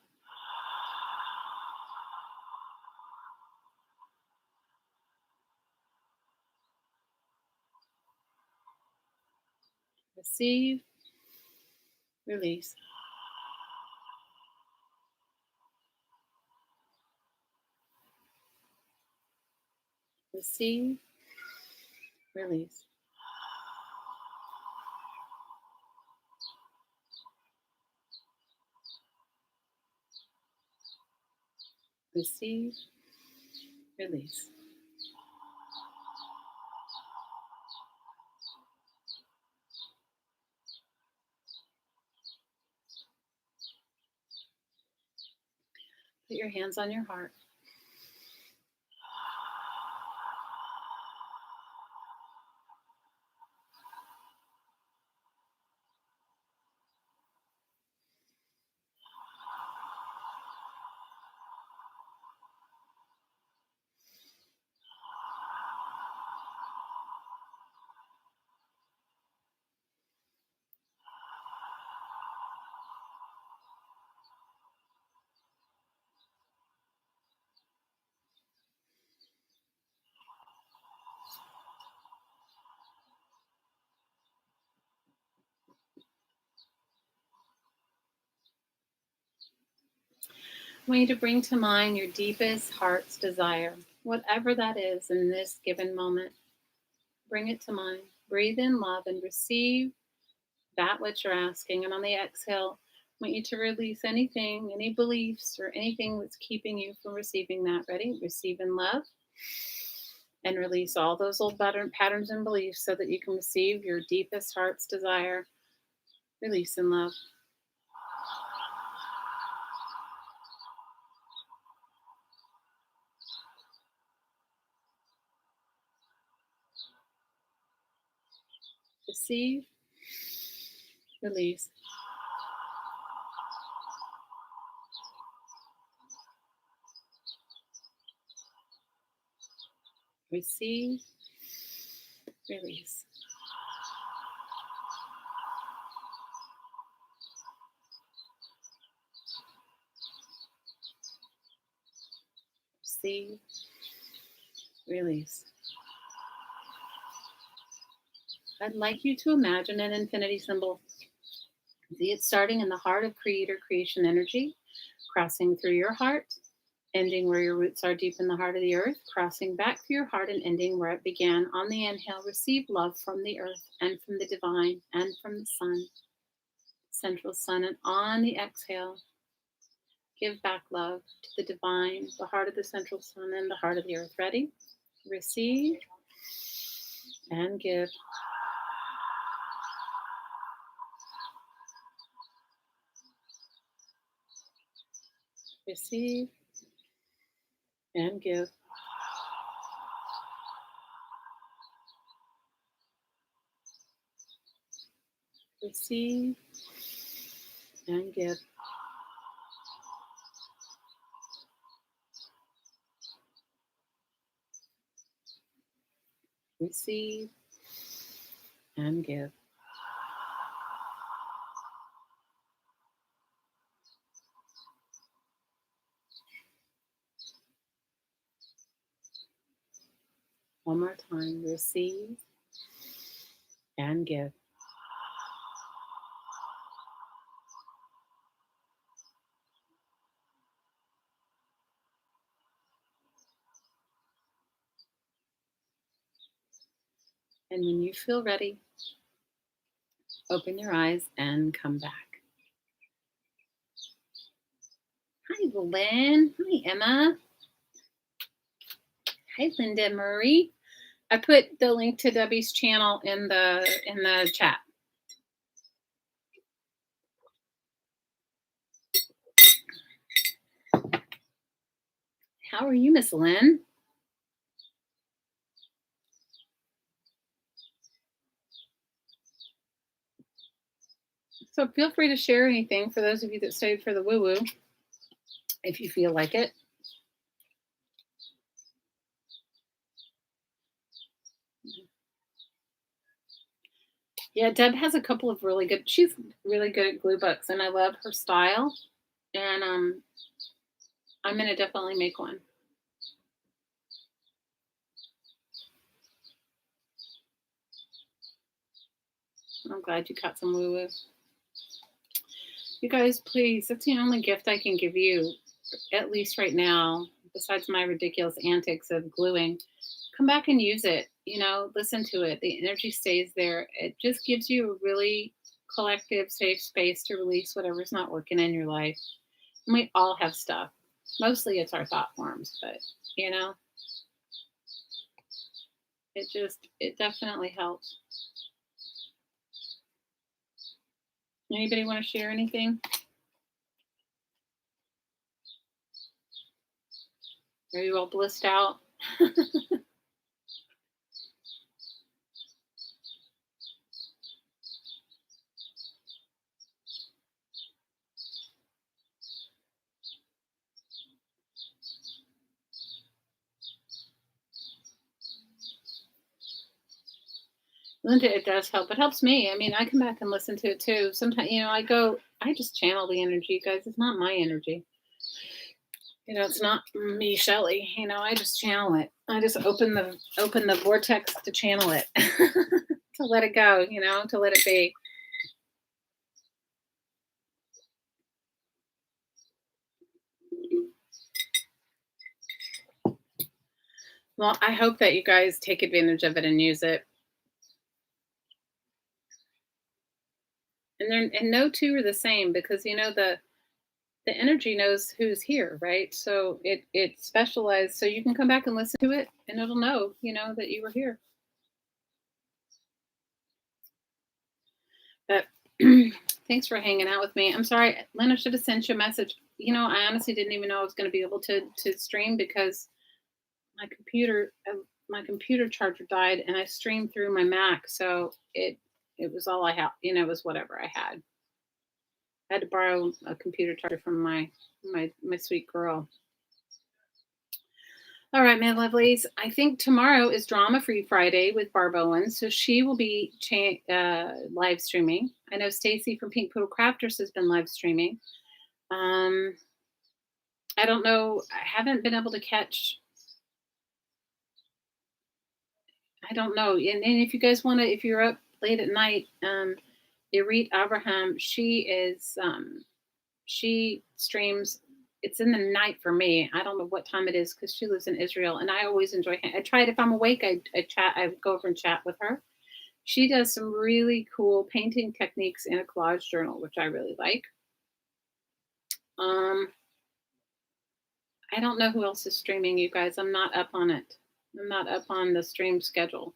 Receive, release. Receive, release. Receive, release. Put your hands on your heart. I want you to bring to mind your deepest heart's desire, whatever that is in this given moment. Bring it to mind. Breathe in love and receive that which you're asking. And on the exhale, I want you to release anything, any beliefs, or anything that's keeping you from receiving that. Ready? Receive in love and release all those old patterns and beliefs so that you can receive your deepest heart's desire. Release in love. Receive, release. Receive, release. Receive, release. I'd like you to imagine an infinity symbol. See it starting in the heart of creator creation energy, crossing through your heart, ending where your roots are deep in the heart of the earth, crossing back through your heart and ending where it began. On the inhale, receive love from the earth and from the divine and from the sun, central sun. And on the exhale, give back love to the divine, the heart of the central sun and the heart of the earth. Ready? Receive and give. Receive and give. Receive and give. Receive and give. One more time. Receive and give. And when you feel ready, open your eyes and come back. Hi, Lynn. Hi, Emma. Hi, Linda Murray. I put the link to Debbie's channel in the chat. How are you, Miss Lynn? So feel free to share anything for those of you that stayed for the woo-woo, if you feel like it. Yeah, Deb has a couple of she's really good at glue books, and I love her style. And I'm going to definitely make one. I'm glad you caught some woo-woo. You guys, please, that's the only gift I can give you, at least right now, besides my ridiculous antics of gluing. Come back and use it. Listen to it. The energy stays there. It just gives you a really collective, safe space to release whatever's not working in your life. And we all have stuff. Mostly it's our thought forms, but it definitely helps. Anybody want to share anything? Are you all blissed out? Linda, it does help. It helps me. I mean, I come back and listen to it too. Sometimes, I just channel the energy, guys. It's not my energy. It's not me, Shelly. I just channel it. I just open the vortex to channel it, to let it go, to let it be. Well, I hope that you guys take advantage of it and use it. And no two are the same, because the energy knows who's here, right? So it's specialized, so you can come back and listen to it, and it'll know, that you were here. But thanks for hanging out with me. I'm sorry, Lynn, I should have sent you a message. I honestly didn't even know I was going to be able to stream, because my computer charger died, and I streamed through my Mac, so it was all I had. It was whatever I had. I had to borrow a computer charger from my sweet girl. All right, my lovelies. I think tomorrow is Drama Free Friday with Barb Owen, so she will be live streaming. I know Stacy from Pink Poodle Crafters has been live streaming. I don't know. I haven't been able to catch. I don't know. And if you guys want to, if you're up late at night, Irit Abraham, she streams. It's in the night for me. I don't know what time it is, because she lives in Israel, and I always enjoy. I try it if I'm awake. I chat. I go over and chat with her. She does some really cool painting techniques in a collage journal, which I really like. I don't know who else is streaming, you guys. I'm not up on it. I'm not up on the stream schedule.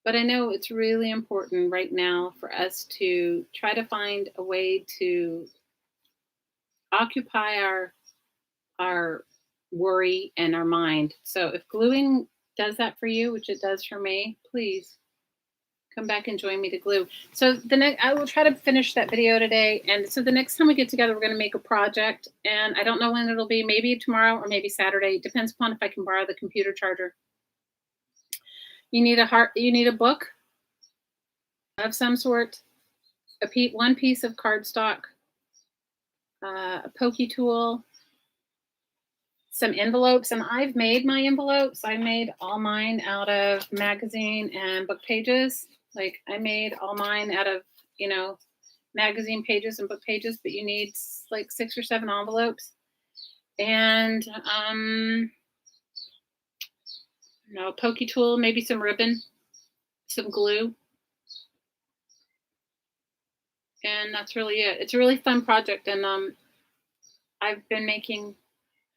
But I know it's really important right now for us to try to find a way to occupy our worry and our mind. So if gluing does that for you, which it does for me, please come back and join me to glue. So I will try to finish that video today. And so the next time we get together, we're going to make a project. And I don't know when it'll be, maybe tomorrow or maybe Saturday. It depends upon if I can borrow the computer charger. You need a book of some sort, one piece of cardstock, a pokey tool, some envelopes. And I've made my envelopes. I made all mine out of magazine and book pages. Like, I made all mine out of, magazine pages and book pages, but you need like 6 or 7 envelopes. And, a pokey tool, maybe some ribbon, some glue, and that's really it. It's a really fun project, and I've been making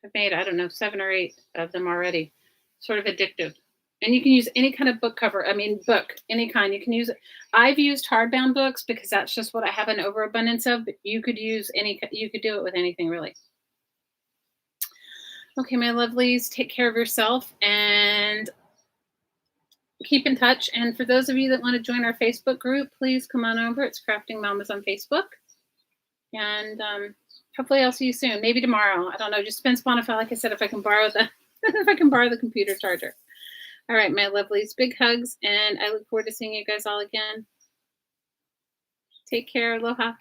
I've made, I don't know, 7 or 8 of them already. Sort of addictive. And you can use any kind of book cover. I mean, book, any kind. You can use it. I've used hardbound books because that's just what I have an overabundance of. But you could use you could do it with anything really. Okay, my lovelies, take care of yourself and keep in touch. And for those of you that want to join our Facebook group, please come on over. It's Crafting Mamas on Facebook. And hopefully I'll see you soon. Maybe tomorrow. I don't know. Just depends upon like I said, if I can borrow the if I can borrow the computer charger. All right, my lovelies, big hugs, and I look forward to seeing you guys all again. Take care. Aloha.